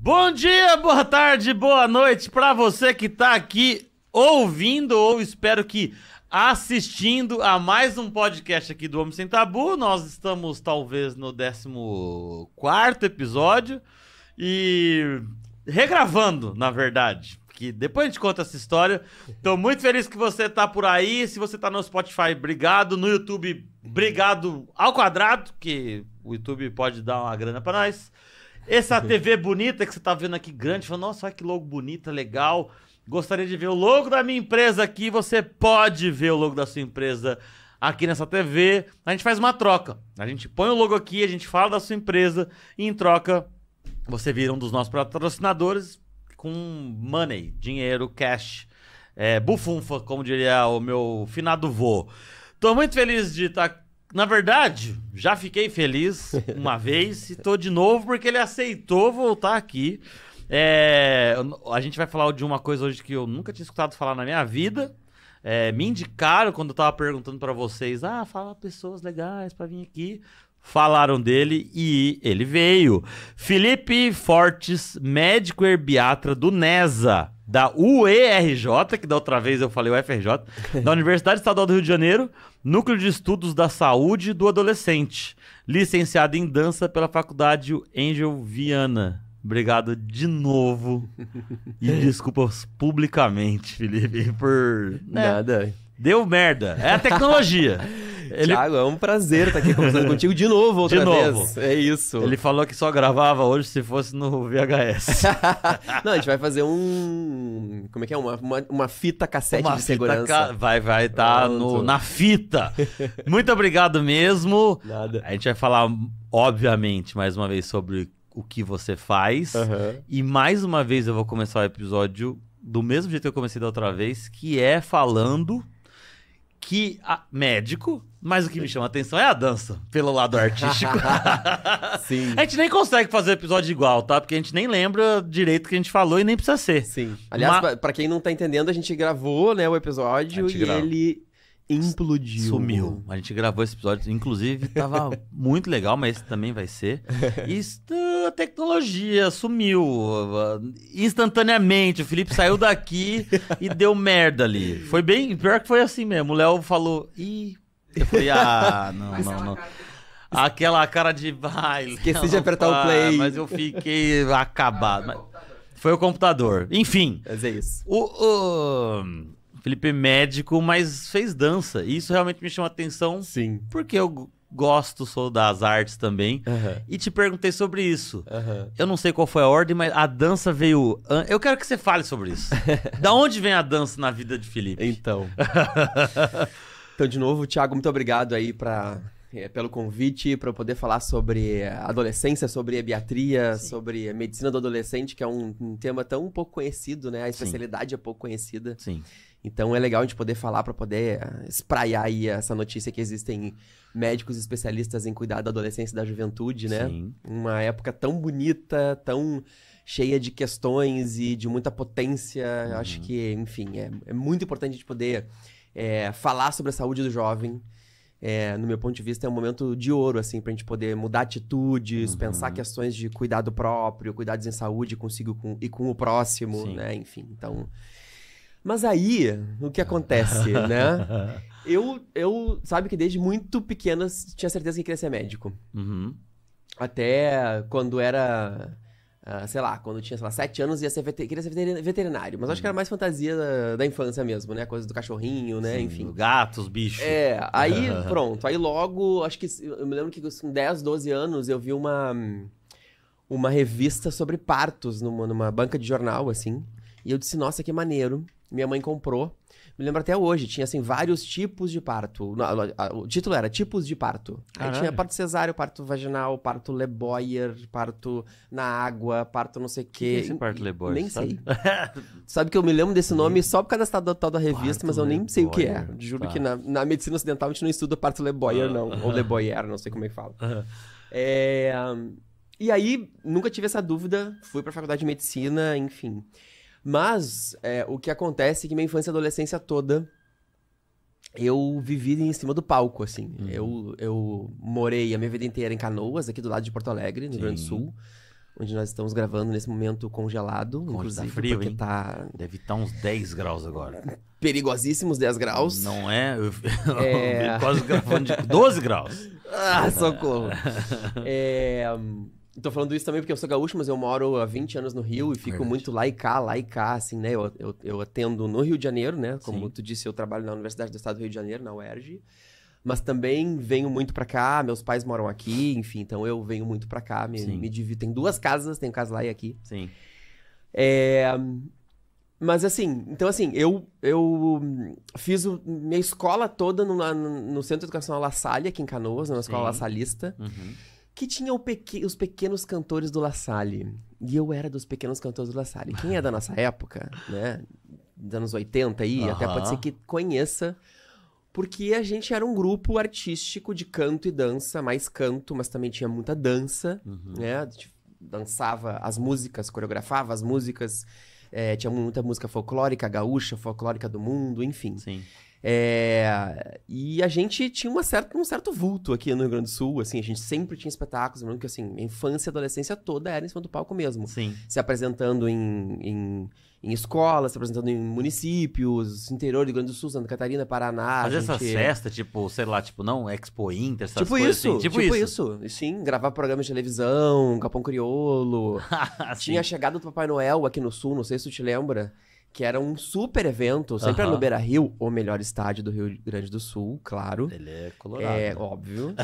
Bom dia, boa tarde, boa noite para você que tá aqui ouvindo ou espero que assistindo a mais um podcast aqui do Homem Sem Tabu. Nós estamos talvez no 14º episódio e regravando, na verdade, que depois a gente conta essa história. Tô muito feliz que você tá por aí. Se você tá no Spotify, obrigado. No YouTube, obrigado ao quadrado, que o YouTube pode dar uma grana para nós. Essa TV bonita que você tá vendo aqui grande, falando, nossa, olha que logo bonita, legal. Gostaria de ver o logo da minha empresa aqui. Você pode ver o logo da sua empresa aqui nessa TV. A gente faz uma troca. A gente põe o logo aqui, a gente fala da sua empresa e em troca você vira um dos nossos patrocinadores com money, dinheiro, cash, bufunfa, como diria o meu finado vô. Tô muito feliz de estar... Na verdade, já fiquei feliz uma vez e tô de novo porque ele aceitou voltar aqui. A gente vai falar de uma coisa hoje que eu nunca tinha escutado falar na minha vida. Me indicaram quando eu tava perguntando pra vocês, fala pessoas legais pra vir aqui. Falaram dele e ele veio. Felipe Fortes, médico herbiatra do NESA, da UERJ, que da outra vez eu falei UFRJ, da Universidade Estadual do Rio de Janeiro, Núcleo de Estudos da Saúde do Adolescente, licenciado em dança pela Faculdade Angel Viana. Obrigado de novo e desculpas publicamente, Felipe, por... Nada. Deu merda. É a tecnologia. Thiago, é um prazer estar aqui conversando contigo de novo outra vez. É isso. Ele falou que só gravava hoje se fosse no VHS. Não, a gente vai fazer um... Como é que é? Uma fita cassete de segurança. Vai estar na fita. Muito obrigado mesmo. Nada. A gente vai falar, obviamente, mais uma vez sobre o que você faz. E mais uma vez eu vou começar o episódio do mesmo jeito que eu comecei da outra vez, que é falando que médico, mas o que me chama a atenção é a dança, pelo lado artístico. Sim. A gente nem consegue fazer o episódio igual, tá? Porque a gente nem lembra direito o que a gente falou e nem precisa ser. Sim. Aliás, pra quem não tá entendendo, a gente gravou, né, o episódio ele implodiu. Sumiu. A gente gravou esse episódio, inclusive tava muito legal, mas esse também vai ser. A tecnologia sumiu instantaneamente. O Felipe saiu daqui e deu merda ali. Foi bem, pior que foi assim mesmo. O Léo falou, eu falei, não. Aquela cara de baile. Esqueci de apertar o play. Mas eu fiquei acabado. Foi o computador. Enfim. Mas é isso. O Felipe é médico, mas fez dança. E isso realmente me chama atenção. Sim. Porque eu sou das artes também. E te perguntei sobre isso. Eu não sei qual foi a ordem, mas a dança veio... Eu quero que você fale sobre isso. Da onde vem a dança na vida de Felipe? Então, de novo, Thiago, muito obrigado aí pelo convite, para eu poder falar sobre adolescência, sobre ebiatria, sobre medicina do adolescente, que é um tema tão pouco conhecido, né? A especialidade é pouco conhecida. Sim. Então é legal a gente poder falar para poder espraiar aí essa notícia que existem médicos especialistas em cuidar da adolescência e da juventude, né? Sim. Uma época tão bonita, tão cheia de questões e de muita potência. Eu acho que, enfim, é muito importante a gente poder falar sobre a saúde do jovem. No meu ponto de vista, é um momento de ouro, assim, pra gente poder mudar atitudes, pensar questões de cuidado próprio, cuidados em saúde consigo e com o próximo, né? Enfim, então... Mas aí, o que acontece, né? Eu sabe que desde muito pequena tinha certeza que queria ser médico. Até quando era... quando eu tinha, 7 anos, queria ser veterinário. Mas acho que era mais fantasia da infância mesmo, né? Coisa do cachorrinho, né? Sim, enfim. Gatos, bichos. Aí pronto. Aí logo, acho que eu me lembro que com 10, 12 anos eu vi uma revista sobre partos numa banca de jornal, assim. E eu disse, nossa, que maneiro. Minha mãe comprou. Me lembro até hoje, tinha assim vários tipos de parto. O título era Tipos de Parto. Aí tinha parto cesáreo, parto vaginal, parto Le Boyer, parto na água, parto não sei o quê. Que é esse parto Le Boyer? Nem sei. Sabe que eu me lembro desse nome só por causa da tal da revista, mas eu nem sei o que é. Juro que na medicina ocidental a gente não estuda parto Le Boyer, não. Ou Le Boyer, não sei como é que fala. E aí, nunca tive essa dúvida. Fui pra faculdade de medicina, enfim. Mas o que acontece é que minha infância e adolescência toda eu vivi em cima do palco, assim. Eu morei a minha vida inteira em Canoas, aqui do lado de Porto Alegre, no Rio Grande do Sul. onde nós estamos gravando nesse momento congelado, inclusive, tá frio, porque hein? tá Deve estar uns 10 graus agora. perigosíssimos 10 graus. Não é? Eu quase gravando de 12 graus. Ah, socorro. Tô falando isso também porque eu sou gaúcho, mas eu moro há 20 anos no Rio e fico Verdade. muito lá e cá, assim, né? Eu atendo no Rio de Janeiro, né? Como Sim. tu disse, eu trabalho na Universidade do Estado do Rio de Janeiro, na UERJ. Mas também venho muito pra cá, meus pais moram aqui, enfim, então eu venho muito pra cá, Sim. me divido. Tem 2 casas, tenho casa lá e aqui. Sim. Mas assim, então assim, eu fiz minha escola toda no Centro Educacional La Salle, aqui em Canoas, na escola Sim. La Salista, Uhum. que tinha os pequenos cantores do La Salle. E eu era dos pequenos cantores do La Salle. Quem é da nossa época, né, dos anos 80 aí, até pode ser que conheça, porque a gente era um grupo artístico de canto e dança, mais canto, mas também tinha muita dança, né, a gente dançava as músicas, coreografava as músicas. Tinha muita música folclórica, gaúcha, folclórica do mundo, enfim. Sim. E a gente tinha um certo vulto aqui no Rio Grande do Sul, assim, a gente sempre tinha espetáculos, lembrando que, assim, minha infância e adolescência toda era em cima do palco mesmo. Sim. Se apresentando em escolas, se apresentando em municípios, interior do Rio Grande do Sul, Santa Catarina, Paraná. Fazer a gente... essas festas, tipo, sei lá, tipo, não, Expo Inter, essas Tipo coisas isso, assim. Tipo isso. Sim, gravar programas de televisão, Capão Crioulo. Tinha a chegada do Papai Noel aqui no Sul, não sei se tu te lembra, que era um super evento, sempre era no Beira-Rio, o melhor estádio do Rio Grande do Sul, claro. Ele é colorado. né? Óbvio.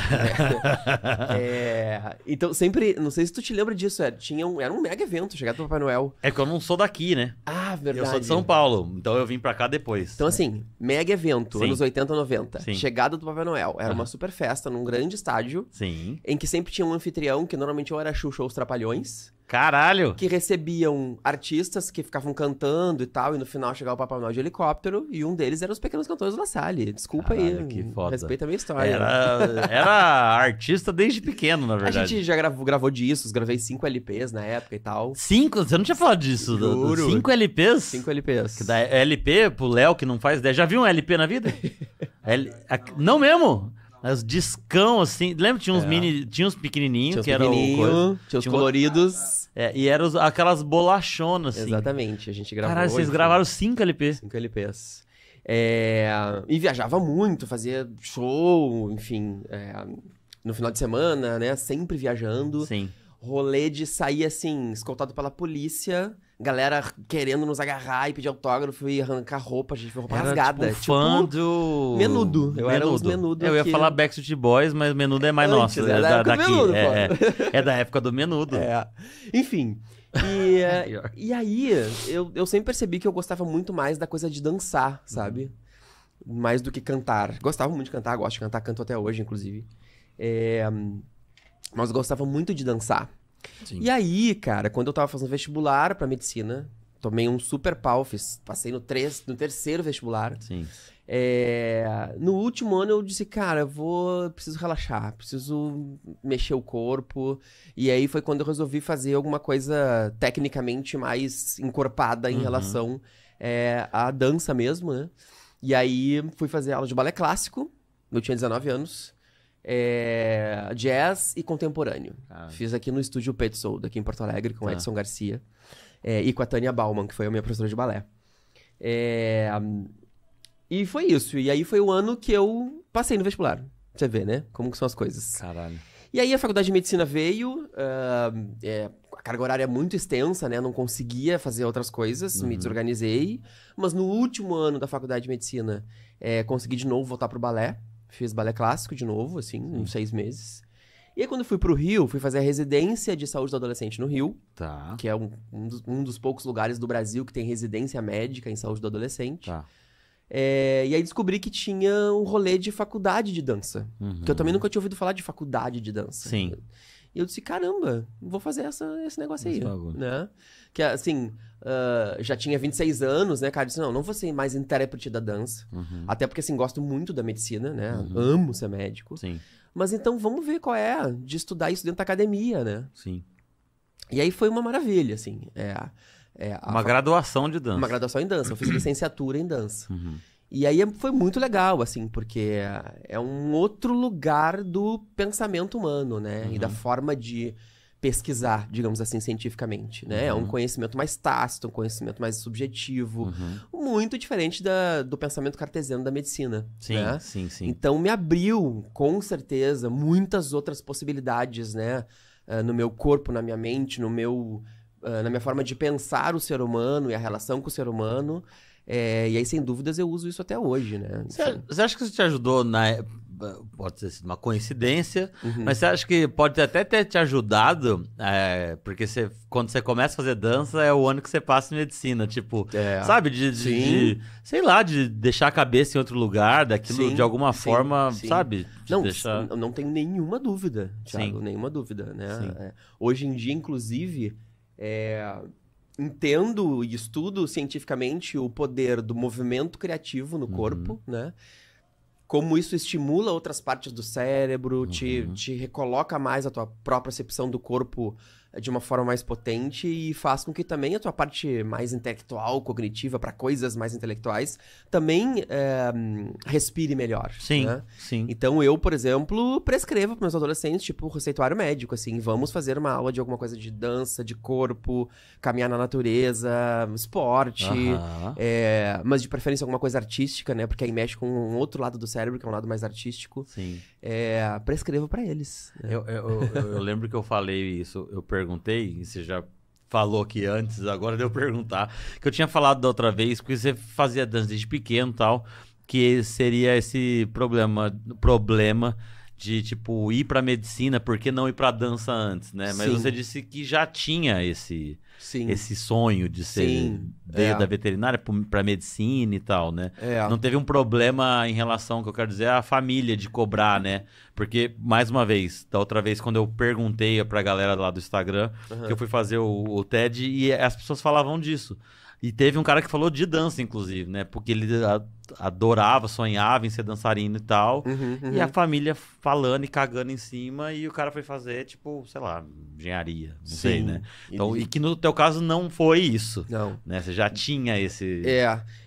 Então, sempre, não sei se tu te lembra disso, era um mega evento, chegada do Papai Noel. É que eu não sou daqui, né? Ah, verdade. Eu sou de São Paulo, então eu vim pra cá depois. Então, assim, mega evento, Sim. anos 80, 90. Sim. Chegada do Papai Noel. Era uma super festa num grande estádio, Sim. em que sempre tinha um anfitrião, que normalmente ou era Xuxa ou os Trapalhões, Caralho! que recebiam artistas que ficavam cantando e tal, e no final chegava o Papai Noel de helicóptero, e um deles era os pequenos cantores do La Salle. Desculpa Caralho, aí, que foda. respeita a minha história. Era artista desde pequeno, na A verdade. gente já gravou discos, gravei 5 LPs na época e tal. 5? Você não tinha falado disso? Juro. 5 LPs? 5 LPs. Que dá LP pro Léo que não faz ideia. Já viu um LP na vida? Não mesmo? Os discão, assim. Lembra? Tinha uns mini. Tinha uns pequenininhos, Tinha os que eram. pequenininhos, tinha os coloridos. E eram aquelas bolachonas, assim. Exatamente, a gente gravou. Caralho, vocês enfim, gravaram 5 LP. 5 LPs. E viajava muito, fazia show, enfim, no final de semana, né? Sempre viajando. Sim. Rolê de sair, assim, escoltado pela polícia, galera querendo nos agarrar e pedir autógrafo e arrancar roupa, a gente foi roupa rasgada. Tipo, fã do... Menudo. Eu era os Menudo Eu ia aqui. falar Backstreet Boys, mas Menudo é mais Antes, nosso. é da época do daqui. Menudo, É da época do Menudo. Enfim. E aí, eu sempre percebi que eu gostava muito mais da coisa de dançar, sabe? Mais do que cantar. Gostava muito de cantar, gosto de cantar, canto até hoje, inclusive. Mas eu gostava muito de dançar. Sim. E aí, cara, quando eu tava fazendo vestibular pra medicina, tomei um super pau, passei no 3º vestibular. Sim. No último ano eu disse, cara, preciso relaxar, preciso mexer o corpo. E aí foi quando eu resolvi fazer alguma coisa tecnicamente mais encorpada em relação à dança mesmo, né? E aí fui fazer aula de balé clássico, eu tinha 19 anos. Jazz e contemporâneo. Fiz aqui no estúdio Pet Soul, aqui em Porto Alegre, com o Edson Garcia. E com a Tânia Bauman, que foi a minha professora de balé. E foi isso. E aí foi o ano que eu passei no vestibular. Você vê, né? Como que são as coisas. Caralho. E aí a faculdade de medicina veio. A carga horária é muito extensa, né? Não conseguia fazer outras coisas, me desorganizei. Mas no último ano da faculdade de medicina, consegui de novo voltar pro balé. Fiz balé clássico de novo, assim, uns 6 meses. E aí, quando eu fui pro Rio, fui fazer a residência de saúde do adolescente no Rio. Tá. Que é um dos poucos lugares do Brasil que tem residência médica em saúde do adolescente. Tá. E aí descobri que tinha um rolê de faculdade de dança. Que eu também nunca tinha ouvido falar de faculdade de dança. Sim. E eu disse, caramba, vou fazer esse negócio aí, bagulho. né? Que, assim, já tinha 26 anos, né, cara? Eu disse, não vou ser mais intérprete da dança. Até porque, assim, gosto muito da medicina, né? Amo ser médico. Sim. Mas então, vamos ver qual é de estudar isso dentro da academia, né? Sim. E aí foi uma maravilha, assim. Uma graduação de dança. Uma graduação em dança. Eu fiz licenciatura em dança. E aí foi muito legal, assim, porque é um outro lugar do pensamento humano, né? E da forma de pesquisar, digamos assim, cientificamente, né? É um conhecimento mais tácito, um conhecimento mais subjetivo, muito diferente do pensamento cartesiano da medicina, Sim, né? sim, sim. Então me abriu, com certeza, muitas outras possibilidades, né? No meu corpo, na minha mente, na minha forma de pensar o ser humano e a relação com o ser humano. E aí, sem dúvidas, eu uso isso até hoje, né? Você acha que isso te ajudou pode ser uma coincidência, mas você acha que pode até ter te ajudado, porque quando você começa a fazer dança é o ano que você passa em medicina, tipo, sabe, sei lá, de deixar a cabeça em outro lugar, daquilo de alguma forma, sabe? Não tenho nenhuma dúvida, Thiago, nenhuma dúvida, né? Hoje em dia, inclusive, entendo e estudo cientificamente o poder do movimento criativo no corpo, né? Como isso estimula outras partes do cérebro, te recoloca mais a tua própria percepção do corpo de uma forma mais potente e faz com que também a tua parte mais intelectual, cognitiva, para coisas mais intelectuais, também respire melhor. Sim, né? sim. Então eu, por exemplo, prescrevo para meus adolescentes, tipo, receituário médico, assim, vamos fazer uma aula de alguma coisa de dança, de corpo, caminhar na natureza, esporte, mas de preferência alguma coisa artística, né? Porque aí mexe com um outro lado do cérebro, que é um lado mais artístico. Sim. Prescrevo para eles. Né? Eu lembro que eu falei isso, eu perguntei, e você já falou aqui antes, agora de eu perguntar, que eu tinha falado da outra vez, porque você fazia dança desde pequeno e tal, que seria esse problema de, tipo, ir pra medicina, por que não ir pra dança antes, né? Mas você disse que já tinha esse sonho de ser da veterinária pra medicina e tal, né? Não teve um problema em relação, que eu quero dizer, à família de cobrar, né? Porque, mais uma vez, da outra vez, quando eu perguntei pra galera lá do Instagram, que eu fui fazer o TED, e as pessoas falavam disso. E teve um cara que falou de dança, inclusive, né? Porque ele adorava, sonhava em ser dançarino e tal. E a família falando e cagando em cima. E o cara foi fazer, tipo, sei lá, engenharia. Não sei, né? Então, e que no teu caso não foi isso. Não. Né? Você já tinha esse...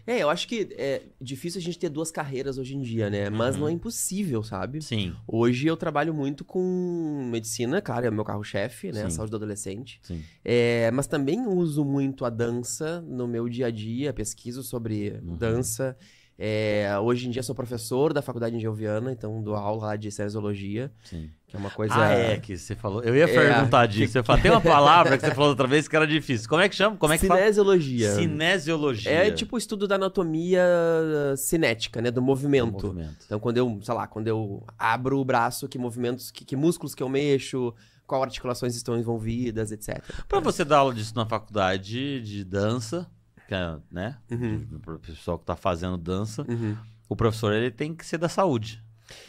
Eu acho que é difícil a gente ter duas carreiras hoje em dia, né? Mas não é impossível, sabe? Sim. Hoje eu trabalho muito com medicina, claro, é o meu carro-chefe, né? A saúde do adolescente. Sim. Mas também uso muito a dança no meu dia a dia, pesquiso sobre dança. Hoje em dia sou professor da Faculdade de Viana, então dou aula lá de cinesiologia. Sim. Que é uma coisa... que você falou. Eu ia perguntar disso. Você falou, tem uma palavra que você falou outra vez que era difícil. Como é que chama? Como é que cinesiologia. Fala? Cinesiologia. É tipo o estudo da anatomia cinética, né? Do movimento. Então, quando eu abro o braço, que movimentos, que músculos que eu mexo, qual articulações estão envolvidas, etc. Pra você dar aula disso na faculdade de dança, que é, né? O pessoal que tá fazendo dança, o professor ele tem que ser da saúde.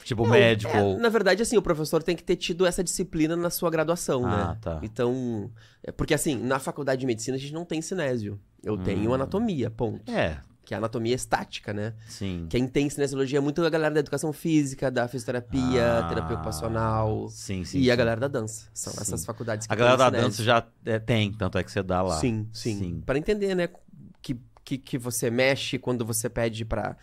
Tipo, médico ou... Na verdade, assim, o professor tem que ter tido essa disciplina na sua graduação, né? Tá. Então, porque assim, na faculdade de medicina a gente não tem cinésio. Eu tenho anatomia, ponto. Que é a anatomia estática, né? Sim. Quem tem cinesiologia é muito a galera da educação física, da fisioterapia, terapia ocupacional. Sim, a galera da dança. São essas faculdades que a galera da dança já tem, tanto é que você dá lá. Sim. Para entender, né, que você mexe quando você pede pra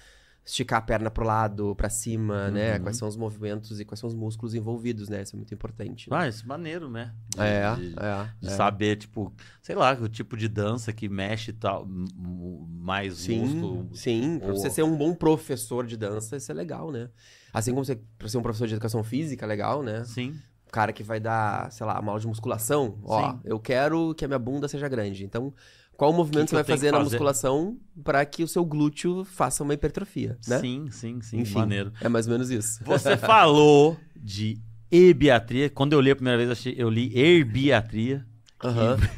esticar a perna pro lado, pra cima, né? Quais são os movimentos e quais são os músculos envolvidos, né? Isso é muito importante. Né? Isso é maneiro, né? De É. saber, tipo, sei lá, o tipo de dança que mexe e tal, mais músculo. Sim, pra você ser um bom professor de dança, isso é legal, né? Assim como pra ser um professor de educação física, é legal, né? Sim. O cara que vai dar, sei lá, uma aula de musculação, eu quero que a minha bunda seja grande. Então, qual movimento você vai fazer na musculação para que o seu glúteo faça uma hipertrofia, né? Sim, Enfim, maneiro. É mais ou menos isso. Você falou de herbiatria. Quando eu li a primeira vez, eu li herbiatria.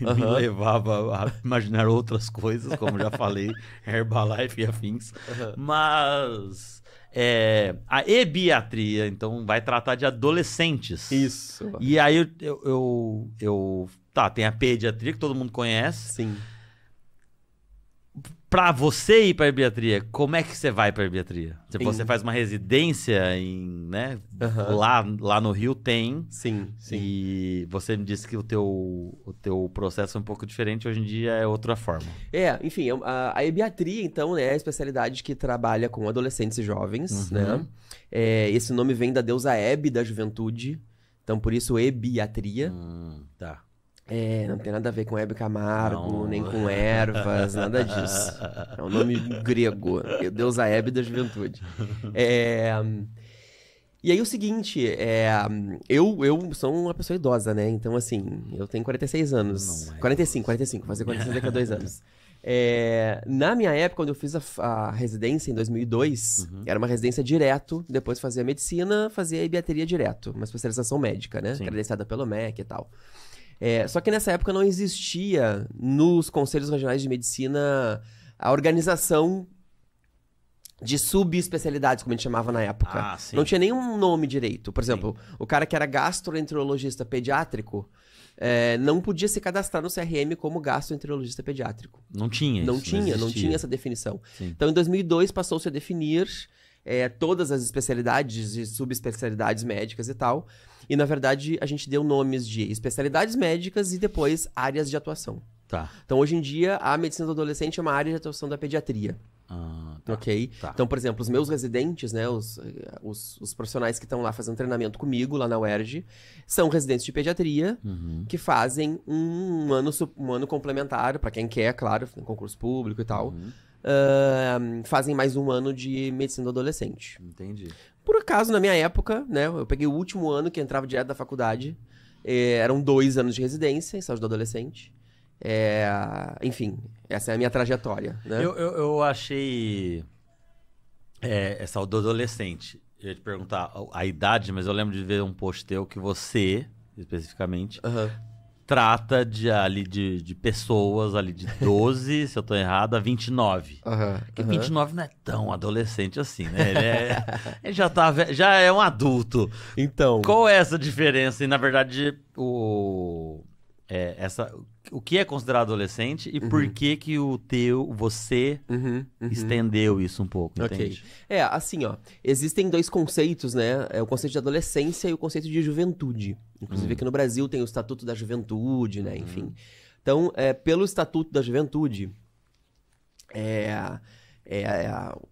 Me levava a imaginar outras coisas, como já falei, Herbalife e afins. Mas a herbiatria, então, vai tratar de adolescentes. Isso. E aí tem a pediatria, que todo mundo conhece. Sim. Pra você ir pra herbiatria, como é que você vai pra herbiatria? Você faz uma residência né? Lá no Rio tem. Sim. E você me disse que o teu processo é um pouco diferente, hoje em dia é outra forma. Enfim, a herbiatria, então, é a especialidade que trabalha com adolescentes e jovens, né? Esse nome vem da deusa Hebe da juventude. Então, por isso, ebiatria. Tá. Não tem nada a ver com Hebe Camargo, Não. nem com ervas, nada disso. É um nome grego, deusa Hebe da juventude. E aí o seguinte, eu sou uma pessoa idosa, né? Então, assim, eu tenho 46 anos. Não é 45, vou fazer 46 daqui a 2 anos. Na minha época, quando eu fiz a residência em 2002, era uma residência direto, depois fazia medicina, fazia ebiatria direto, uma especialização médica, né? Sim. Credenciada pelo MEC e tal. Só que nessa época não existia nos conselhos regionais de medicina a organização de subespecialidades, como a gente chamava na época. Sim. Não tinha nenhum nome direito. Por exemplo, o cara que era gastroenterologista pediátrico não podia se cadastrar no CRM como gastroenterologista pediátrico. Não tinha isso. Não tinha essa definição. Sim. Então, em 2002, passou-se a definir todas as especialidades e subespecialidades médicas e tal. E, na verdade, a gente deu nomes de especialidades médicas e depois áreas de atuação. Tá. Então, hoje em dia, a medicina do adolescente é uma área de atuação da pediatria. Tá. Ok? Tá. Então, por exemplo, os meus residentes, né, os profissionais que estão lá fazendo treinamento comigo, lá na UERJ, são residentes de pediatria que fazem um ano complementar, para quem quer, claro, tem concurso público e tal. Fazem mais um ano de medicina do adolescente. Entendi. Por acaso, na minha época, né, eu peguei o último ano que entrava direto da faculdade. Eram 2 anos de residência em saúde do adolescente. Enfim, essa é a minha trajetória, né? Eu achei essa do adolescente. Eu ia te perguntar a idade, mas eu lembro de ver um post teu que você, especificamente, trata de pessoas ali de 12, se eu tô errado, a 29. Porque 29 não é tão adolescente assim, né? Ele já é um adulto. Então, Qual é essa diferença? E, na verdade, o que é considerado adolescente e por que que você estendeu isso um pouco, entende? Ok. Assim, ó, existem 2 conceitos, né? O conceito de adolescência e o conceito de juventude. Inclusive aqui no Brasil tem o Estatuto da Juventude, né? Enfim. Então, pelo Estatuto da Juventude,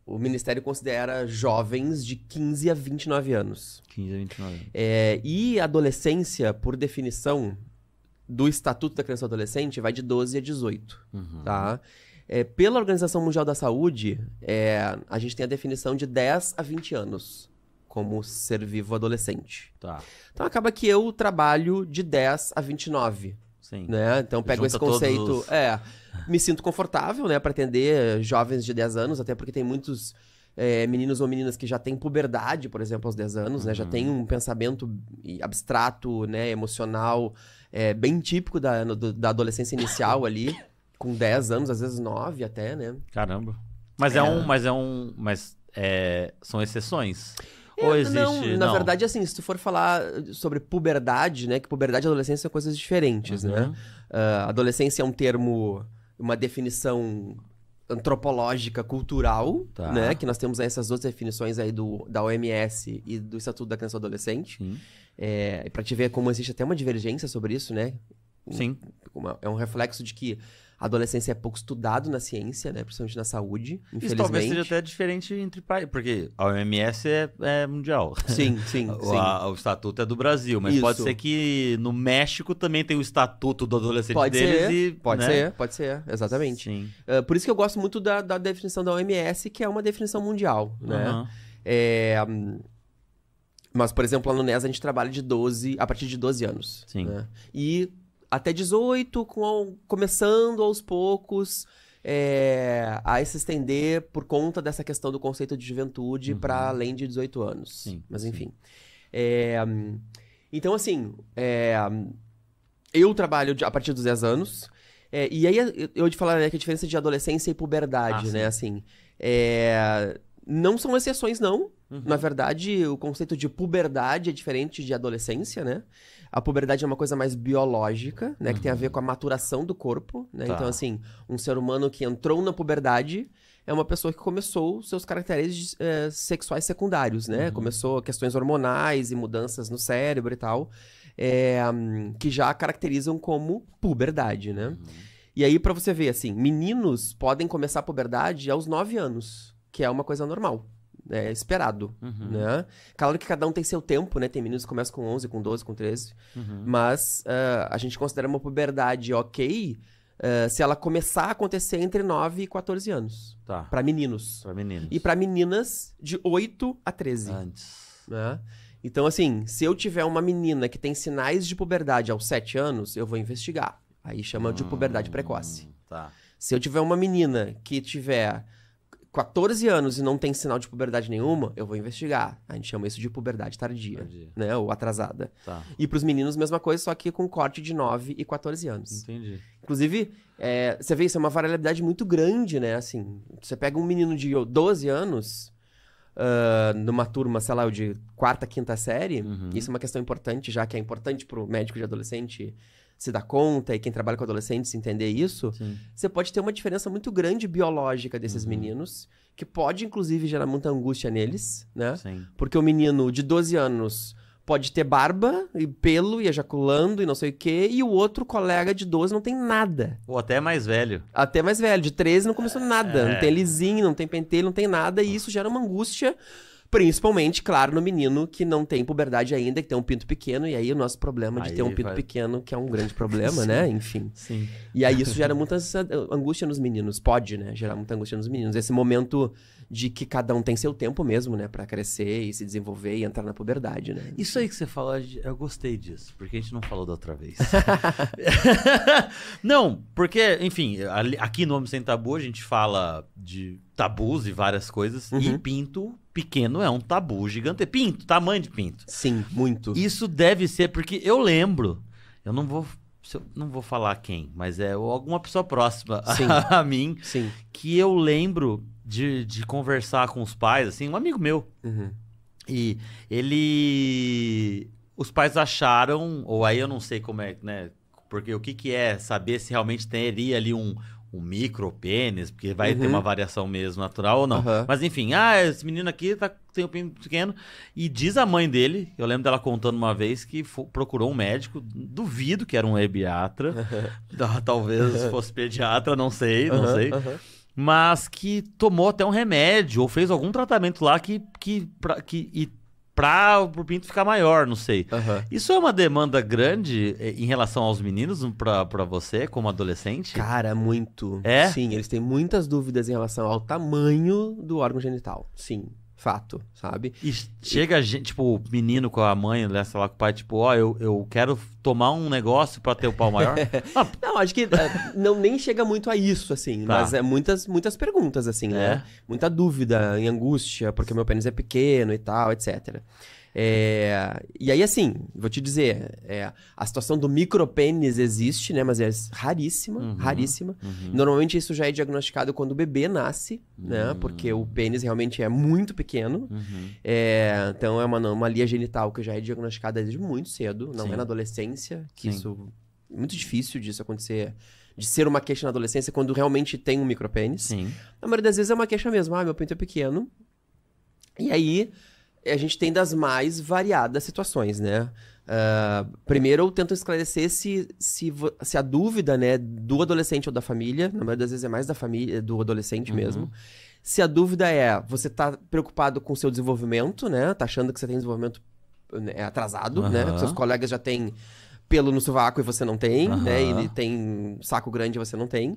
o Ministério considera jovens de 15 a 29 anos. 15 a 29 anos. E adolescência, por definição do Estatuto da Criança e do Adolescente, vai de 12 a 18, tá? Pela Organização Mundial da Saúde, a gente tem a definição de 10 a 20 anos como ser vivo adolescente. Tá. Então acaba que eu trabalho de 10 a 29, Sim. né? Então pego esse conceito, me sinto confortável, né, para atender jovens de 10 anos, até porque tem muitos meninos ou meninas que já têm puberdade, por exemplo, aos 10 anos, né? Já tem um pensamento abstrato, né, emocional, bem típico da adolescência inicial ali, com 10 anos, às vezes 9 até, né? Caramba. Mas são exceções? Ou existe... Não, na verdade, assim, se tu for falar sobre puberdade, né? Que puberdade e adolescência são coisas diferentes, né? Adolescência é um termo, uma definição antropológica, cultural, né? Que nós temos essas 2 definições aí da OMS e do Estatuto da Criança e do Adolescente. Pra te ver como existe até uma divergência sobre isso, né? Sim. É um reflexo de que a adolescência é pouco estudado na ciência, né? Principalmente na saúde, infelizmente. Isso talvez seja até diferente entre países, porque a OMS é mundial. Sim. O estatuto é do Brasil, mas pode ser que no México também tem o estatuto do adolescente deles. Pode ser, exatamente. Sim. Por isso que eu gosto muito da definição da OMS, que é uma definição mundial, né? Mas, por exemplo, lá no NES a gente trabalha a partir de 12 anos. Sim. Né? E até 18, começando aos poucos a se estender por conta dessa questão do conceito de juventude para além de 18 anos. Sim, mas enfim. Então, assim, eu trabalho a partir dos 10 anos. E aí eu ia te falar, né, que a diferença de adolescência e puberdade, né? Assim, não são exceções, não. Na verdade, o conceito de puberdade é diferente de adolescência, né? A puberdade é uma coisa mais biológica, né? Que tem a ver com a maturação do corpo, né? Então, assim, um ser humano que entrou na puberdade é uma pessoa que começou seus caracteres sexuais secundários, né? Começou questões hormonais e mudanças no cérebro e tal, que já caracterizam como puberdade, né? E aí, pra você ver, assim, meninos podem começar a puberdade aos 9 anos, que é uma coisa normal. É esperado, né? Claro que cada um tem seu tempo, né? Tem meninos que começam com 11, com 12, com 13. Mas a gente considera uma puberdade ok se ela começar a acontecer entre 9 e 14 anos. Tá. Pra meninos. Pra meninos. E pra meninas, de 8 a 13. Antes. Né? Então, assim, se eu tiver uma menina que tem sinais de puberdade aos 7 anos, eu vou investigar. Aí chama de puberdade precoce. Tá. Se eu tiver uma menina que tiver 14 anos e não tem sinal de puberdade nenhuma, eu vou investigar. A gente chama isso de puberdade tardia, né? Ou atrasada. Tá. E pros meninos, mesma coisa, só que com corte de 9 e 14 anos. Entendi. Inclusive, você vê, isso é uma variabilidade muito grande, né? Assim, você pega um menino de 12 anos, numa turma, sei lá, de 4ª, 5ª série, isso é uma questão importante, já que é importante pro médico de adolescente se dar conta e quem trabalha com adolescentes entender isso. Sim. Você pode ter uma diferença muito grande biológica desses meninos, que pode, inclusive, gerar muita angústia neles, né? Sim. Porque o menino de 12 anos pode ter barba e pelo e ejaculando e não sei o quê, e o outro colega de 12 não tem nada. Ou até mais velho. Até mais velho, de 13 não começou nada. Não tem lisinho, não tem pentelho, não tem nada, e isso gera uma angústia. Principalmente, claro, no menino que não tem puberdade ainda, que tem um pinto pequeno, e aí o nosso problema de ter um pinto pequeno, que é um grande problema, né? Enfim. Sim. E aí isso gera muita angústia nos meninos. Pode, né? Gerar muita angústia nos meninos. Esse momento de que cada um tem seu tempo mesmo, né? Pra crescer e se desenvolver e entrar na puberdade, né? Isso aí que você falou, eu gostei disso, porque a gente não falou da outra vez. Não, porque, enfim, aqui no Homem Sem Tabu a gente fala de tabus e várias coisas, e pinto pequeno é um tabu gigante. Pinto, tamanho de pinto. Sim, muito. Isso deve ser, porque eu lembro, eu não vou falar quem, mas é alguma pessoa próxima a mim, que eu lembro de conversar com os pais, assim, um amigo meu. E os pais acharam, ou aí eu não sei como é, né? Porque o que é saber se realmente teria ali um micro pênis, porque vai ter uma variação mesmo natural ou não. Mas enfim, esse menino aqui tem um pênis pequeno. E diz a mãe dele, eu lembro dela contando uma vez que procurou um médico, duvido que era um pediatra, talvez fosse pediatra, não sei. Mas que tomou até um remédio, ou fez algum tratamento lá para o pinto ficar maior, não sei. Isso é uma demanda grande em relação aos meninos pra você, como adolescente? Cara, muito. É? Sim, eles têm muitas dúvidas em relação ao tamanho do órgão genital. Sim, fato, sabe? E chega gente, tipo, o menino com a mãe, né, sei lá, com o pai, tipo, eu quero tomar um negócio pra ter o pau maior? Não, acho que nem chega muito a isso, assim. Tá. Mas é muitas perguntas, assim, né? Muita dúvida, em angústia, porque meu pênis é pequeno e tal, etc. E aí, assim, vou te dizer, a situação do micropênis existe, né? Mas é raríssima, raríssima. Normalmente isso já é diagnosticado quando o bebê nasce, né? Porque o pênis realmente é muito pequeno. Então é uma lia genital que já é diagnosticada desde muito cedo, não é na adolescência, que isso é muito difícil disso acontecer, de ser uma queixa na adolescência quando realmente tem um micropênis. Na maioria das vezes é uma queixa mesmo, meu pinto é pequeno. E aí a gente tem das mais variadas situações, né? Primeiro eu tento esclarecer se a dúvida, né, do adolescente ou da família, na maioria das vezes é mais da família, do adolescente mesmo. Se a dúvida você tá preocupado com o seu desenvolvimento, né? Tá achando que você tem desenvolvimento atrasado, né? Seus colegas já têm pelo no sovaco e você não tem, né? E ele tem saco grande e você não tem.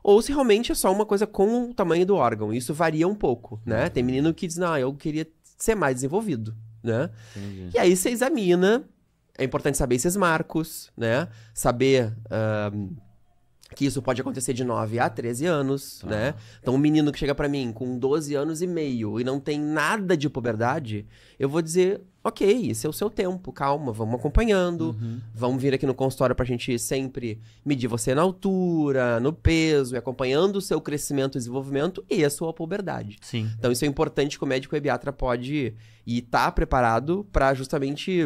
Ou se realmente é só uma coisa com o tamanho do órgão. Isso varia um pouco, né? Tem menino que diz, não, eu queria ser mais desenvolvido, né? Entendi. E aí você examina, é importante saber esses marcos, né? Saber que isso pode acontecer de 9 a 13 anos, né? Então um menino que chega pra mim com 12 anos e meio e não tem nada de puberdade, eu vou dizer, ok, esse é o seu tempo, calma, vamos acompanhando, vamos vir aqui no consultório pra gente sempre medir você na altura, no peso, e acompanhando o seu crescimento e desenvolvimento e a sua puberdade. Sim. Então isso é importante que o médico pediatra pode e tá preparado pra justamente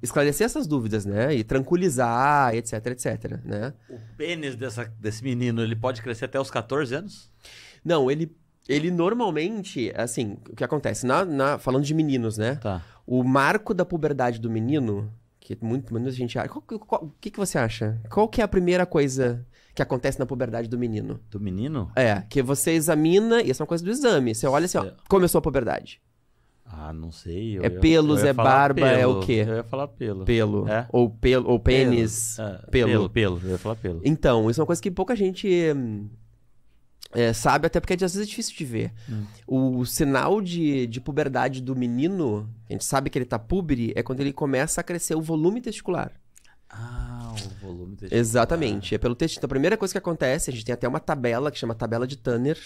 esclarecer essas dúvidas, né? E tranquilizar, etc, etc, né? O pênis desse menino, ele pode crescer até os 14 anos? Não, ele normalmente, assim, o que acontece? Falando de meninos, né? Tá. O marco da puberdade do menino, que muita gente acha... O que você acha? Qual que é a primeira coisa... que acontece na puberdade do menino. Do menino? É, que você examina, e essa é uma coisa do exame. Você olha assim, ó, começou a puberdade. Ah, não sei. É pelos, é barba, é o quê? Eu ia falar pelo. Pelo. É? Ou pênis. Pelo. Pelo. Eu ia falar pelo. Então, isso é uma coisa que pouca gente sabe, até porque às vezes é difícil de ver. O sinal de puberdade do menino, a gente sabe que ele tá púbere, é quando ele começa a crescer o volume testicular. Ah, o volume testicular. Exatamente, é pelo testículo. Então, a primeira coisa que acontece, a gente tem até uma tabela que chama tabela de Tanner,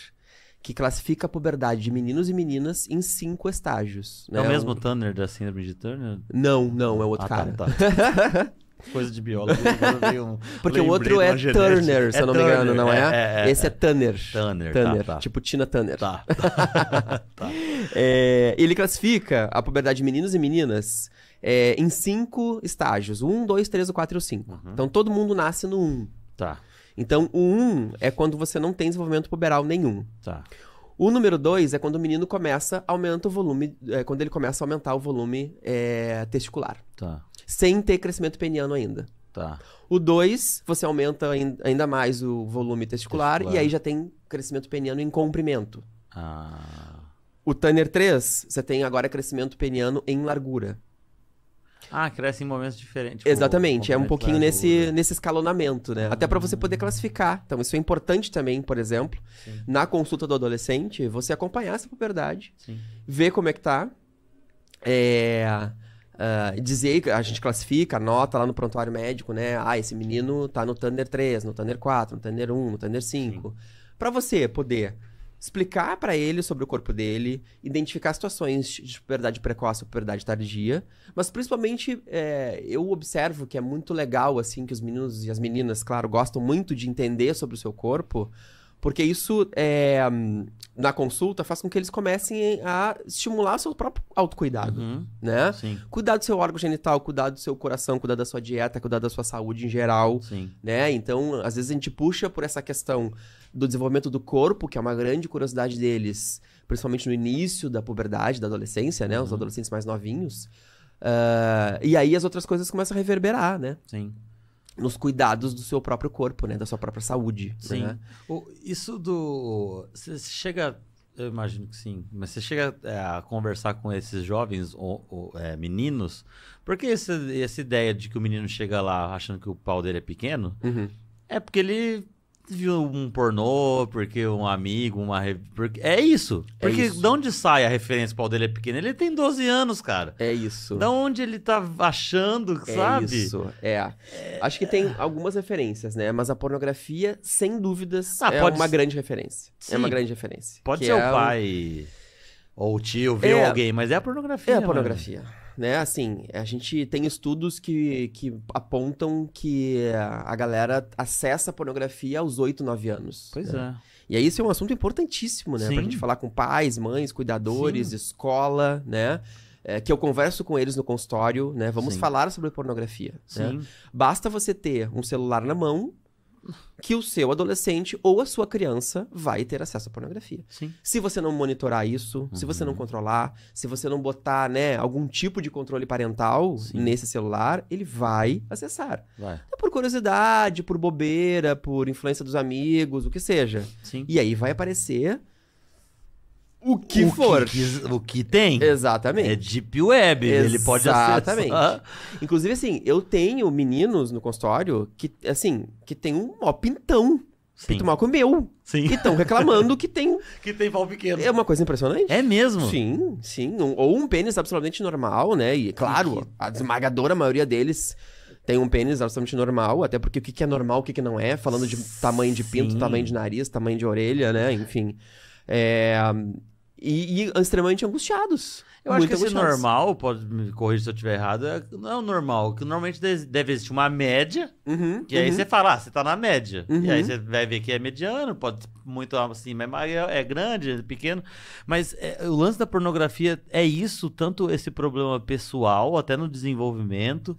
que classifica a puberdade de meninos e meninas em 5 estágios. É o mesmo Turner da síndrome de Turner? Não, é outro cara. Tá. Coisa de biólogo. Porque o outro é Turner, se eu não me engano, não é? Esse é Tanner. Tanner. Tá. Tipo Tina Turner. Tá. Ele classifica a puberdade de meninos e meninas em 5 estágios. 1, 2, 3, 4 e 5. Então todo mundo nasce no 1. Tá. Então o 1 é quando você não tem desenvolvimento puberal nenhum. Tá. O número 2 é quando o menino aumenta o volume, quando ele começa a aumentar o volume testicular. Tá. Sem ter crescimento peniano ainda. Tá. O 2, você aumenta ainda mais o volume testicular e aí já tem crescimento peniano em comprimento. Ah. O Tanner 3, você tem agora crescimento peniano em largura. Ah, cresce em momentos diferentes. Exatamente, é um pouquinho nesse escalonamento, né? Até para você poder classificar. Então, isso é importante também, por exemplo, na consulta do adolescente, você acompanhar essa puberdade, ver como é que tá, dizer, a gente classifica, anota lá no prontuário médico, né? Ah, esse menino tá no Tanner 3, no Tanner 4, no Tanner 1, no Tanner 5. Para você poder explicar para ele sobre o corpo dele, identificar situações de puberdade precoce ou puberdade tardia, mas principalmente eu observo que é muito legal, assim, que os meninos e as meninas, claro, gostam muito de entender sobre o seu corpo, porque isso, na consulta, faz com que eles comecem a estimular o seu próprio autocuidado, né? Sim. Cuidar do seu órgão genital, cuidar do seu coração, cuidar da sua dieta, cuidar da sua saúde em geral, né? Então, às vezes a gente puxa por essa questão do desenvolvimento do corpo, que é uma grande curiosidade deles, principalmente no início da puberdade, da adolescência, né? Os adolescentes mais novinhos. E aí as outras coisas começam a reverberar, né? Sim. Nos cuidados do seu próprio corpo, né? Da sua própria saúde. Sim. Né? Isso do... Você chega... Eu imagino que sim. Mas você chega a conversar com esses jovens meninos, porque essa ideia de que o menino chega lá achando que o pau dele é pequeno, é porque ele viu um pornô, porque um amigo, porque é isso. Porque de onde sai a referência, o pau dele é pequeno? Ele tem 12 anos, cara. É isso. Da onde ele tá achando, sabe? É isso, Acho que tem algumas referências, né? Mas a pornografia, sem dúvidas, uma grande referência. Sim. É uma grande referência. Pode ser o pai ou o tio, ver alguém, mas é a pornografia. É a pornografia. Né? Assim, a gente tem estudos que apontam que a galera acessa a pornografia aos 8, 9 anos. Pois né? E aí isso é um assunto importantíssimo, né? Sim. Pra gente falar com pais, mães, cuidadores, escola, né? Que eu converso com eles no consultório, né? Vamos falar sobre pornografia. Né? Basta você ter um celular na mão que o seu adolescente ou a sua criança vai ter acesso à pornografia. Sim. Se você não monitorar isso, se você não controlar, se você não botar, né, algum tipo de controle parental nesse celular, ele vai acessar. É por curiosidade, por bobeira, por influência dos amigos, o que seja. Sim. E aí vai aparecer o que for. O que tem. Exatamente. É Deep Web. Ele pode acessar. Exatamente. Inclusive, assim, eu tenho meninos no consultório que tem um mó pintão. Pinto mal comeu. Sim. Que estão reclamando que tem... Que tem pau pequeno. É uma coisa impressionante. É mesmo? Sim. Ou um pênis absolutamente normal, né? E, claro, a esmagadora maioria deles tem um pênis absolutamente normal, até porque o que é normal, o que não é, falando de tamanho de pinto, tamanho de nariz, tamanho de orelha, né? Enfim. E extremamente angustiados. Eu acho que esse normal, pode me corrigir se eu estiver errado, não é o normal, que normalmente deve existir uma média, que aí você fala, você tá na média. E aí você vai ver que é mediano, pode ser muito assim, mas é grande, é pequeno. Mas o lance da pornografia é isso, tanto esse problema pessoal, até no desenvolvimento,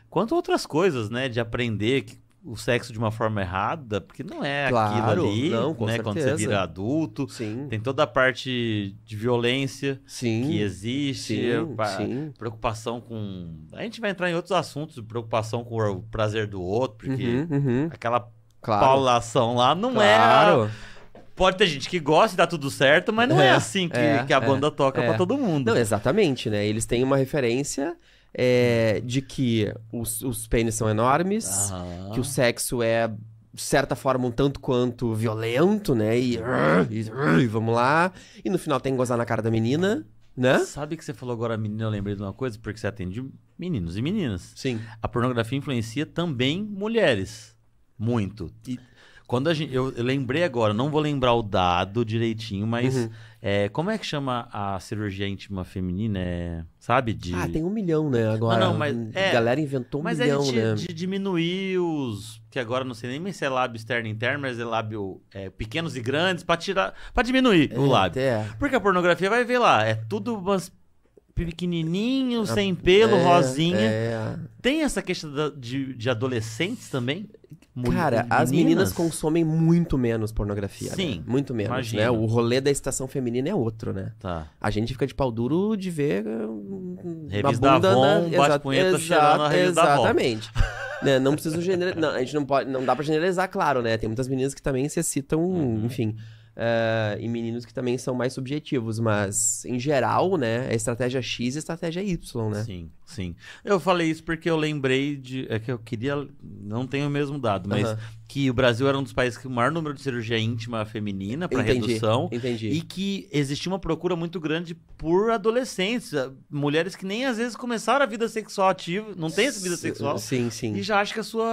quanto outras coisas, né? De aprender o sexo de uma forma errada, porque não é aquilo ali, né? Quando você vira adulto, tem toda a parte de violência que existe, preocupação com... A gente vai entrar em outros assuntos, preocupação com o prazer do outro, porque aquela Claro. paulação lá, não Claro. Pode ter gente que gosta e dá tudo certo, mas não é assim que a banda toca pra todo mundo. Não, exatamente, né? Eles têm uma referência de que os pênis são enormes, que o sexo é, de certa forma, um tanto quanto violento, né? E vamos lá. E no final tem que gozar na cara da menina, né? Sabe que você falou agora, menina, eu lembrei de uma coisa, porque você atende meninos e meninas. Sim. A pornografia influencia também mulheres. Muito. E quando eu lembrei agora, não vou lembrar o dado direitinho, mas como é que chama a cirurgia íntima feminina? Sabe? Tem 1 milhão, né? Agora. Não, mas a galera inventou 1 milhão, né? De diminuir os... Que agora não sei nem se é lábio externo e interno, mas é lábio pequenos e grandes, pra diminuir o lábio. Porque a pornografia vai ver lá, é tudo umas pequenininho, sem pelo, rosinha. Tem essa questão de adolescentes também? Cara, as meninas consomem muito menos pornografia. Sim, né? Muito menos, imagino. né? O rolê da estação feminina é outro, né? Tá. A gente fica de pau duro de ver Revista uma bunda da Avon, bate-punheta cheirando a revista da Avon. Exatamente. Né? Não preciso generalizar. A gente não dá pra generalizar, claro, né? Tem muitas meninas que também se excitam, enfim... e meninos que também são mais subjetivos, mas em geral, né, é estratégia X e estratégia Y, né? Sim, sim. Eu falei isso porque eu lembrei que eu queria, não tenho o mesmo dado, mas que o Brasil era um dos países com o maior número de cirurgia íntima feminina para redução. Entendi. E que existia uma procura muito grande por adolescentes, mulheres que nem às vezes começaram a vida sexual ativa, não tem essa vida sexual. Sim. E já acha que a sua,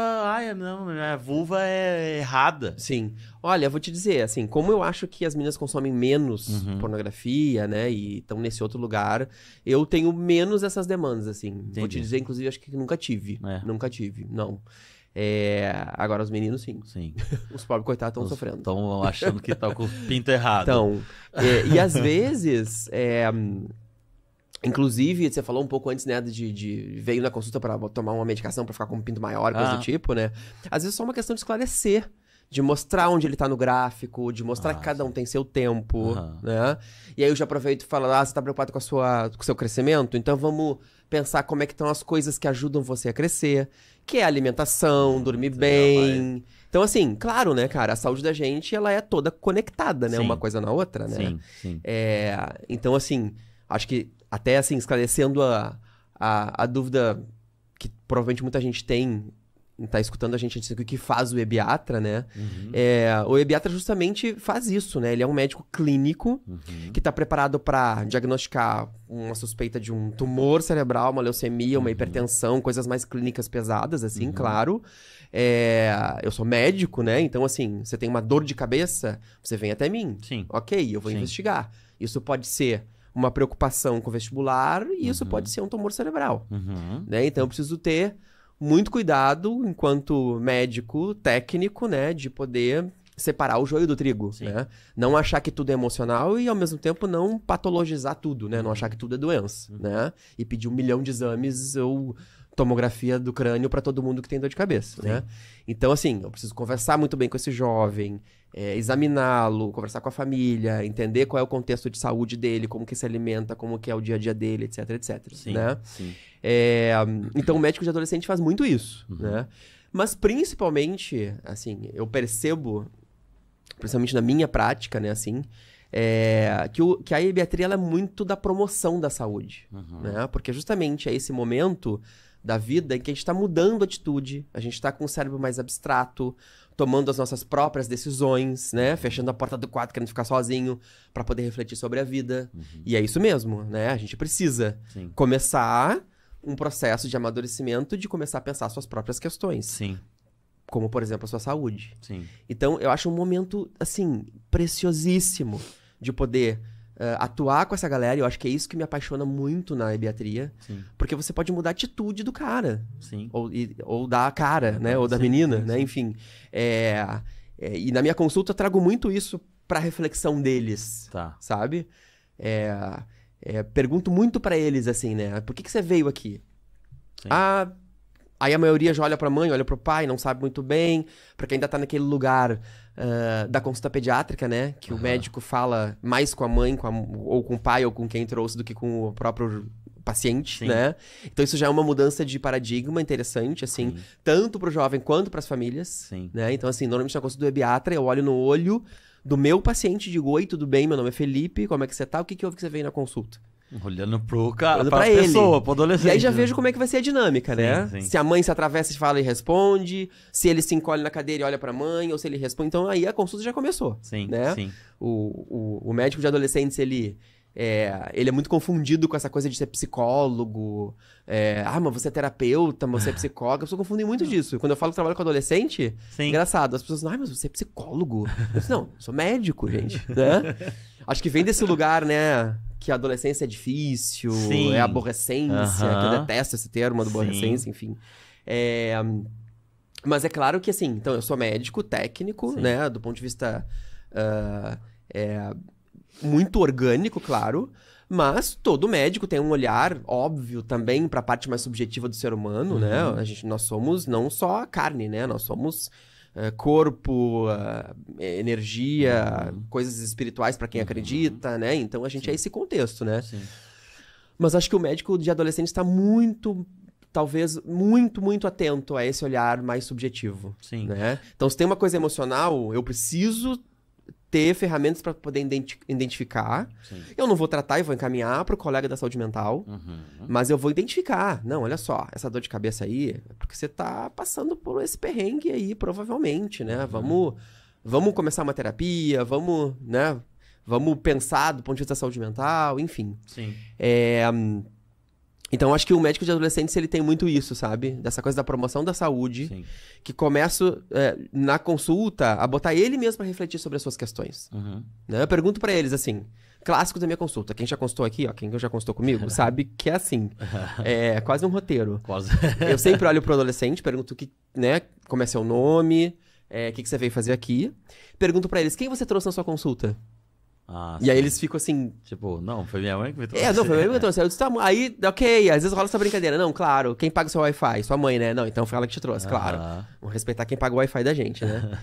a vulva é errada. Sim. Olha, eu vou te dizer, assim, como eu acho que as meninas consomem menos pornografia, né, e estão nesse outro lugar, eu tenho menos essas demandas, assim. Entendi. Vou te dizer, inclusive, acho que nunca tive. Nunca tive, não. Agora os meninos, sim. Os pobres coitados estão sofrendo. Estão achando que tá com o pinto errado. Então, e às vezes... Inclusive, você falou um pouco antes, né, veio na consulta pra tomar uma medicação pra ficar com um pinto maior, coisa do tipo, né? Às vezes é só uma questão de esclarecer, de mostrar onde ele tá no gráfico, de mostrar que cada um tem seu tempo, né? E aí eu já aproveito e falo, você tá preocupado com o seu crescimento? Então vamos pensar como é que estão as coisas que ajudam você a crescer, que é a alimentação, dormir bem... Então, assim, claro, né, cara, a saúde da gente, ela é toda conectada, né? Uma coisa na outra, né? Sim. Então, assim, acho que até, assim, esclarecendo a dúvida que provavelmente muita gente tem, tá escutando a gente o que faz o ebiatra, né? O ebiatra justamente faz isso, né? Ele é um médico clínico que tá preparado para diagnosticar uma suspeita de um tumor cerebral, uma leucemia, uma hipertensão, coisas mais clínicas pesadas, assim, claro. Eu sou médico, né? Então, assim, você tem uma dor de cabeça, você vem até mim. Sim. Ok, eu vou investigar. Isso pode ser uma preocupação com o vestibular e isso pode ser um tumor cerebral, né? Então, eu preciso ter muito cuidado, enquanto médico, técnico, né? De poder separar o joio do trigo, né? Não achar que tudo é emocional e, ao mesmo tempo, não patologizar tudo, né? Não achar que tudo é doença, né? E pedir 1 milhão de exames ou tomografia do crânio para todo mundo que tem dor de cabeça, né? Então, assim, eu preciso conversar muito bem com esse jovem, examiná-lo, conversar com a família, entender qual é o contexto de saúde dele, como que se alimenta, como que é o dia a dia dele, etc, né? Então, o médico de adolescente faz muito isso, né? Mas, principalmente, assim, eu percebo, principalmente na minha prática, né, assim, que a ebiatria ela é muito da promoção da saúde, né? Porque justamente é esse momento da vida em que a gente está mudando a atitude, a gente está com o cérebro mais abstrato, tomando as nossas próprias decisões, né? Fechando a porta do quarto, querendo ficar sozinho para poder refletir sobre a vida. E é isso mesmo, né? A gente precisa começar um processo de amadurecimento, de começar a pensar suas próprias questões. Como, por exemplo, a sua saúde. Então, eu acho um momento, assim, preciosíssimo de poder atuar com essa galera. Eu acho que é isso que me apaixona muito na ebiatria. Porque você pode mudar a atitude do cara. Ou da cara, né? Ou da menina, né? Enfim. E na minha consulta eu trago muito isso pra reflexão deles. Sabe? Pergunto muito pra eles, assim, né? Por que você veio aqui? Aí a maioria já olha pra mãe, olha pro pai, não sabe muito bem, porque ainda tá naquele lugar da consulta pediátrica, né? Que o médico fala mais com a mãe, ou com o pai, ou com quem trouxe, do que com o próprio paciente, Sim. né? Então isso já é uma mudança de paradigma interessante, assim, Sim. tanto pro jovem quanto pras famílias, Sim. né? Então, assim, normalmente na consulta do ebiatra, eu olho no olho do meu paciente e digo, oi, tudo bem? Meu nome é Felipe, como é que você tá? O que houve que você veio na consulta? Olhando pro cara, Olhando pra pra ele. pessoa, pro adolescente. E aí já né? vejo como é que vai ser a dinâmica, né? Sim. Se a mãe se atravessa e fala e responde, se ele se encolhe na cadeira e olha pra mãe, ou se ele responde. Então aí a consulta já começou, Sim, né? sim. O médico de adolescentes, ele é muito confundido com essa coisa de ser psicólogo. Mas você é terapeuta, mas você é psicólogo. As pessoas confundem muito disso. Quando eu falo que trabalho com adolescente, Sim. engraçado. As pessoas falam, mas você é psicólogo? Eu disse, não, eu sou médico, gente. Né? Acho que vem desse lugar, né? Que a adolescência é difícil, Sim. é aborrecência, que eu detesto esse termo, Sim. aborrecência, enfim. Mas é claro que, assim, então eu sou médico, técnico, Sim. né? Do ponto de vista muito orgânico, claro. Mas todo médico tem um olhar óbvio também para a parte mais subjetiva do ser humano, né? Nós somos não só carne, né? Nós somos corpo, energia, coisas espirituais para quem acredita, né? Então a gente é esse contexto, né? Sim. Mas acho que o médico de adolescente está talvez muito atento a esse olhar mais subjetivo, Sim. né? Então se tem uma coisa emocional, eu preciso ter ferramentas para poder identificar. Sim. Eu não vou tratar e vou encaminhar para o colega da saúde mental, mas eu vou identificar. Não, olha só, essa dor de cabeça aí é porque você tá passando por esse perrengue aí, provavelmente, né? Vamos começar uma terapia, vamos pensar do ponto de vista da saúde mental, enfim. Sim. Então, acho que o médico de adolescentes, ele tem muito isso, sabe? Dessa coisa da promoção da saúde, Sim. que começo, na consulta, a botar ele mesmo para refletir sobre as suas questões. Né? Eu pergunto para eles, assim, clássico da minha consulta. Quem já consultou aqui, ó, quem já consultou comigo, sabe que é assim. É quase um roteiro. Quase. Eu sempre olho pro adolescente, pergunto como é seu nome, o que você veio fazer aqui. Pergunto para eles, quem você trouxe na sua consulta? E aí eles ficam assim... Tipo, não, foi minha mãe que me trouxe. Não, foi minha mãe que trouxe. Eu disse, tá, aí, ok, às vezes rola essa brincadeira. Não, claro, quem paga o seu Wi-Fi? Sua mãe, né? Não, então foi ela que te trouxe, claro. Vamos respeitar quem paga o Wi-Fi da gente, né?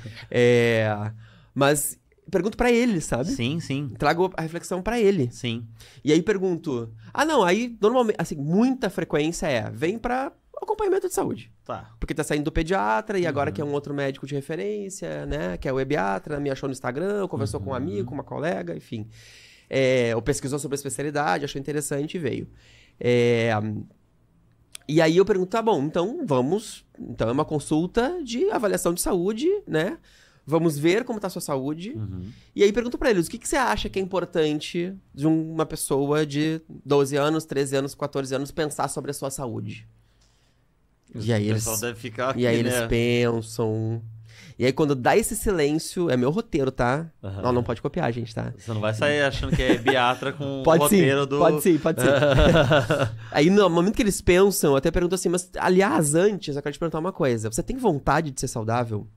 Mas pergunto pra ele, sabe? Sim, sim. Trago a reflexão pra ele. Sim. E aí pergunto... aí, normalmente, assim, muita frequência vem pra acompanhamento de saúde. Tá. Porque tá saindo do pediatra e agora quer um outro médico de referência, né? Que é o ebiatra, me achou no Instagram, conversou com um amigo, com uma colega, enfim. Ou pesquisou sobre a especialidade, achou interessante e veio. E aí eu pergunto, tá bom, então vamos... Então é uma consulta de avaliação de saúde, né? Vamos ver como tá a sua saúde. E aí pergunto pra eles, o que você acha que é importante de uma pessoa de 12 anos, 13 anos, 14 anos pensar sobre a sua saúde? E aí eles deve ficar aqui, eles pensam. E aí quando dá esse silêncio, é meu roteiro, tá? Não pode copiar, gente, tá? Você não vai sair achando que é ebiatra com Pode o roteiro sim, do... Pode sim. Aí no momento que eles pensam, eu até pergunto assim, mas aliás, antes, eu quero te perguntar uma coisa. Você tem vontade de ser saudável?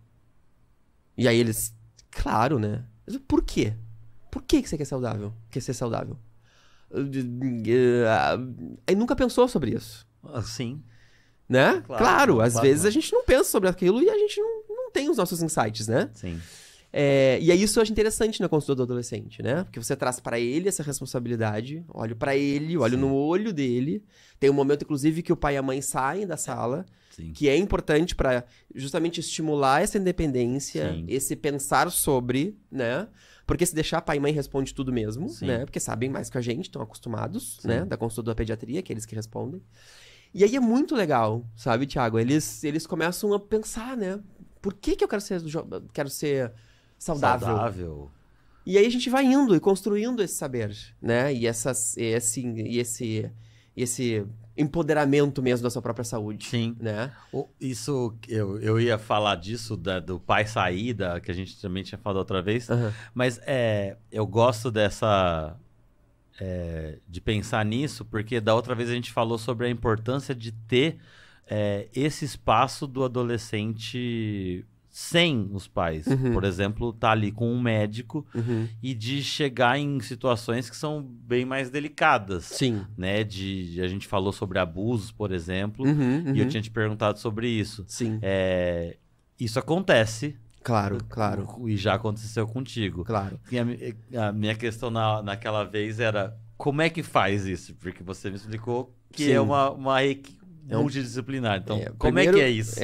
E aí eles, claro, né? Mas por quê? Por que você quer ser saudável? Aí nunca pensou sobre isso. Sim. Né? Claro, às vezes não. a gente não pensa sobre aquilo e a gente não tem os nossos insights, né? Sim. E aí isso eu acho interessante na consulta do adolescente, né? Porque você traz pra ele essa responsabilidade, olho pra ele, olho no olho dele. Tem um momento, inclusive, que o pai e a mãe saem da sala, que é importante pra justamente estimular essa independência, esse pensar sobre, né? Porque se deixar pai e mãe responde tudo mesmo, né? Porque sabem mais que a gente, estão acostumados, né? Da consulta da pediatria, que é eles que respondem. E aí é muito legal, sabe, Thiago? Eles começam a pensar, né? Por que eu quero ser saudável? E aí a gente vai indo e construindo esse saber, né? E esse empoderamento mesmo da sua própria saúde. Sim. Né? Isso, eu ia falar disso, do pai sair, que a gente também tinha falado outra vez. Mas eu gosto dessa... de pensar nisso, porque da outra vez a gente falou sobre a importância de ter esse espaço do adolescente sem os pais. Por exemplo, tá ali com um médico e de chegar em situações que são bem mais delicadas. Sim. Né? A gente falou sobre abusos, por exemplo, e eu tinha te perguntado sobre isso. Sim. Isso acontece. Claro. E já aconteceu contigo. Claro. E a minha questão naquela vez era, como é que faz isso? Porque você me explicou que Sim. é uma equipe multidisciplinar. Então, como primeiro, é que é isso?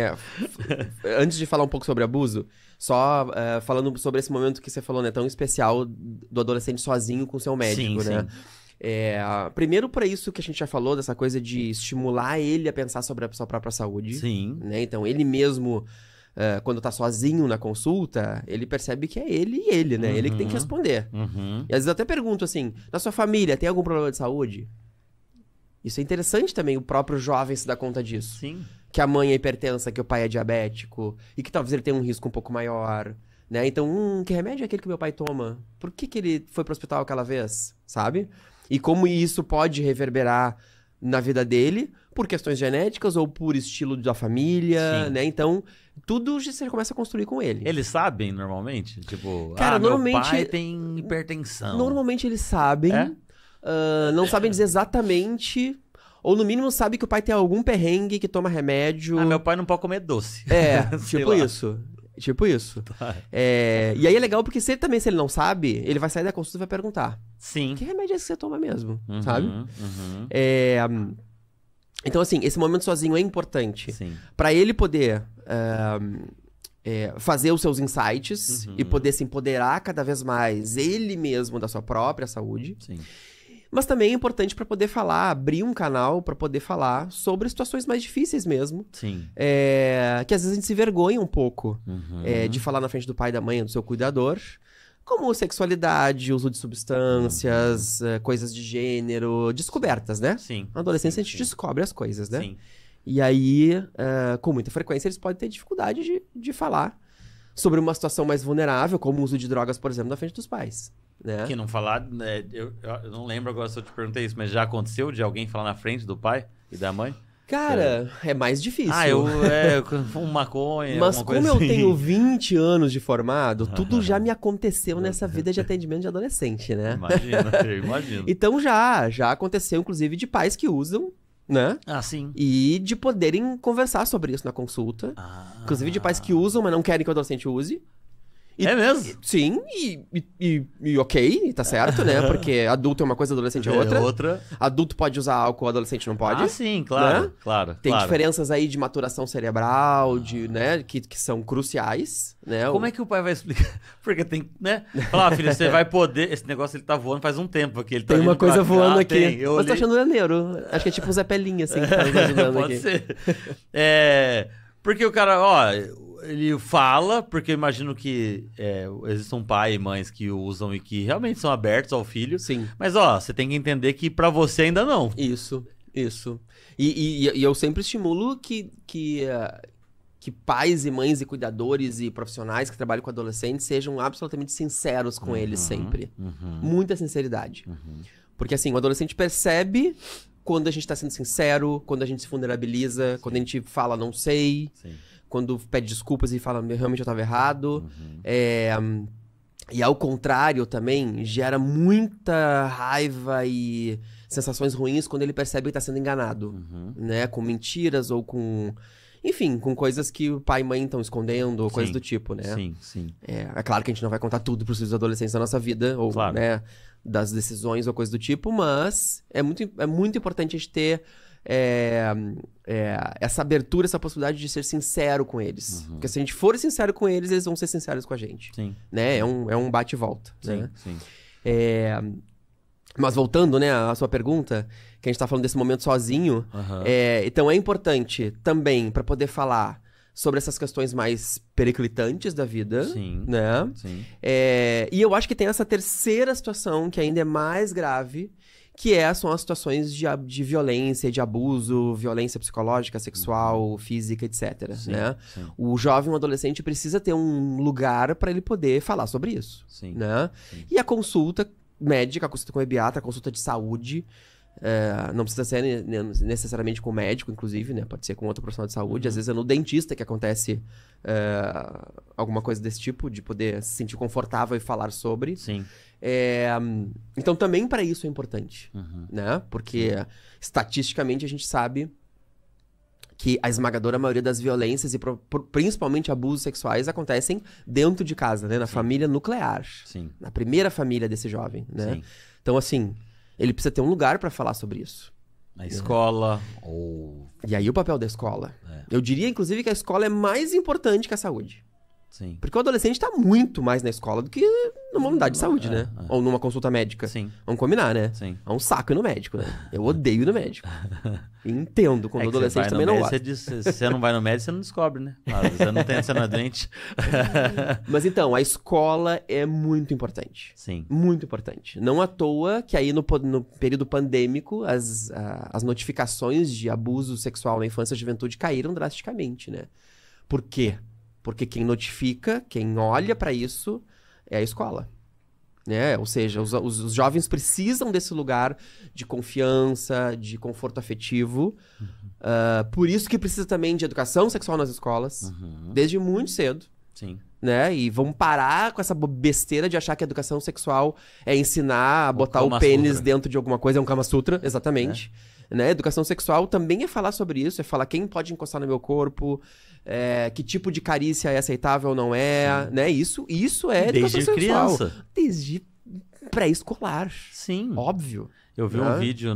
Antes de falar um pouco sobre abuso, só falando sobre esse momento que você falou, né, tão especial do adolescente sozinho com seu médico, Sim, né? sim. Primeiro para isso que a gente já falou, dessa coisa de estimular ele a pensar sobre a sua própria saúde. Sim. Né? Então, ele mesmo, quando tá sozinho na consulta, ele percebe que é ele e ele, né? Ele que tem que responder. Uhum. E às vezes eu até pergunto assim, na sua família tem algum problema de saúde? Isso é interessante também, o próprio jovem se dá conta disso. Sim. Que a mãe é hipertensa, que o pai é diabético, e que talvez ele tenha um risco um pouco maior, né? Então, que remédio é aquele que meu pai toma? Por que ele foi pro hospital aquela vez? Sabe? E como isso pode reverberar na vida dele, por questões genéticas ou por estilo da família, Sim. né? Então, tudo você começa a construir com ele. Eles sabem, normalmente? Tipo, Cara, meu normalmente- pai tem hipertensão. Normalmente eles sabem, É? não sabem dizer exatamente, ou no mínimo sabe que o pai tem algum perrengue que toma remédio. Meu pai não pode comer doce. Sei Tipo lá. isso. Tipo isso. Tá. E aí é legal porque se ele não sabe, ele vai sair da consulta e vai perguntar: Sim. que remédio é esse que você toma mesmo? Uhum, Sabe? uhum. Então, assim, esse momento sozinho é importante. Sim. Pra ele poder fazer os seus insights Uhum. e poder se empoderar cada vez mais ele mesmo da sua própria saúde. Sim. Mas também é importante pra poder falar, abrir um canal pra poder falar sobre situações mais difíceis mesmo. Sim. Que às vezes a gente se vergonha um pouco Uhum. de falar na frente do pai, da mãe, do seu cuidador. Como sexualidade, uso de substâncias, coisas de gênero, descobertas, né? Sim. Na adolescência a gente Sim. descobre as coisas, né? Sim. E aí, com muita frequência, eles podem ter dificuldade de falar sobre uma situação mais vulnerável, como o uso de drogas, por exemplo, na frente dos pais, né? Que não falar, né, eu não lembro agora se eu te perguntei isso, mas já aconteceu de alguém falar na frente do pai e da mãe? Cara, é mais difícil. eu fumo maconha, Mas alguma como coisa eu assim. tenho 20 anos de formado, tudo já me aconteceu nessa vida de atendimento de adolescente, né? Imagina, eu imagino. Então já aconteceu, inclusive, de pais que usam, né? Sim. E de poderem conversar sobre isso na consulta. Inclusive de pais que usam, mas não querem que o adolescente use. É mesmo? Sim, e ok, tá certo, né? Porque adulto é uma coisa, adolescente é outra. Outra. Adulto pode usar álcool, adolescente não pode. Sim, claro, né? claro. Tem claro. diferenças aí de maturação cerebral, né? Que são cruciais, né? Como é que o pai vai explicar? Porque tem, né? Falar, filho, você vai poder... Esse negócio ele tá voando faz um tempo aqui. Ele tá Tem uma vindo pra coisa cá, voando aqui. tem. Eu Mas tô olhei- achando maneiro. Acho que é tipo um Zé Pelinha, assim, que tá nos ajudando Pode aqui. ser. Porque o cara, ele fala, porque eu imagino que existem pai e mães que usam e que realmente são abertos ao filho. Sim. Mas, você tem que entender que pra você ainda não. Isso. E eu sempre estimulo que pais e mães e cuidadores e profissionais que trabalham com adolescentes sejam absolutamente sinceros com eles sempre. Muita sinceridade. Porque assim, o adolescente percebe quando a gente tá sendo sincero, quando a gente se vulnerabiliza, quando a gente fala não sei, Sim. quando pede desculpas e fala realmente eu tava errado. E ao contrário também, gera muita raiva e sensações ruins quando ele percebe que tá sendo enganado, né? Com mentiras ou com... Enfim, com coisas que o pai e mãe estão escondendo, ou coisas do tipo, né? Sim. É claro que a gente não vai contar tudo pros filhos adolescentes da nossa vida, ou, Claro. né, das decisões ou coisa do tipo, mas é muito importante a gente ter essa abertura, essa possibilidade de ser sincero com eles. Porque se a gente for sincero com eles, eles vão ser sinceros com a gente. Sim. Né? É um bate e volta. Né? Sim. Mas voltando, né, à sua pergunta, que a gente tá falando desse momento sozinho, então é importante também, para poder falar sobre essas questões mais periclitantes da vida, Sim. né? Sim. E eu acho que tem essa terceira situação, que ainda é mais grave, que são as situações de violência, de abuso, violência psicológica, sexual, física, etc. Né? Sim. O jovem, o adolescente, precisa ter um lugar para ele poder falar sobre isso. Sim. Né? Sim. E a consulta médica, a consulta com o pediatra, a consulta de saúde, não precisa ser necessariamente com o médico, inclusive, né? Pode ser com outro profissional de saúde. Às vezes é no dentista que acontece alguma coisa desse tipo, de poder se sentir confortável e falar sobre. Sim. Então também para isso é importante, né? Porque estatisticamente a gente sabe que a esmagadora maioria das violências e principalmente abusos sexuais acontecem dentro de casa, né? Na família nuclear. Sim. Na primeira família desse jovem, né? Sim. Então, assim, ele precisa ter um lugar para falar sobre isso. Na escola ou... E aí o papel da escola. É. Eu diria, inclusive, que a escola é mais importante que a saúde. Sim. Porque o adolescente tá muito mais na escola do que numa unidade de saúde, né? Ou numa consulta médica. Sim. Vamos combinar, né? Sim. É um saco ir no médico, né? Eu odeio ir no médico. Entendo, quando o adolescente também não gosta. Se você não vai no médico, você não descobre, né? Você não é doente. Mas então, a escola é muito importante. Sim. Muito importante. Não à toa que aí no período pandêmico, as notificações de abuso sexual na infância e juventude caíram drasticamente, né? Por quê? Porque quem notifica, quem olha pra isso, é a escola. Né? Ou seja, os jovens precisam desse lugar de confiança, de conforto afetivo. Por isso que precisa também de educação sexual nas escolas, desde muito cedo. Sim. Né? E vamos parar com essa besteira de achar que a educação sexual é ensinar a botar o Kama pênis Sutra. dentro de alguma coisa, é um Kama Sutra, exatamente. Né? Educação sexual também é falar sobre isso, é falar quem pode encostar no meu corpo, que tipo de carícia é aceitável ou não é, né? Isso é educação Desde sexual. criança. Desde pré-escolar. Sim. Óbvio. Eu vi um vídeo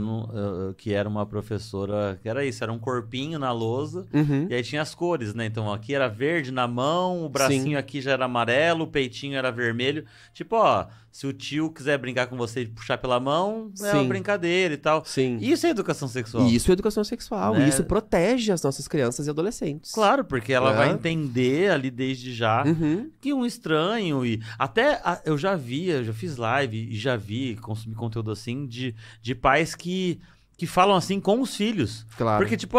que era uma professora, que era isso, era um corpinho na lousa, e aí tinha as cores, né? Então aqui era verde na mão, o bracinho aqui já era amarelo, o peitinho era vermelho. Tipo, ó, se o tio quiser brincar com você e puxar pela mão, é uma brincadeira e tal. Sim. Isso é educação sexual. Isso é educação sexual. Né? E isso protege as nossas crianças e adolescentes. Claro, porque ela vai entender ali desde já que um estranho e... Até eu já fiz live e já vi, consumi conteúdo assim de pais que falam assim com os filhos. Claro. Porque, tipo,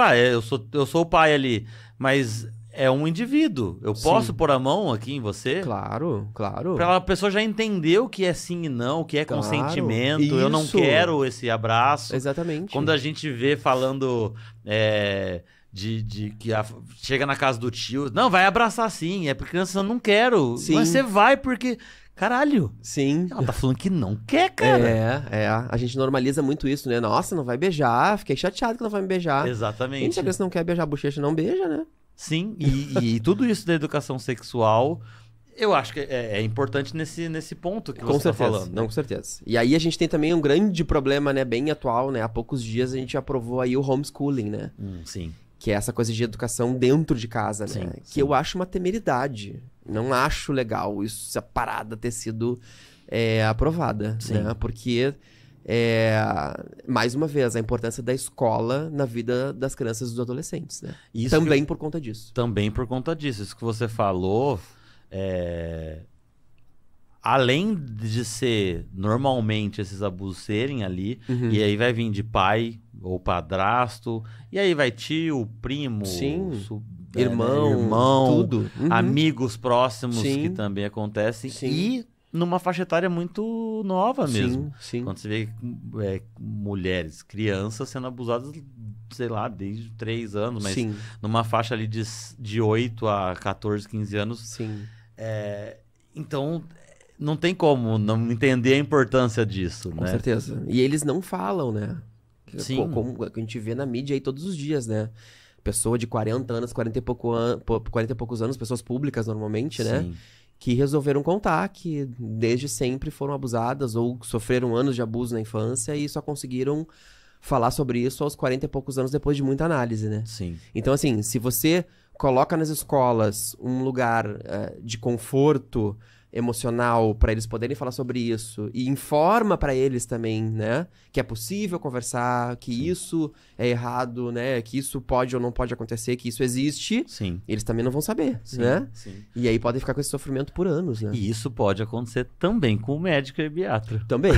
eu sou o pai ali, mas é um indivíduo. Eu posso pôr a mão aqui em você? Claro, claro. Pra a pessoa já entender o que é sim e não, o que é consentimento. Eu não Isso. quero esse abraço. Exatamente. Quando a gente vê falando de que chega na casa do tio, não, vai abraçar sim, é porque criança, eu não quero. Sim. Mas você vai porque, caralho, Sim. ela tá falando que não quer, cara. A gente normaliza muito isso, né? Nossa, não vai beijar, fiquei chateado que não vai me beijar. Exatamente. Gente, se a criança não quer beijar a bochecha, não beija, né? Sim, e tudo isso da educação sexual, eu acho que é importante nesse ponto que você tá falando. Não, com certeza. E aí a gente tem também um grande problema, né, bem atual, né? Há poucos dias a gente aprovou aí o homeschooling, né? Sim. Que é essa coisa de educação dentro de casa, né? Sim, que eu acho uma temeridade. Não acho legal essa parada ter sido aprovada, né? Porque, mais uma vez, a importância da escola na vida das crianças e dos adolescentes, né? Isso também por conta disso. Também por conta disso. Isso que você falou, além de ser normalmente esses abusos serem ali, e aí vai vir de pai ou padrasto, e aí vai tio, primo, irmão, tudo. Amigos próximos que também acontecem. E numa faixa etária muito nova mesmo. Sim. Quando você vê mulheres, crianças sendo abusadas, sei lá, desde 3 anos, mas numa faixa ali de 8 a 14, 15 anos. Sim. Então, não tem como não entender a importância disso, né? Com certeza. E eles não falam, né? Sim. Como a gente vê na mídia aí todos os dias, né? Pessoa de 40 anos, 40 e poucos anos, pessoas públicas normalmente, né? Que resolveram contar que desde sempre foram abusadas ou sofreram anos de abuso na infância e só conseguiram falar sobre isso aos 40 e poucos anos depois de muita análise, né? Sim. Então, assim, se você coloca nas escolas um lugar de conforto emocional para eles poderem falar sobre isso e informa para eles também, né, que é possível conversar, que isso é errado, né, que isso pode ou não pode acontecer, que isso existe, eles também não vão saber, né? E aí podem ficar com esse sofrimento por anos, né? E isso pode acontecer também com o médico e pediatra. Também.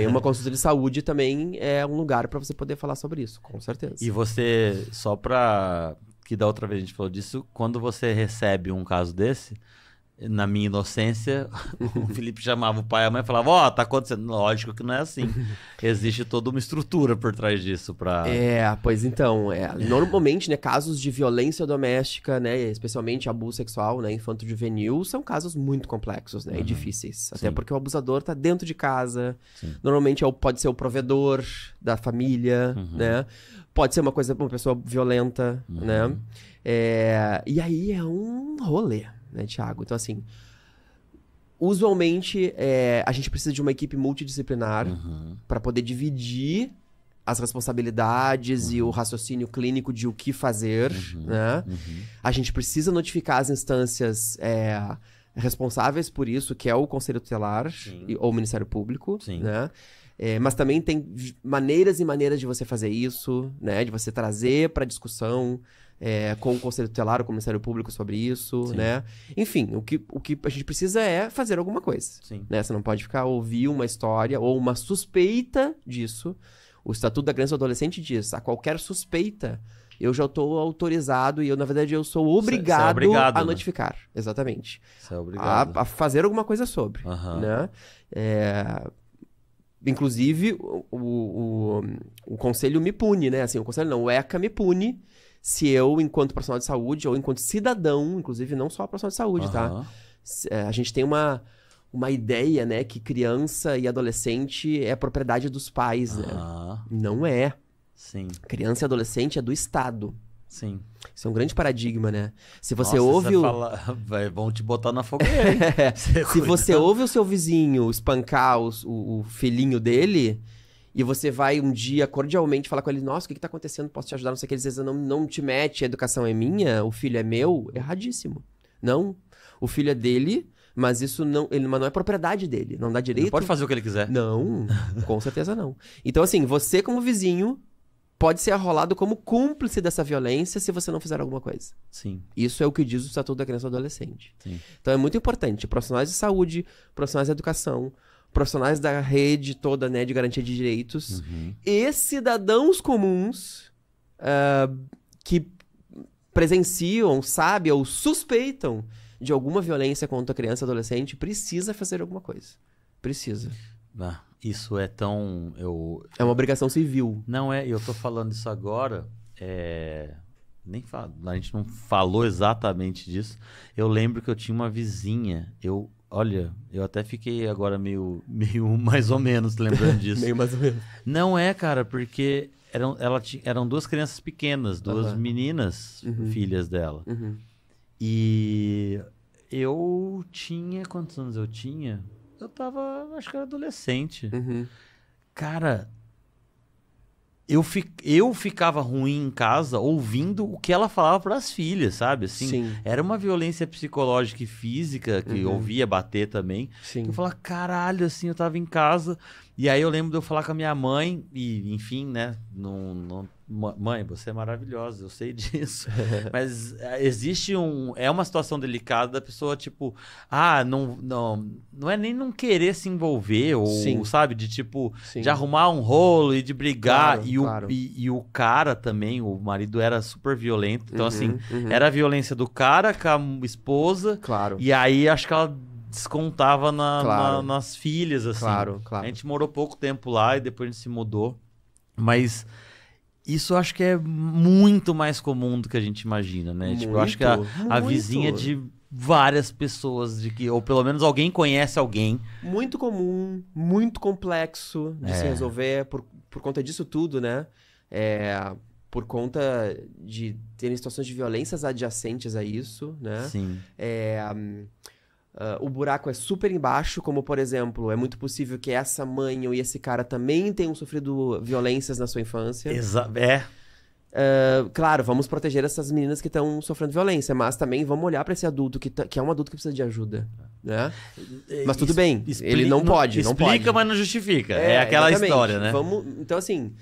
Uma consulta de saúde também é um lugar para você poder falar sobre isso, com certeza. E você, só pra... que da outra vez a gente falou disso, quando você recebe um caso desse, na minha inocência, o Felipe chamava o pai e a mãe e falava, tá acontecendo. Lógico que não é assim. Existe toda uma estrutura por trás disso pra... Pois então, normalmente, né, casos de violência doméstica, né, especialmente abuso sexual, né, infanto-juvenil, são casos muito complexos, né, e difíceis. Até porque o abusador tá dentro de casa, normalmente pode ser o provedor da família, né, pode ser uma pessoa violenta, né, e aí é um rolê, né, Thiago? Então, assim, usualmente a gente precisa de uma equipe multidisciplinar para poder dividir as responsabilidades e o raciocínio clínico de o que fazer, né? A gente precisa notificar as instâncias responsáveis por isso, que é o Conselho Tutelar ou o Ministério Público, né? Mas também tem maneiras e maneiras de você fazer isso, né? De você trazer para discussão com o Conselho Tutelar ou com o Ministério Público sobre isso, né? Enfim, o que a gente precisa é fazer alguma coisa, né? Você não pode ficar ouvir uma história ou uma suspeita disso. O Estatuto da Criança e do Adolescente diz, a qualquer suspeita, eu já estou autorizado e eu, na verdade, eu sou obrigado, a notificar. Né? Exatamente. Você é obrigado. A fazer alguma coisa sobre, né? Inclusive, o Conselho me pune, né? Assim, o Conselho não, o ECA me pune se eu, enquanto profissional de saúde ou enquanto cidadão, inclusive não só profissional de saúde, tá? A gente tem uma ideia, né, que criança e adolescente é propriedade dos pais, né? Não é. Sim. Criança e adolescente é do Estado. Sim. Isso é um grande paradigma, né? Se você ouve vão te botar na fogueira. Se você ouve o seu vizinho espancar o filhinho dele e você vai um dia cordialmente falar com ele, nossa, o que tá acontecendo? Posso te ajudar? Não sei o que. Ele diz, não te mete, a educação é minha, o filho é meu. Erradíssimo. Não. O filho é dele... Mas isso não é propriedade dele, não dá direito. Não pode fazer o que ele quiser. Não, com certeza não. Então, assim, você como vizinho pode ser arrolado como cúmplice dessa violência se você não fizer alguma coisa. Sim. Isso é o que diz o Estatuto da Criança e do Adolescente. Sim. Então é muito importante. Profissionais de saúde, profissionais de educação, profissionais da rede toda, né, de garantia de direitos e cidadãos comuns que presenciam, sabem ou suspeitam de alguma violência contra criança e adolescente, precisa fazer alguma coisa. Precisa. Isso é tão... É uma obrigação civil. Não é, eu tô falando isso agora, a gente não falou exatamente disso. Eu lembro que eu tinha uma vizinha, olha, eu até fiquei agora meio mais ou menos lembrando disso. Meio mais ou menos. Não é, cara, porque eram duas crianças pequenas, duas meninas, filhas dela. E eu tinha... Quantos anos eu tinha? Eu tava... Acho que era adolescente. Cara, eu ficava ruim em casa ouvindo o que ela falava pras filhas, sabe? Assim, era uma violência psicológica e física, que eu ouvia bater também. Eu falava, caralho, assim, eu tava em casa... E aí eu lembro de eu falar com a minha mãe, e enfim, né? Mãe, você é maravilhosa, eu sei disso. Mas existe é uma situação delicada da pessoa, tipo, não é nem não querer se envolver, ou sabe, de tipo, de arrumar um rolo e de brigar. E o cara também, o marido era super violento. Então, assim, era a violência do cara com a esposa. E aí acho que ela descontava nas filhas, assim. A gente morou pouco tempo lá e depois a gente se mudou. Mas isso eu acho que é muito mais comum do que a gente imagina, né? Tipo, eu acho que a vizinha de várias pessoas, ou pelo menos alguém conhece alguém. Muito comum, muito complexo de se resolver por conta disso tudo, né? Por conta de terem situações de violências adjacentes a isso, né? Sim. O buraco é super embaixo, como, por exemplo, é muito possível que essa mãe ou esse cara também tenham sofrido violências na sua infância. Claro, vamos proteger essas meninas que estão sofrendo violência, mas também vamos olhar para esse adulto que é um adulto que precisa de ajuda, né? Mas tudo bem, ele não pode. Explica, mas não justifica. É aquela história, né? Então, assim...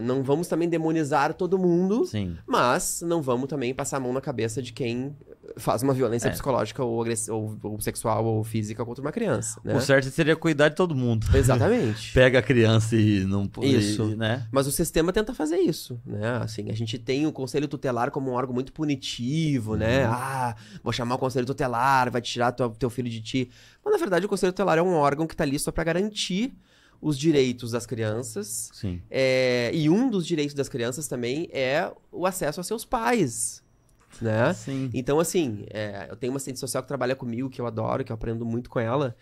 não vamos também demonizar todo mundo, mas não vamos também passar a mão na cabeça de quem faz uma violência psicológica ou sexual ou física contra uma criança, né? O certo seria cuidar de todo mundo. Exatamente. Pega a criança e não... Isso. Né? Mas o sistema tenta fazer isso, né? Assim, a gente tem o Conselho Tutelar como um órgão muito punitivo, né? Vou chamar o Conselho Tutelar, vai tirar teu filho de ti. Mas, na verdade, o Conselho Tutelar é um órgão que tá ali só pra garantir os direitos das crianças. E um dos direitos das crianças também é o acesso a seus pais, né? Então, assim, eu tenho uma assistente social que trabalha comigo, que eu adoro, que eu aprendo muito com ela,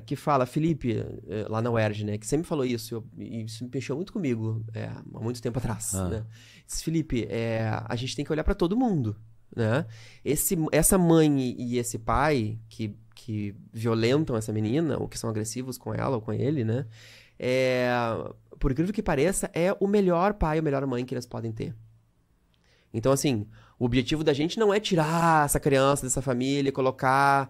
que fala, Felipe, lá na UERJ, né? Que sempre falou isso, e isso me mexeu muito comigo, há muito tempo atrás, né? Diz, Felipe, a gente tem que olhar para todo mundo, né? Essa mãe e esse pai que violentam essa menina, ou que são agressivos com ela ou com ele, né? por incrível que pareça, é o melhor pai, a melhor mãe que eles podem ter. Então, assim, o objetivo da gente não é tirar essa criança dessa família e colocar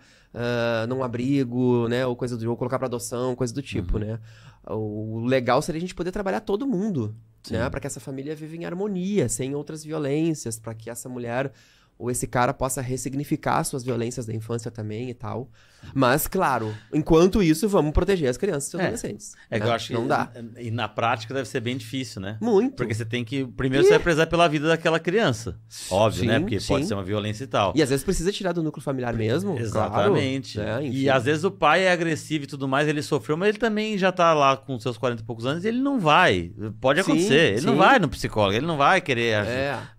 num abrigo, né? Ou colocar pra adoção, coisa do tipo, né? O legal seria a gente poder trabalhar todo mundo, né? Pra que essa família viva em harmonia, sem outras violências, pra que essa mulher ou esse cara possa ressignificar suas violências da infância também e tal. Mas, claro, enquanto isso, vamos proteger as crianças e os adolescentes. É que eu acho que não dá. E na prática deve ser bem difícil, né? Muito. Porque você tem que... Primeiro você vai prezar pela vida daquela criança. Óbvio, né? Porque pode ser uma violência e tal. E às vezes precisa tirar do núcleo familiar mesmo. Exatamente. Claro, né? E às vezes o pai é agressivo e tudo mais, ele sofreu, mas ele também já tá lá com seus 40 e poucos anos e ele não vai. Pode acontecer. Ele não vai no psicólogo, ele não vai querer...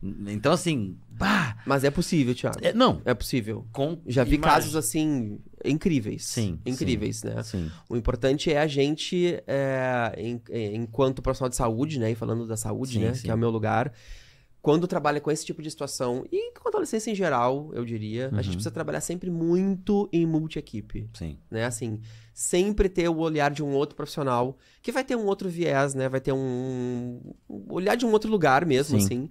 Então, assim... Mas é possível, Thiago. Não. É possível. Já vi casos, assim, incríveis. Sim. Incríveis, né? Sim. O importante é a gente, enquanto profissional de saúde, né? E falando da saúde, né? Que é o meu lugar. Quando trabalha com esse tipo de situação, e com a adolescência em geral, eu diria, a gente precisa trabalhar sempre muito em multi-equipe. Sim. Né? Assim, sempre ter o olhar de um outro profissional, que vai ter um outro viés, né? Vai ter um olhar de um outro lugar mesmo, assim.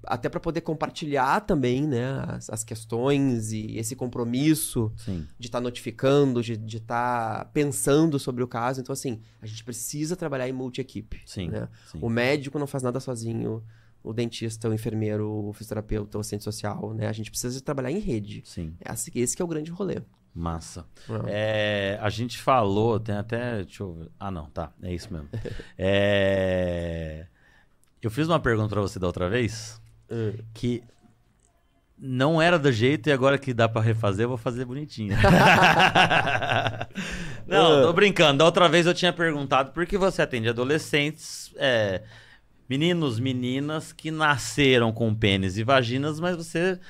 Até para poder compartilhar também, né? As questões e esse compromisso de estar notificando, de estar pensando sobre o caso. Então, assim, a gente precisa trabalhar em multi-equipe. Né? O médico não faz nada sozinho. O dentista, o enfermeiro, o fisioterapeuta, o assistente social, né? A gente precisa trabalhar em rede. Sim. Esse que é o grande rolê. Massa. A gente falou, tem até... Deixa eu ver. Ah, não, tá. É isso mesmo. Eu fiz uma pergunta pra você da outra vez, que não era do jeito e agora que dá pra refazer, eu vou fazer bonitinho. Não, tô brincando. Da outra vez eu tinha perguntado por que você atende adolescentes... Meninos, meninas que nasceram com pênis e vaginas, mas você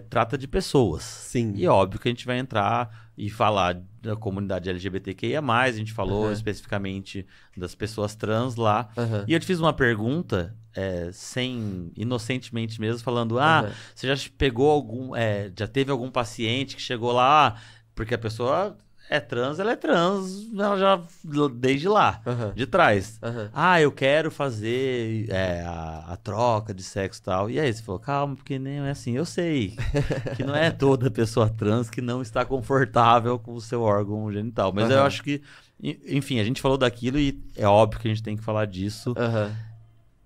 trata de pessoas. Sim. E óbvio que a gente vai entrar e falar da comunidade LGBTQIA+, a gente falou especificamente das pessoas trans lá. E eu te fiz uma pergunta, inocentemente mesmo, falando, você já pegou já teve algum paciente que chegou lá, porque a pessoa... ela é trans, ela já desde lá, de trás. Eu quero fazer a troca de sexo e tal. E aí você falou, calma, porque nem é assim. Eu sei que não é toda pessoa trans que não está confortável com o seu órgão genital. Mas eu acho que, enfim, a gente falou daquilo e é óbvio que a gente tem que falar disso.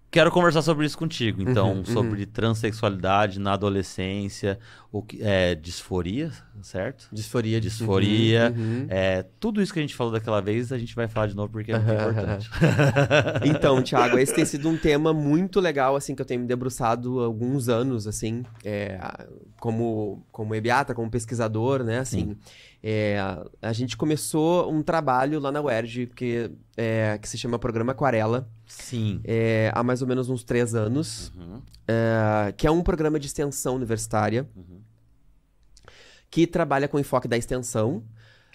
Quero conversar sobre isso contigo, então, sobre transexualidade na adolescência, disforia, certo? Disforia. Tudo isso que a gente falou daquela vez, a gente vai falar de novo porque é muito importante. Então, Thiago, esse tem sido um tema muito legal, assim, que eu tenho me debruçado há alguns anos, assim, como ebiatra, como pesquisador, né, assim. A gente começou um trabalho lá na UERJ, que se chama Programa Aquarela. Sim. Há mais ou menos uns 3 anos. Que é um programa de extensão universitária. Que trabalha com enfoque da extensão,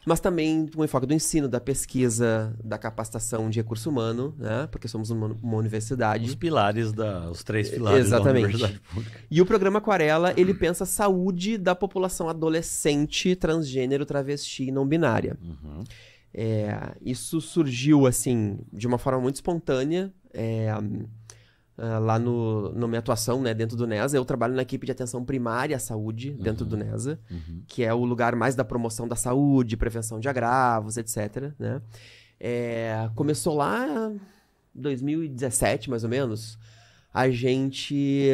mas também com enfoque do ensino, da pesquisa, da capacitação de recurso humano, né? Porque somos uma universidade. Os 3 pilares da universidade pública. E o programa Aquarela, ele pensa a saúde da população adolescente, transgênero, travesti e não binária. Isso surgiu, assim, de uma forma muito espontânea, lá na minha atuação, né, dentro do NESA. Eu trabalho na equipe de atenção primária à saúde dentro do NESA, que é o lugar mais da promoção da saúde, prevenção de agravos, etc. Né? Começou lá em 2017, mais ou menos. A gente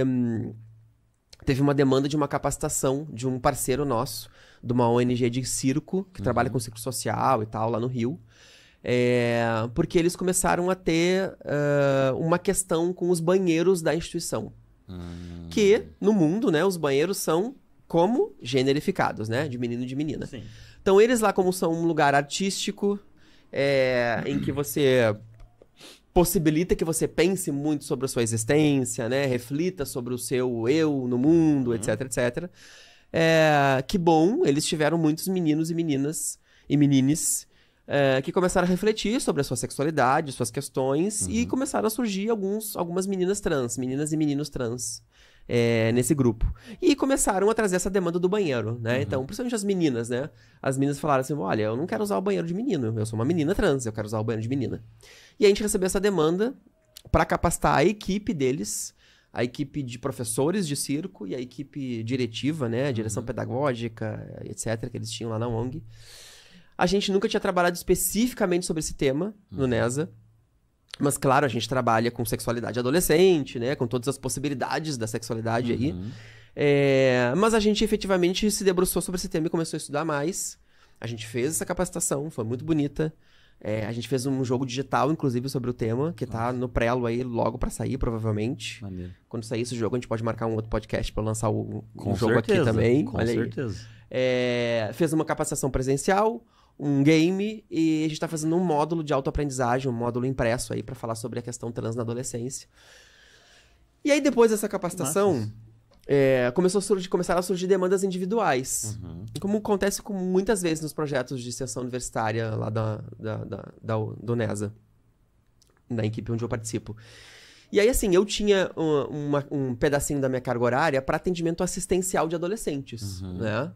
teve uma demanda de uma capacitação de um parceiro nosso, de uma ONG de circo, que trabalha com ciclo social e tal, lá no Rio. Porque eles começaram a ter uma questão com os banheiros da instituição. Que, no mundo, né, os banheiros são como generificados, né? De menino e de menina. Sim. Então, eles lá, como são um lugar artístico, em que você possibilita que você pense muito sobre a sua existência, né? Reflita sobre o seu eu no mundo, etc, etc. Que bom, eles tiveram muitos meninos e meninas e menines que começaram a refletir sobre a sua sexualidade, suas questões, e começaram a surgir algumas meninas trans, meninas e meninos trans, nesse grupo. E começaram a trazer essa demanda do banheiro, né? Então, principalmente as meninas, né? As meninas falaram assim, olha, eu não quero usar o banheiro de menino, eu sou uma menina trans, eu quero usar o banheiro de menina. E a gente recebeu essa demanda para capacitar a equipe deles, a equipe de professores de circo e a equipe diretiva, né? A direção pedagógica, etc., que eles tinham lá na ONG. A gente nunca tinha trabalhado especificamente sobre esse tema no NESA. Mas, claro, a gente trabalha com sexualidade adolescente, né? Com todas as possibilidades da sexualidade aí. Mas a gente efetivamente se debruçou sobre esse tema e começou a estudar mais. A gente fez essa capacitação, foi muito bonita. A gente fez um jogo digital, inclusive, sobre o tema, que tá no prelo aí, logo pra sair, provavelmente. Maneiro. Quando sair esse jogo, a gente pode marcar um outro podcast pra lançar um jogo aqui também. Com certeza. Fez uma capacitação presencial, um game, e a gente tá fazendo um módulo de autoaprendizagem, um módulo impresso aí pra falar sobre a questão trans na adolescência. E aí, depois dessa capacitação, começaram a surgir demandas individuais. Como acontece muitas vezes nos projetos de extensão universitária lá do NESA, da equipe onde eu participo. E aí, assim, eu tinha um pedacinho da minha carga horária para atendimento assistencial de adolescentes, né?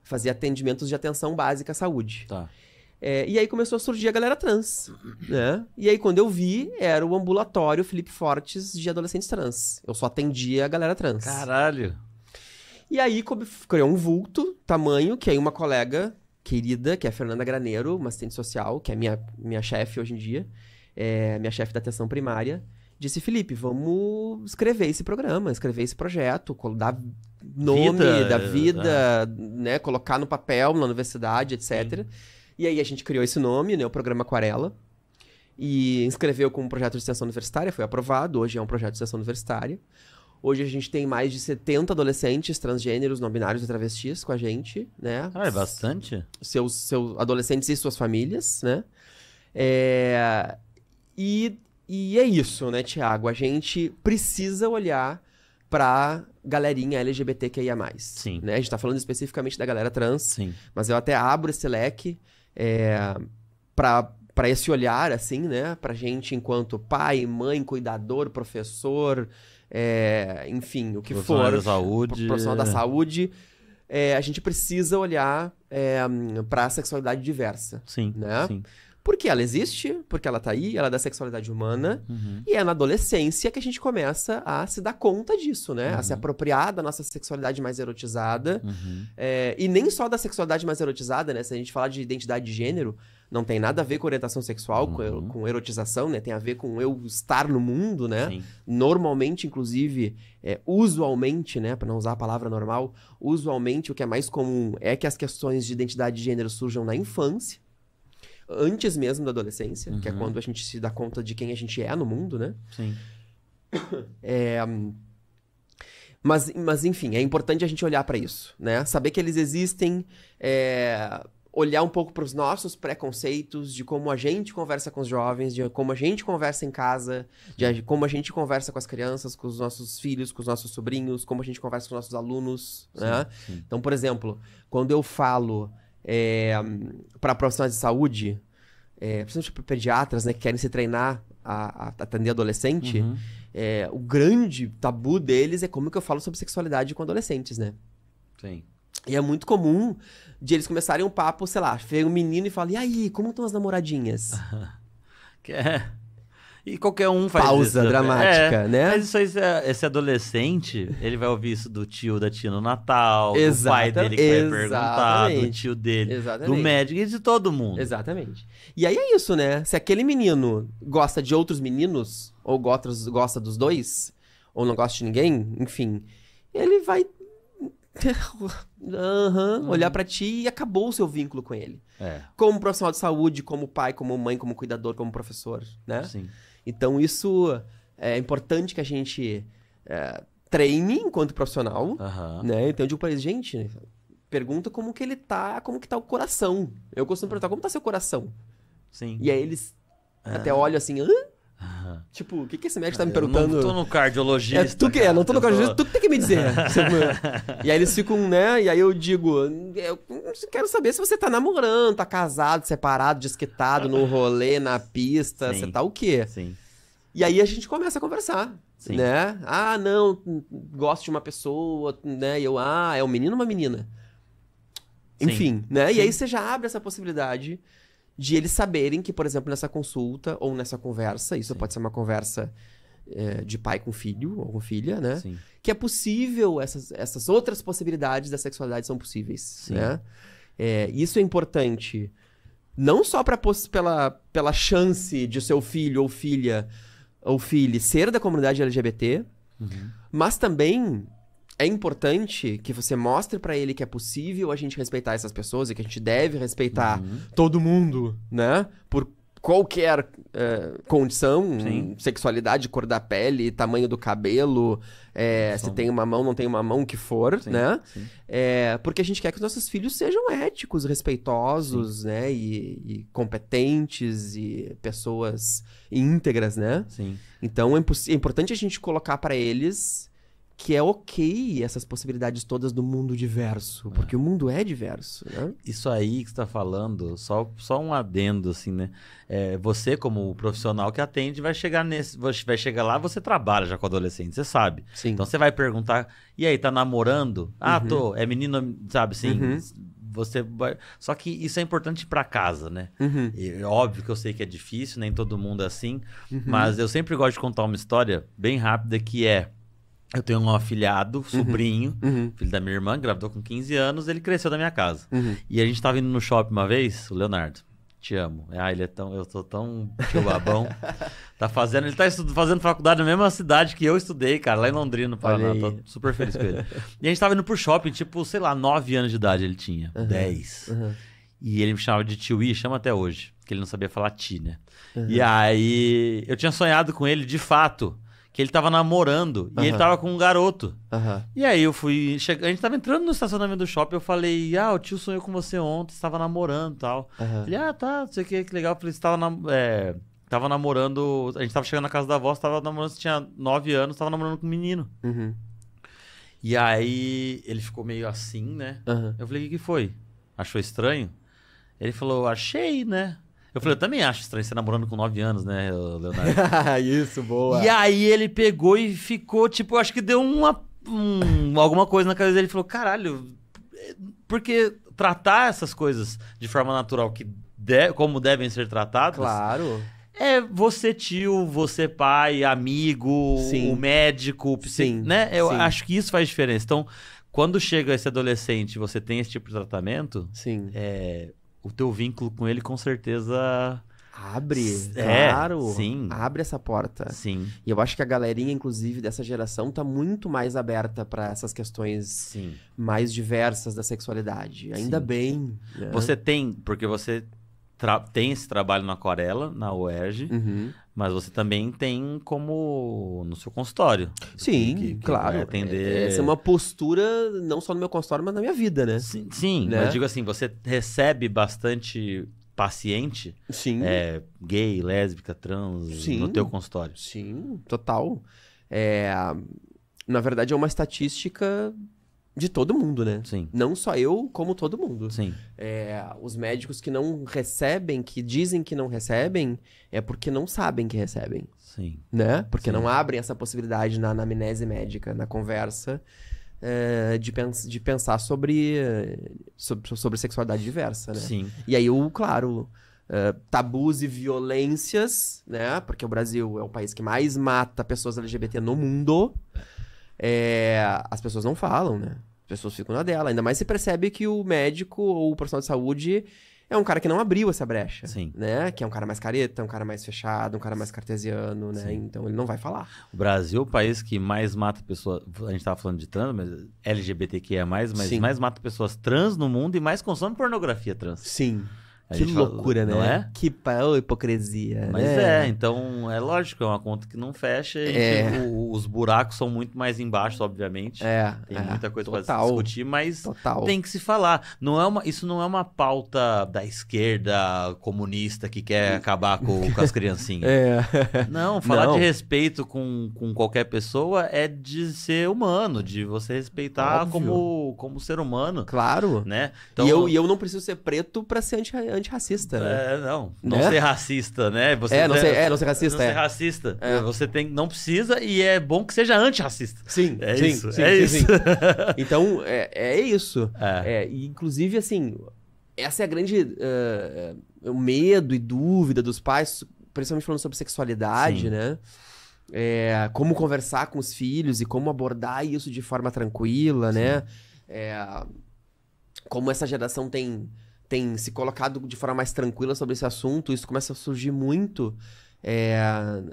Fazia atendimentos de atenção básica à saúde. Tá. E aí começou a surgir a galera trans, né? E aí quando eu vi, era o ambulatório Felipe Fortes de adolescentes trans. Eu só atendia a galera trans. Caralho! E aí criou um vulto, tamanho, que aí uma colega querida, que é a Fernanda Graneiro, uma assistente social, que é minha chefe hoje em dia, minha chefe da atenção primária, disse, Felipe, vamos escrever esse programa, escrever esse projeto, dar nome da vida, né? Colocar no papel, na universidade, etc. Sim. E aí a gente criou esse nome, né? O Programa Aquarela. E inscreveu como projeto de extensão universitária, foi aprovado. Hoje é um projeto de extensão universitária. Hoje a gente tem mais de 70 adolescentes transgêneros, não binários e travestis com a gente, né? Ah, é bastante? Seus adolescentes e suas famílias, né? E é isso, né, Thiago? A gente precisa olhar pra galerinha LGBTQIA+. Sim. Né? A gente tá falando especificamente da galera trans. Sim. Mas eu até abro esse leque pra esse olhar, assim, né? Pra gente enquanto pai, mãe, cuidador, professor, enfim, o que for. Da saúde. Profissional da saúde. A gente precisa olhar pra sexualidade diversa. Sim, né? sim. Porque ela existe, porque ela tá aí, ela é da sexualidade humana, e é na adolescência que a gente começa a se dar conta disso, né? A se apropriar da nossa sexualidade mais erotizada. E nem só da sexualidade mais erotizada, né? Se a gente falar de identidade de gênero, não tem nada a ver com orientação sexual, com erotização, né? Tem a ver com eu estar no mundo, né? Sim. Normalmente, inclusive, usualmente, né? Para não usar a palavra normal, usualmente o que é mais comum é que as questões de identidade de gênero surjam na infância. Antes mesmo da adolescência, que é quando a gente se dá conta de quem a gente é no mundo, né? Sim. Mas, enfim, é importante a gente olhar para isso, né? Saber que eles existem, olhar um pouco para os nossos preconceitos, de como a gente conversa com os jovens, de como a gente conversa em casa, de como a gente conversa com as crianças, com os nossos filhos, com os nossos sobrinhos, como a gente conversa com os nossos alunos, né? Sim. Então, por exemplo, quando eu falo para profissionais de saúde, principalmente para pediatras, né, que querem se treinar a atender adolescente, o grande tabu deles é como que eu falo sobre sexualidade com adolescentes, né? Sim. E é muito comum de eles começarem um papo, sei lá, vem um menino e fala, e aí, como estão as namoradinhas? E qualquer um faz pausa isso. Dramática, né? Mas isso aí, esse adolescente, ele vai ouvir isso do tio da tia no Natal, do pai dele que vai perguntar, do tio dele, do médico e de todo mundo. Exatamente. E aí é isso, né? Se aquele menino gosta de outros meninos, ou gosta dos dois, ou não gosta de ninguém, enfim, ele vai olhar pra ti e acabou o seu vínculo com ele. Como profissional de saúde, como pai, como mãe, como cuidador, como professor, né? Sim. Então isso é importante que a gente treine enquanto profissional, né? Então eu digo pra eles, gente, pergunta como que ele tá, como que tá o coração. Eu costumo perguntar, como tá seu coração? Sim. E aí eles até olham assim, tipo, o que esse médico tá me perguntando? Eu não tô no cardiologista. Não tô no cardiologista, tu que tem que me dizer. E aí eles ficam, né? E aí eu digo, eu quero saber se você tá namorando, tá casado, separado, desquitado, no rolê, na pista, você tá o quê? Sim. E aí a gente começa a conversar. Sim. né? Ah, não, gosto de uma pessoa, né? É um menino ou uma menina? Sim. Enfim, né? Sim. E aí você já abre essa possibilidade de eles saberem que, por exemplo, nessa consulta ou nessa conversa, isso pode ser uma conversa de pai com filho ou com filha, né? Sim. Que é possível, essas outras possibilidades da sexualidade são possíveis, Sim. né? Isso é importante, não só pela chance de seu filho ou filha ser da comunidade LGBT, mas também é importante que você mostre pra ele que é possível a gente respeitar essas pessoas e que a gente deve respeitar todo mundo, né? Por qualquer condição, Sim. sexualidade, cor da pele, tamanho do cabelo, se tem uma mão, não tem uma mão, o que for, Sim, né? sim. Porque a gente quer que os nossos filhos sejam éticos, respeitosos, né? E competentes e pessoas íntegras, né? Sim. Então é importante a gente colocar pra eles que é ok essas possibilidades todas do mundo diverso, porque o mundo é diverso, né? Isso aí que você tá falando, só um adendo, assim, né? Você, como profissional que atende, vai chegar lá, você trabalha já com adolescente, você sabe. Sim. Então você vai perguntar, e aí, tá namorando? Ah, tô, é menino, sabe, assim, você vai... Só que isso é importante pra casa, né? E, óbvio que eu sei que é difícil, nem todo mundo é assim, mas eu sempre gosto de contar uma história bem rápida que eu tenho um afilhado, sobrinho, filho da minha irmã, engravidou com 15 anos, ele cresceu da minha casa. E a gente tava indo no shopping uma vez, o Leonardo, te amo. Eu sou tão tio babão. Ele tá fazendo faculdade na mesma cidade que eu estudei, cara, lá em Londrina, no Paraná. Tô super feliz com ele. E a gente tava indo pro shopping, tipo, sei lá, 9 anos de idade ele tinha, 10. E ele me chamava de tio I, chama até hoje, porque ele não sabia falar ti, né? E aí, eu tinha sonhado com ele, de fato, que ele tava namorando e ele tava com um garoto. E aí eu fui... A gente tava entrando no estacionamento do shopping, eu falei, o tio sonhou com você ontem, você tava namorando e tal. Ele, tá, não sei o que legal. Eu falei, você tava namorando... A gente tava chegando na casa da avó, você tava namorando, você tinha 9 anos, tava namorando com um menino. E aí ele ficou meio assim, né? Eu falei, o que foi? Achou estranho? Ele falou, achei, né? Eu falei, eu também acho estranho você namorando com 9 anos, né, Leonardo? Isso, boa. E aí ele pegou e ficou, tipo, acho que deu alguma coisa na cabeça dele. Ele falou, caralho, porque tratar essas coisas de forma natural, como devem ser tratadas... Claro. É você tio, você pai, amigo, Sim. o médico, né? Eu acho que isso faz diferença. Então, quando chega esse adolescente e você tem esse tipo de tratamento... Sim. O teu vínculo com ele, com certeza... Abre, claro. Sim. Abre essa porta. Sim. E eu acho que a galerinha, inclusive, dessa geração tá muito mais aberta pra essas questões mais diversas da sexualidade. Ainda bem. Né? Você tem, porque você tem esse trabalho na Aquarela, na UERJ, mas você também tem como no seu consultório. Sim, que claro. Vai atender... Essa é uma postura não só no meu consultório, mas na minha vida, né? Sim, né? Mas digo assim, você recebe bastante paciente gay, lésbica, trans no teu consultório. Sim, total. Na verdade, é uma estatística de todo mundo, né? Sim. Não só eu, como todo mundo. Sim. Os médicos que não recebem, que dizem que não recebem, é porque não sabem que recebem. Sim. Né? Porque não abrem essa possibilidade na anamnese médica, na conversa, de pensar sobre sexualidade diversa, né? Sim. E aí, claro, tabus e violências, né? Porque o Brasil é o país que mais mata pessoas LGBT no mundo. As pessoas não falam, né? As pessoas ficam na dela. Ainda mais se percebe que o médico ou o profissional de saúde é um cara que não abriu essa brecha. Sim. Né? Que é um cara mais careta, um cara mais fechado, um cara mais cartesiano, né? Sim. Então ele não vai falar. O Brasil é o país que mais mata pessoas... A gente tava falando de trans, mas LGBTQIA+, mas mais mata pessoas trans no mundo e mais consome pornografia trans. Sim. A Que gente loucura, fala, né? não é? Que hipocrisia. Mas né? então é lógico, é uma conta que não fecha e os buracos são muito mais embaixo, obviamente. Tem muita coisa para se discutir, mas tem que se falar. Isso não é uma pauta da esquerda comunista que quer acabar com as criancinhas. Não, falar de respeito com qualquer pessoa é de ser humano, de você respeitar como ser humano. Claro. Né? Então, e eu não preciso ser preto pra ser antirracista, né? Não Né? ser racista, né? Não ser racista. Não ser racista. Você não precisa e é bom que seja antirracista. Sim, É sim, isso. sim, É sim, isso. sim. Então, é isso. É. E, inclusive, assim, essa é a grande o medo e dúvida dos pais, principalmente falando sobre sexualidade, Sim. né? Como conversar com os filhos e como abordar isso de forma tranquila, né? Como essa geração tem se colocado de forma mais tranquila sobre esse assunto, isso começa a surgir muito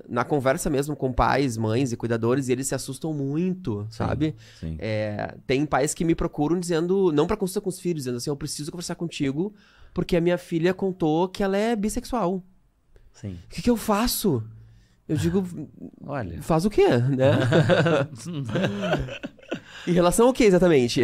na conversa mesmo com pais, mães e cuidadores, e eles se assustam muito, sabe? Sim. Tem pais que me procuram dizendo, não pra consulta com os filhos, dizendo assim, eu preciso conversar contigo porque a minha filha contou que ela é bissexual. Sim. O que eu faço? Eu digo, Olha. faz o quê, né? Em relação ao que exatamente?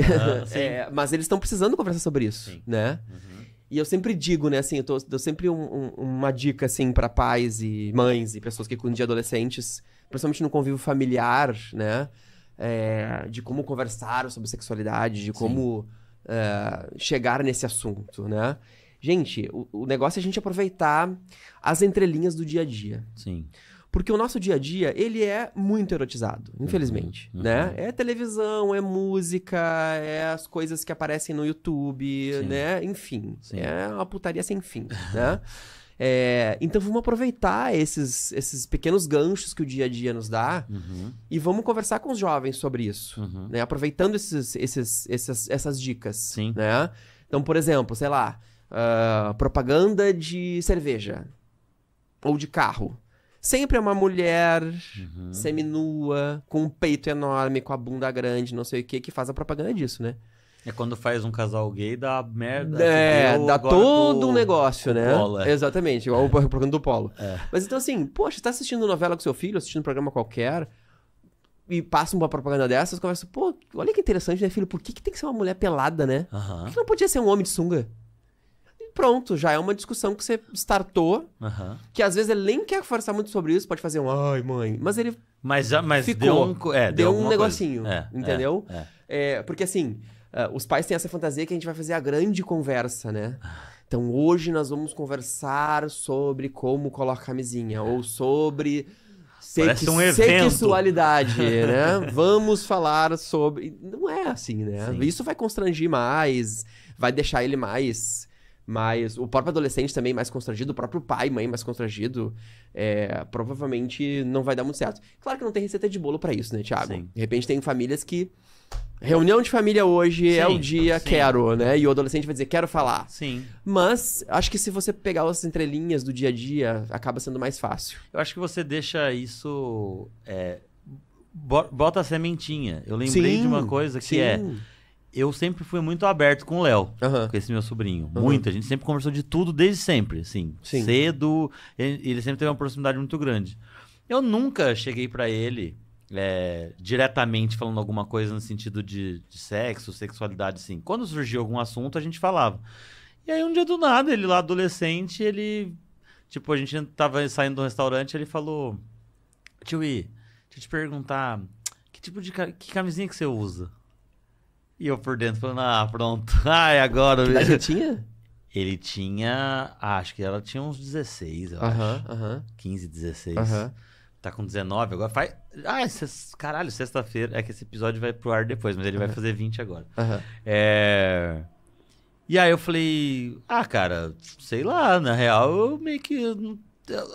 Mas eles estão precisando conversar sobre isso, Sim. né? Uhum. E eu sempre digo, né, assim, eu dou sempre uma dica, assim, pra pais e mães e pessoas que cuidam de adolescentes, principalmente no convívio familiar, né? De como conversar sobre sexualidade, de como chegar nesse assunto, né? Gente, o negócio é a gente aproveitar as entrelinhas do dia a dia. Sim. Porque o nosso dia a dia, ele é muito erotizado, infelizmente, né? É televisão, é música, é as coisas que aparecem no YouTube, Sim. né? Enfim, Sim. é uma putaria sem fim, né? Então vamos aproveitar esses pequenos ganchos que o dia a dia nos dá e vamos conversar com os jovens sobre isso, né? Aproveitando essas dicas, Sim. né? Então, por exemplo, sei lá, propaganda de cerveja ou de carro. Sempre é uma mulher seminua, com um peito enorme, com a bunda grande, não sei o que faz a propaganda disso, né? É quando faz um casal gay, dá merda. Dá todo um negócio, né? Polo, Exatamente, igual o propaganda do Polo. Mas então assim, poxa, você tá assistindo novela com seu filho, assistindo um programa qualquer, e passa uma propaganda dessas, conversa, pô, olha que interessante, né, filho? Por que tem que ser uma mulher pelada, né? Por que não podia ser um homem de sunga? Pronto, já é uma discussão que você startou, que às vezes ele nem quer conversar muito sobre isso, pode fazer ai, mãe, mas ele mas ficou, deu um negocinho, coisa. entendeu? Porque assim, os pais têm essa fantasia que a gente vai fazer a grande conversa, né? Então hoje nós vamos conversar sobre como coloca camisinha, ou sobre Parece um evento. sexualidade, né? Vamos falar sobre... Não é assim, né? Sim. Isso vai constrangir mais, vai deixar ele mais... O próprio adolescente também mais constrangido, o próprio pai e mãe mais constrangido, provavelmente não vai dar muito certo. Claro que não tem receita de bolo pra isso, né, Thiago? Sim. De repente tem famílias que... Reunião de família hoje é o dia quero, né? E o adolescente vai dizer, quero falar. Sim. Mas acho que se você pegar as entrelinhas do dia a dia, acaba sendo mais fácil. Eu acho que você deixa isso... bota a sementinha. Eu lembrei de uma coisa que eu sempre fui muito aberto com o Léo, com esse meu sobrinho. Muito. A gente sempre conversou de tudo desde sempre, assim. Sim. Cedo. Ele sempre teve uma proximidade muito grande. Eu nunca cheguei pra ele diretamente falando alguma coisa no sentido de sexo, sexualidade, assim. Quando surgiu algum assunto, a gente falava. E aí, um dia do nada, ele lá, adolescente, ele... Tipo, a gente tava saindo do restaurante, ele falou... Tio I, deixa eu te perguntar, que tipo de que camisinha que você usa? E eu por dentro falando, pronto. Ai, agora... Que idade ele tinha? Ele tinha... acho que ela tinha uns 16, eu acho. 15, 16. Tá com 19 agora. Caralho, sexta-feira. É que esse episódio vai pro ar depois, mas ele vai fazer 20 agora. E aí eu falei... cara, sei lá, na real eu meio que...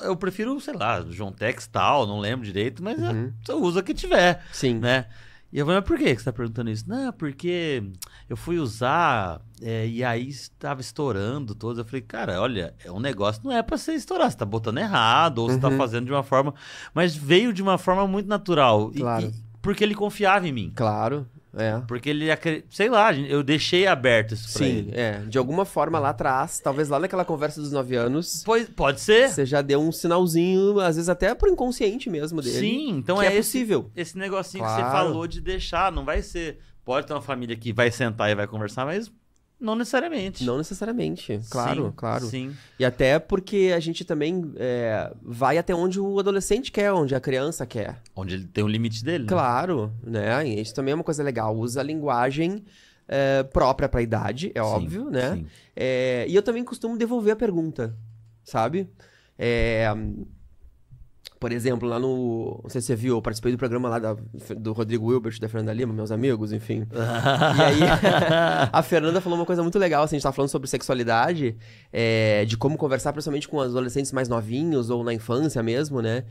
Eu prefiro, sei lá, João Tex tal, não lembro direito, mas você usa o que tiver. Sim. Né? E eu falei, mas por que você tá perguntando isso? Não, porque eu fui usar e aí estava estourando todos. Eu falei, cara, olha, um negócio não é pra você estourar. Você tá botando errado, ou você tá fazendo de uma forma... Mas veio de uma forma muito natural. Claro. Porque ele confiava em mim. Claro, Porque ele, sei lá, eu deixei aberto isso pra ele. Sim, de alguma forma lá atrás, talvez lá naquela conversa dos 9 anos... Pode ser. Você já deu um sinalzinho, às vezes até pro inconsciente mesmo dele. Sim, então que é possível. Esse negocinho que você falou de deixar, não vai ser... Pode ter uma família que vai sentar e vai conversar, mas não necessariamente. Não necessariamente, claro, claro. Sim. E até porque a gente também vai até onde o adolescente quer, onde a criança quer. Onde ele tem o limite dele, né? Claro, né? E isso também é uma coisa legal. Usa a linguagem própria pra idade, Sim, óbvio, né? sim. E eu também costumo devolver a pergunta, sabe? Por exemplo, lá no... Não sei se você viu, eu participei do programa lá do Rodrigo Hilbert, da Fernanda Lima, meus amigos, enfim. E aí, a Fernanda falou uma coisa muito legal, assim, a gente tava falando sobre sexualidade, de como conversar, principalmente com adolescentes mais novinhos, ou na infância mesmo, né?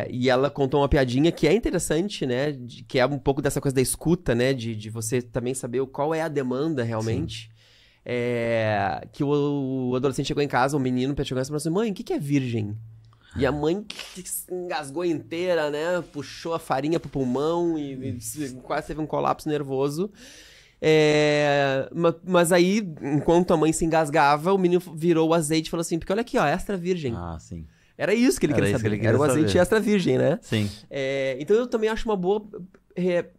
E ela contou uma piadinha que é interessante, né? Que é um pouco dessa coisa da escuta, né? De você também saber qual é a demanda realmente. Que o adolescente chegou em casa, o menino chegou em casa e falou assim, mãe, o que é virgem? E a mãe engasgou inteira, né? Puxou a farinha pro pulmão e quase teve um colapso nervoso. Mas aí, enquanto a mãe se engasgava, o menino virou o azeite e falou assim, porque olha aqui, ó, extra virgem. Ah, sim. Era isso que ele queria saber. Era o azeite extra virgem, né? Sim. Então eu também acho uma boa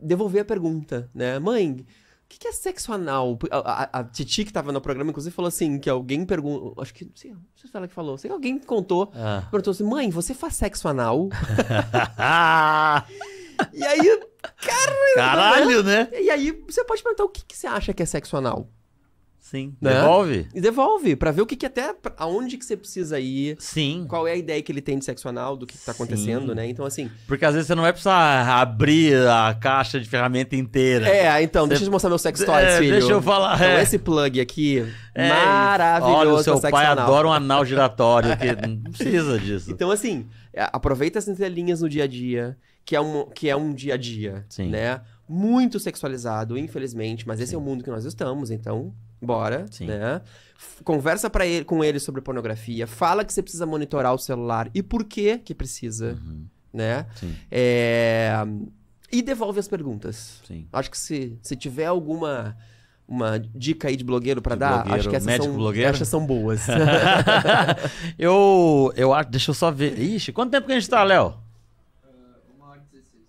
devolver a pergunta, né? Mãe, o que é sexo anal? A Titi, que tava no programa, inclusive, falou assim, que alguém perguntou... Acho que... Não sei se ela que falou. Sei que alguém contou. Perguntou assim, mãe, você faz sexo anal? E aí... Caralho, né? E aí você pode perguntar o que você acha que é sexo anal. Sim. Né? Devolve? E devolve, pra ver o que até... Aonde que você precisa ir. Sim. Qual é a ideia que ele tem de sexo anal, do que tá acontecendo, né? Então, assim... Porque às vezes você não vai precisar abrir a caixa de ferramenta inteira. Então, deixa eu te mostrar meu sex toy, filho. Deixa eu falar. Então, esse plug aqui, maravilhoso. Olha, o seu pra pai sexo anal. adora um anal giratório, que não precisa disso. Então, assim, aproveita as entrelinhas no dia a dia, que é um dia a dia, Sim. né? Muito sexualizado, infelizmente, mas esse é o mundo que nós estamos, então... Bora, Sim. né? Conversa com ele sobre pornografia. Fala que você precisa monitorar o celular e por que precisa, né? Sim. E devolve as perguntas. Sim. Acho que se tiver uma dica aí de blogueiro pra dar, blogueiro, acho que essas são boas. Deixa eu só ver. Ixi, quanto tempo que a gente tá, Léo?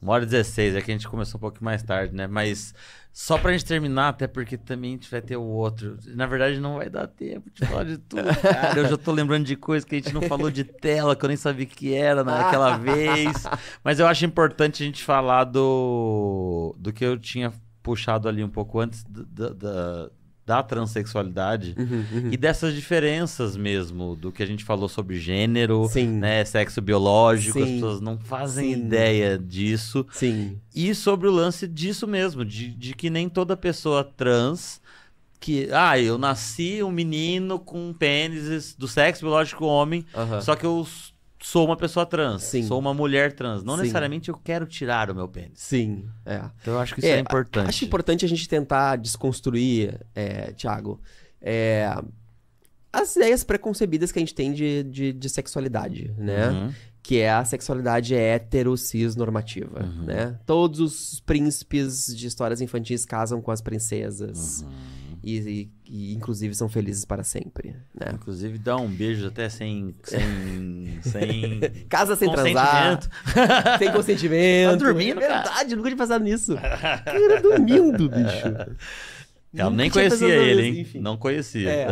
1h16, é que a gente começou um pouco mais tarde, né? Mas só pra gente terminar, até porque também a gente vai ter o outro. Na verdade, não vai dar tempo de falar de tudo, cara. Eu já tô lembrando de coisas que a gente não falou de tela, que eu nem sabia que era naquela vez. Mas eu acho importante a gente falar do que eu tinha puxado ali um pouco antes da transexualidade e dessas diferenças mesmo, do que a gente falou sobre gênero, né, sexo biológico, as pessoas não fazem ideia disso. Sim. E sobre o lance disso mesmo, de que nem toda pessoa trans, que, eu nasci um menino com pênis do sexo biológico homem, só que eu sou uma pessoa trans, sou uma mulher trans. Não necessariamente eu quero tirar o meu pênis. Sim, Então eu acho que isso é importante. Acho importante a gente tentar desconstruir, Thiago, as ideias preconcebidas que a gente tem de sexualidade, né? Que é a sexualidade hétero cis normativa, né? Todos os príncipes de histórias infantis casam com as princesas. E inclusive são felizes para sempre, né? Inclusive dá um beijo até sem casa sem transar, sem consentimento. Tá dormindo, verdade, cara. nunca tinha pensado nisso. Cara, dormindo, bicho. Eu nem conhecia ele, hein? Enfim. Não conhecia.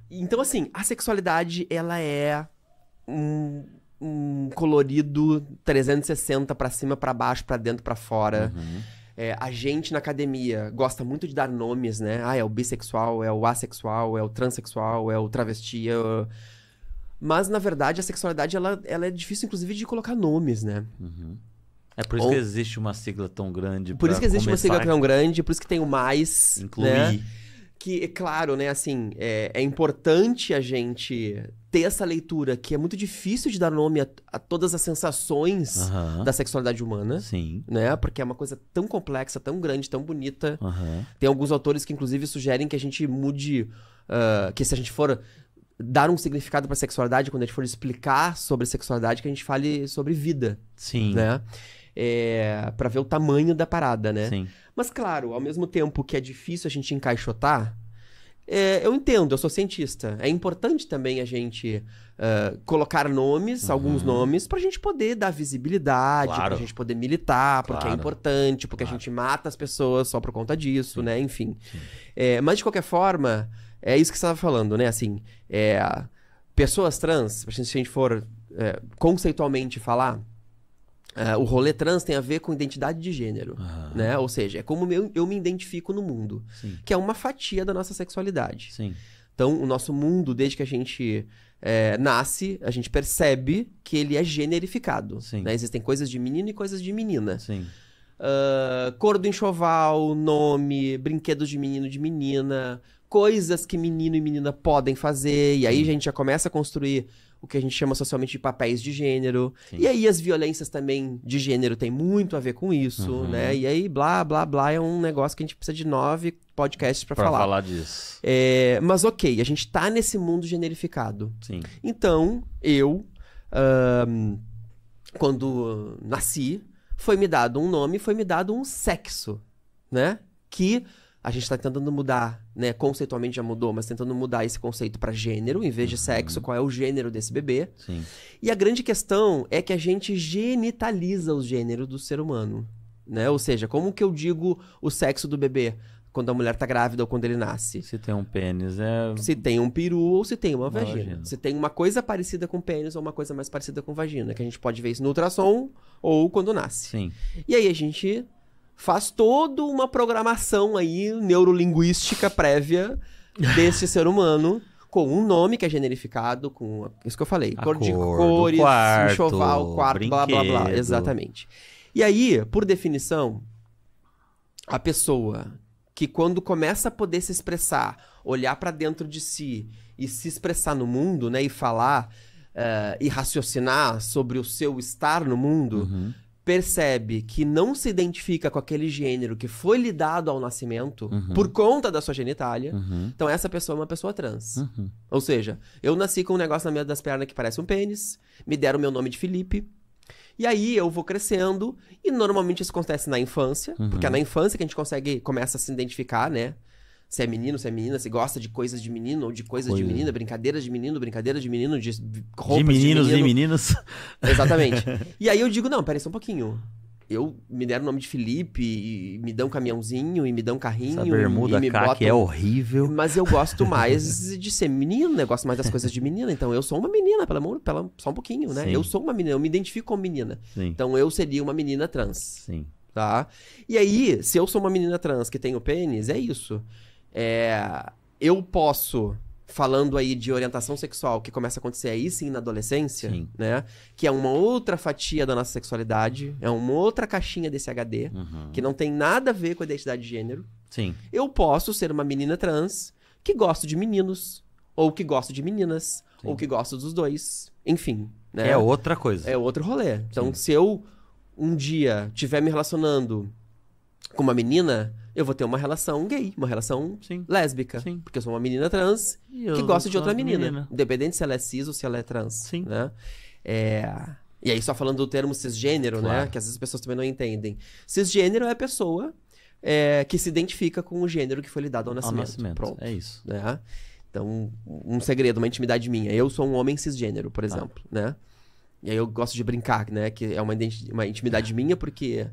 Então, assim, a sexualidade, ela é um colorido 360 pra cima, pra baixo, pra dentro, pra fora. A gente na academia gosta muito de dar nomes, né? É o bissexual, é o assexual, é o transexual, é o travesti. Mas, na verdade, a sexualidade, ela é difícil, inclusive, de colocar nomes, né? É por isso que existe uma sigla tão grande. Por isso que existe uma sigla tão grande, por isso que tem o mais. Incluir. Né? Que, claro, né, assim, é importante a gente ter essa leitura, que é muito difícil de dar nome a todas as sensações da sexualidade humana. Sim. Né? Porque é uma coisa tão complexa, tão grande, tão bonita. Tem alguns autores que, inclusive, sugerem que a gente mude... que se a gente for dar um significado pra sexualidade, quando a gente for explicar sobre sexualidade, que a gente fale sobre vida. Sim. Né? Pra ver o tamanho da parada, né? Sim. Mas, claro, ao mesmo tempo que é difícil a gente encaixotar, eu entendo, eu sou cientista. É importante também a gente colocar nomes, alguns nomes, pra gente poder dar visibilidade, pra gente poder militar, porque é importante, porque a gente mata as pessoas só por conta disso, né? Enfim. Mas, de qualquer forma, é isso que você estava falando, né? Assim, pessoas trans, se a gente for conceitualmente falar... O rolê trans tem a ver com identidade de gênero, né? Ou seja, é como eu me identifico no mundo, Sim. que é uma fatia da nossa sexualidade. Sim. Então, o nosso mundo, desde que a gente nasce, a gente percebe que ele é generificado. Sim. Né? Existem coisas de menino e coisas de menina. Sim. Cor do enxoval, nome, brinquedos de menino e de menina, coisas que menino e menina podem fazer. E aí a gente já começa a construir o que a gente chama socialmente de papéis de gênero. Sim. E aí as violências também de gênero tem muito a ver com isso, né? E aí blá, blá, blá é um negócio que a gente precisa de 9 podcasts pra falar. Disso. Mas ok, a gente tá nesse mundo generificado. Sim. Então, eu, quando nasci, foi me dado um nome, foi me dado um sexo, né? Que a gente tá tentando mudar, né? Conceitualmente já mudou, mas tentando mudar esse conceito pra gênero, em vez de sexo, qual é o gênero desse bebê. Sim. E a grande questão é que a gente genitaliza o gênero do ser humano, né? Ou seja, como que eu digo o sexo do bebê quando a mulher tá grávida ou quando ele nasce? Se tem um pênis, Se tem um peru ou se tem uma vagina. vagina. Se tem uma coisa parecida com pênis ou uma coisa mais parecida com vagina, que a gente pode ver isso no ultrassom ou quando nasce. Sim. E aí a gente faz toda uma programação aí neurolinguística prévia desse ser humano com um nome que é generificado, com isso que eu falei, cor de cores, quarto, enxoval, quarto, blá, blá, blá. brinquedo. Exatamente. E aí, por definição, a pessoa que quando começa a poder se expressar, olhar pra dentro de si e se expressar no mundo, né, e falar e raciocinar sobre o seu estar no mundo, percebe que não se identifica com aquele gênero que foi lhe dado ao nascimento por conta da sua genitália, então essa pessoa é uma pessoa trans. Ou seja, eu nasci com um negócio na meia das pernas que parece um pênis, me deram meu nome de Felipe, e aí eu vou crescendo, e normalmente isso acontece na infância, porque é na infância que a gente começa a se identificar, né? Se é menino, se é menina, se gosta de coisas de menino ou de coisas de menina, brincadeiras de menino, de roupas de meninos de menino. e meninas. Exatamente. E aí eu digo, não, peraí só um pouquinho. Me deram o nome de Felipe, e me dão um caminhãozinho, e me dão um carrinho. Essa bermuda e me cá que é horrível. Mas eu gosto mais de ser menino, né? Gosto mais das coisas de menina. Então eu sou uma menina, só um pouquinho, né? Sim. Eu sou uma menina, eu me identifico como menina. Sim. Então eu seria uma menina trans. Sim. Tá? E aí, se eu sou uma menina trans que tem o pênis, é isso. Eu posso, falando aí de orientação sexual, que começa a acontecer aí sim na adolescência, Sim. né? Que é uma outra fatia da nossa sexualidade, é uma outra caixinha desse HD, que não tem nada a ver com a identidade de gênero. Sim. Eu posso ser uma menina trans que gosto de meninos, ou que gosto de meninas, ou que gosto dos dois. Enfim, né? É outra coisa. É outro rolê. Então, se eu um dia estiver me relacionando com uma menina, eu vou ter uma relação gay, uma relação lésbica. Sim. Porque eu sou uma menina trans E eu que gosta de outra gosto de menina. Independente se ela é cis ou se ela é trans. Sim. Né? E aí, só falando do termo cisgênero, né? Claro. Que às vezes as pessoas também não entendem. Cisgênero é a pessoa que se identifica com o gênero que foi lhe dado ao nascimento. Pronto. É isso. Né? Então, um segredo, uma intimidade minha. Eu sou um homem cisgênero, por exemplo, né? E aí eu gosto de brincar, né? Que é uma intimidade minha, porque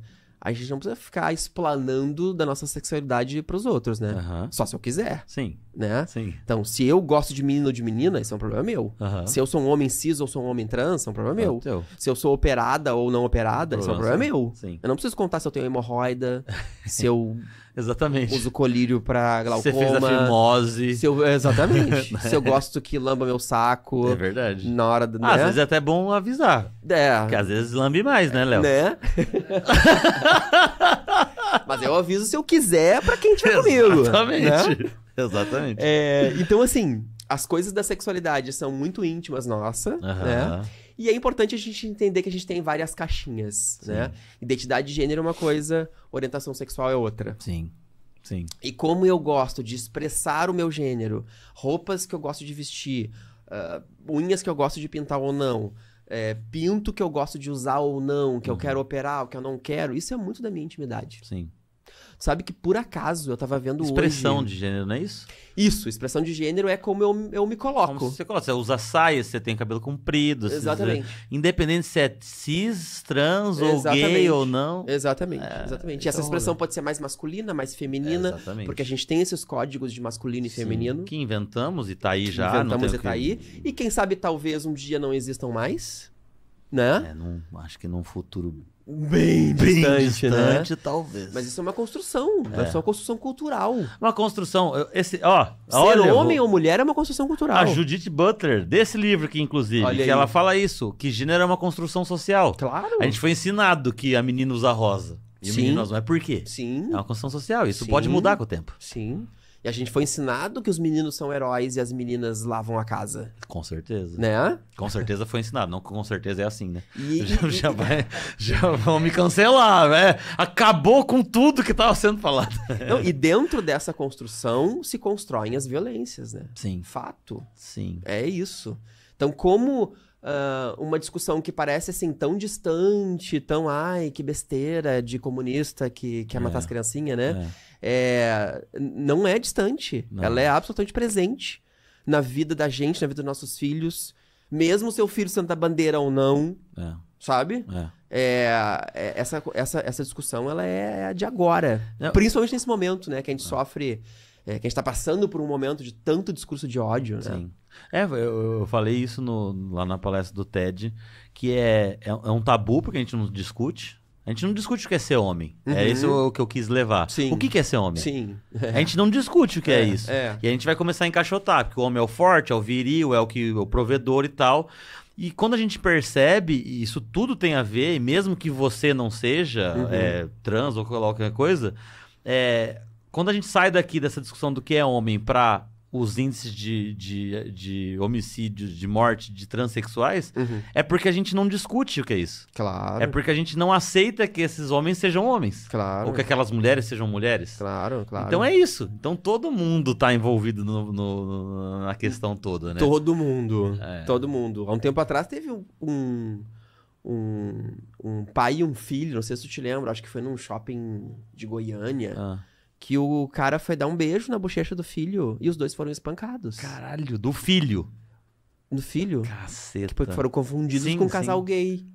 a gente não precisa ficar explanando da nossa sexualidade pros outros, né? Só se eu quiser, Sim. né? Sim. Então, se eu gosto de menino ou de menina, isso é um problema meu. Se eu sou um homem cis ou sou um homem trans, isso é um problema meu. Teu. Se eu sou operada ou não operada, isso é um problema meu. Sim. Eu não preciso contar se eu tenho hemorroida, se eu Exatamente. uso colírio pra glaucoma. Você fez a fimose. Exatamente. Se eu gosto que lamba meu saco. É verdade. Na hora do. Às vezes é até bom avisar. Porque às vezes lambe mais, né, Léo? Né? Mas eu aviso se eu quiser pra quem estiver comigo. Exatamente. Né? Exatamente. Então, assim, as coisas da sexualidade são muito íntimas nossa, né? E é importante a gente entender que a gente tem várias caixinhas, né? Identidade de gênero é uma coisa, orientação sexual é outra. Sim. Sim. E como eu gosto de expressar o meu gênero, roupas que eu gosto de vestir, unhas que eu gosto de pintar ou não, pinto que eu gosto de usar ou não, que eu quero operar, o que eu não quero, isso é muito da minha intimidade. Sim. Sabe que, por acaso, eu tava vendo Expressão hoje... de gênero, não é isso? Isso, expressão de gênero é como eu me coloco. Como você coloca. Você usa saia, você tem cabelo comprido. Exatamente. Independente se é cis, trans, ou gay ou não. Exatamente, exatamente. E essa expressão pode ser mais masculina, mais feminina. Exatamente. Porque a gente tem esses códigos de masculino e feminino. Que inventamos e tá aí já. Inventamos e tá aí. E quem sabe talvez um dia não existam mais. né? Acho que num futuro Bem distante, né? talvez. Mas isso é uma construção. É uma construção cultural. Uma construção. Ser olha, homem ou mulher é uma construção cultural. A Judith Butler, desse livro aqui, inclusive, Olha que aí. ela fala isso, que gênero é uma construção social. Claro. A gente foi ensinado que a menina usa rosa. E o Sim. menino usa. Mas por quê? Sim. É uma construção social. Isso Sim. pode mudar com o tempo. Sim. E a gente foi ensinado que os meninos são heróis e as meninas lavam a casa. Com certeza. Né? Com certeza foi ensinado. Não com certeza é assim, né? E- Já vão me cancelar, né? Acabou com tudo que tava sendo falado. Não, e dentro dessa construção se constroem as violências, né? Sim. Fato. Sim. É isso. Então, como uma discussão que parece assim tão distante, tão, ai, que besteira de comunista que quer matar as criancinhas, né? Não é distante. Não. Ela é absolutamente presente na vida da gente, na vida dos nossos filhos. Mesmo seu filho sendo da bandeira ou não, sabe? Essa discussão, ela é a de agora. Não. Principalmente nesse momento, né? Que a gente sofre... que a gente tá passando por um momento de tanto discurso de ódio, né? Sim. Eu falei isso lá na palestra do TED, que é um tabu porque a gente não discute. A gente não discute o que é ser homem. É isso o que eu quis levar. Sim. O que é ser homem? Sim. A gente não discute o que é isso. é. E a gente vai começar a encaixotar, porque o homem é o forte, é o viril, é o provedor e tal. E quando a gente percebe, e isso tudo tem a ver, e mesmo que você não seja trans ou qualquer coisa, quando a gente sai daqui dessa discussão do que é homem para os índices de homicídios, de morte de transexuais, é porque a gente não discute o que é isso. Claro. É porque a gente não aceita que esses homens sejam homens. Claro. Ou que aquelas mulheres sejam mulheres. Claro. Então é isso. Então todo mundo tá envolvido na questão toda, né? Todo mundo. Todo mundo. Há um tempo atrás teve um pai e um filho, não sei se tu te lembra, acho que foi num shopping de Goiânia, que o cara foi dar um beijo na bochecha do filho e os dois foram espancados. Caralho, do filho. Do filho. Caceta. Que foram confundidos com um casal gay.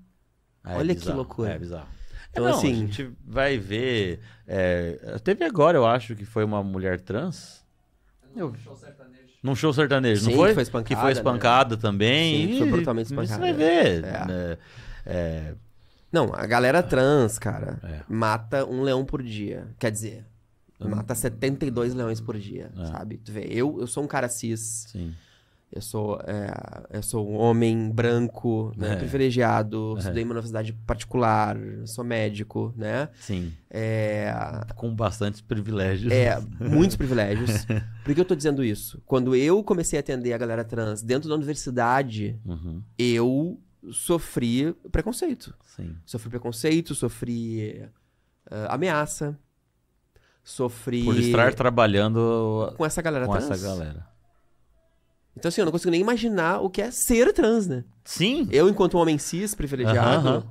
Olha que loucura. É bizarro. Então, Não, assim... a gente vai ver... teve agora, eu acho, que foi uma mulher trans. Num show sertanejo, Sim, não foi? que foi espancada, Que foi espancada também. Sim, foi brutalmente espancada. Você vai ver. Não, a galera trans, cara, mata um leão por dia. Quer dizer, mata 72 leões por dia, sabe? Tu vê, eu sou um cara cis. Sim. Eu sou um homem branco, né, privilegiado, estudei em uma universidade particular, sou médico, né? Sim. Com bastantes privilégios. Muitos privilégios. Por que eu tô dizendo isso? Quando eu comecei a atender a galera trans dentro da universidade, eu sofri preconceito. Sim. Sofri preconceito, sofri ameaça, sofri... Por estar trabalhando com essa galera trans. essa galera. Então, assim, eu não consigo nem imaginar o que é ser trans, né? Sim. Eu, enquanto um homem cis, privilegiado,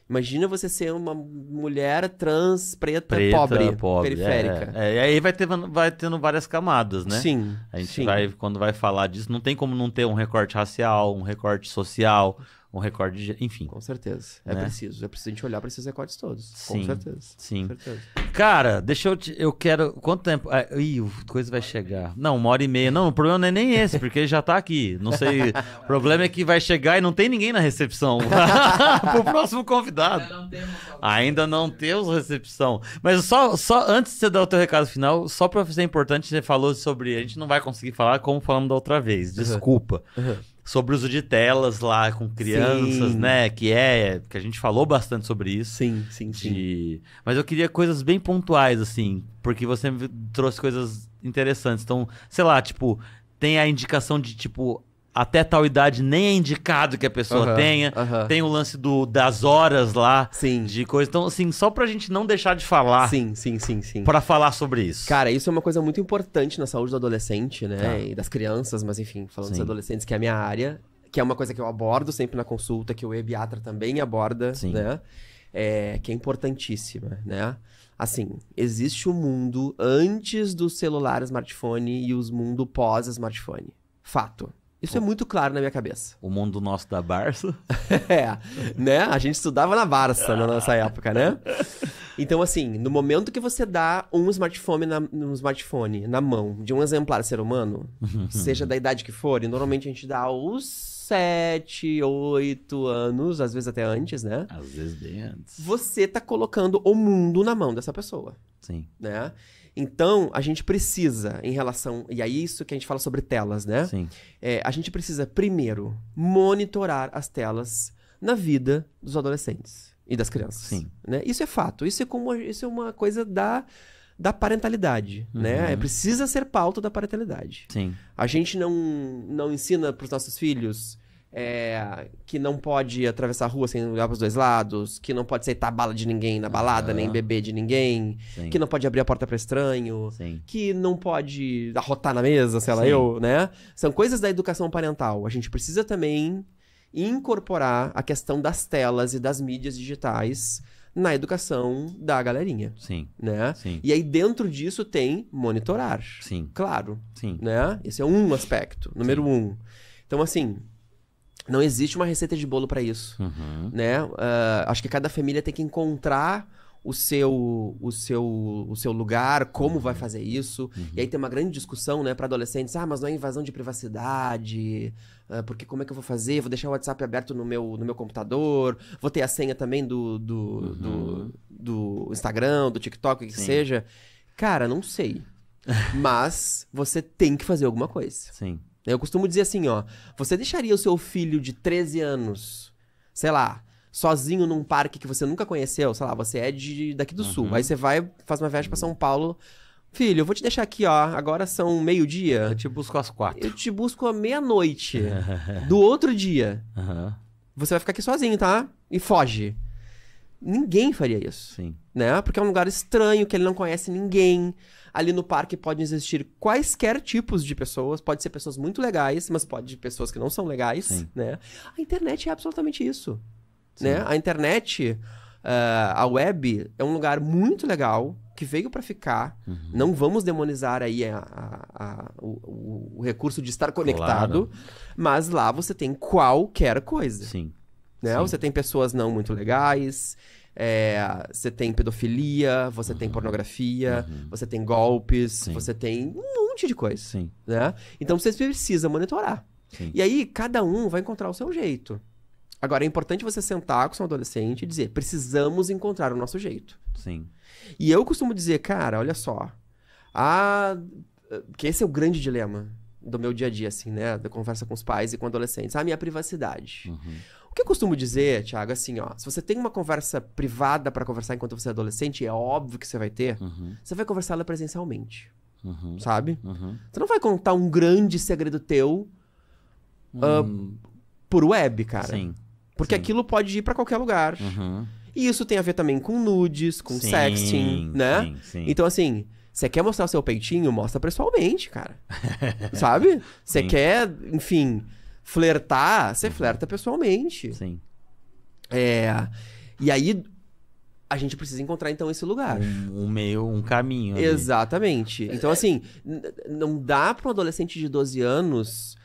imagina você ser uma mulher trans, preta pobre, periférica. E aí vai tendo várias camadas, né? Sim. A gente quando vai falar disso, não tem como não ter um recorte racial, um recorte social, um recorte de... Enfim. Com certeza. É Né? preciso. É preciso a gente olhar para esses recortes todos. Sim, Com certeza. sim. Com certeza. Cara, eu quero... Quanto tempo... a coisa vai chegar. Não, 1h30. Não, o problema não é nem esse, porque ele já tá aqui. Não sei... O problema é que vai chegar e não tem ninguém na recepção. Pro próximo convidado. Ainda não temos recepção. Mas só antes de você dar o teu recado final, só pra ser importante, você falou sobre... A gente não vai conseguir falar como falamos da outra vez. Desculpa. Sobre o uso de telas lá com crianças, Sim. né? Que a gente falou bastante sobre isso. Sim. Mas eu queria coisas bem pontuais, assim, porque você me trouxe coisas interessantes. Então, sei lá, tipo, tem a indicação de, tipo, até tal idade nem é indicado que a pessoa tenha. Tem o lance das horas lá, de coisa. Então, assim, só pra gente não deixar de falar. Sim. Pra falar sobre isso. Cara, isso é uma coisa muito importante na saúde do adolescente, né? E das crianças, mas enfim, falando dos adolescentes, que é a minha área, que é uma coisa que eu abordo sempre na consulta, que o ebiatra também aborda, né? Que é importantíssima, né? Assim, existe o mundo antes do celular smartphone e o mundo pós-smartphone. Fato. Isso é muito claro na minha cabeça. O mundo nosso da Barça. Né? A gente estudava na Barça na nossa época, né? Então, assim, no momento que você dá um smartphone na mão de um exemplar ser humano, seja da idade que for, e normalmente a gente dá aos 7, 8 anos, às vezes até antes, né? Às vezes bem antes. Você tá colocando o mundo na mão dessa pessoa, Sim, né? Então, a gente precisa, em relação... E aí, isso que a gente fala sobre telas, né? sim, A gente precisa, primeiro, monitorar as telas na vida dos adolescentes e das crianças. Sim. Né? Isso é fato. Isso é uma coisa da parentalidade, né? Precisa ser pauta da parentalidade. sim. A gente não ensina para os nossos filhos que não pode atravessar a rua sem olhar para os dois lados, que não pode aceitar bala de ninguém na balada, nem beber de ninguém, Sim. que não pode abrir a porta para estranho, Sim. que não pode arrotar na mesa, sei lá, Sim. né? São coisas da educação parental. A gente precisa também incorporar a questão das telas e das mídias digitais na educação da galerinha, Sim. né? Sim. E aí dentro disso tem monitorar. Sim. Claro, Sim. né? Esse é um aspecto, número 1. Então, assim, não existe uma receita de bolo para isso, né? Acho que cada família tem que encontrar o seu lugar, como vai fazer isso. E aí tem uma grande discussão, né, para adolescentes. Mas não é invasão de privacidade, porque como é que eu vou fazer? Vou deixar o WhatsApp aberto no meu computador, vou ter a senha também do Instagram, do TikTok, o que seja. Cara, não sei. Mas você tem que fazer alguma coisa. Sim. Eu costumo dizer assim, ó, você deixaria o seu filho de 13 anos, sei lá, sozinho num parque que você nunca conheceu, sei lá, você é daqui do sul, aí você faz uma viagem pra São Paulo, filho, eu vou te deixar aqui, ó, agora são 12:00. Eu te busco às 4. Eu te busco à 00:30 do outro dia. Você vai ficar aqui sozinho, tá? E foge. Ninguém faria isso. Sim. Né? Porque é um lugar estranho, que ele não conhece ninguém. Ali no parque podem existir quaisquer tipos de pessoas. Pode ser pessoas muito legais, mas pode ser pessoas que não são legais. Sim. Né? A internet é absolutamente isso. Sim. Né? A internet, a web, é um lugar muito legal, que veio para ficar. Não vamos demonizar aí o recurso de estar conectado. Claro. Mas lá você tem qualquer coisa. Sim. Né? Sim. Você tem pessoas não muito legais, você tem pedofilia, você tem pornografia, você tem golpes, Sim. você tem um monte de coisa. Sim. Né? Então você precisa monitorar. Sim. E aí cada um vai encontrar o seu jeito. Agora é importante você sentar com seu adolescente e dizer, precisamos encontrar o nosso jeito. Sim. E eu costumo dizer, cara, olha só, que esse é o grande dilema do meu dia a dia, assim, né? Da conversa com os pais e com adolescentes. A minha privacidade. O que eu costumo dizer, Thiago, assim, ó, se você tem uma conversa privada pra conversar enquanto você é adolescente, é óbvio que você vai ter, você vai conversar ela presencialmente, sabe? Você não vai contar um grande segredo teu por web, cara. Sim. Porque Sim. aquilo pode ir pra qualquer lugar. E isso tem a ver também com nudes, com sexting, né? Sim, sim. Então, assim, você quer mostrar o seu peitinho? Mostra pessoalmente, cara. Sabe? Você Sim. quer, enfim, flertar? Você flerta pessoalmente. Sim. E aí, a gente precisa encontrar, então, esse lugar. Um caminho. Ali. Exatamente. Então, assim, não dá para um adolescente de 12 anos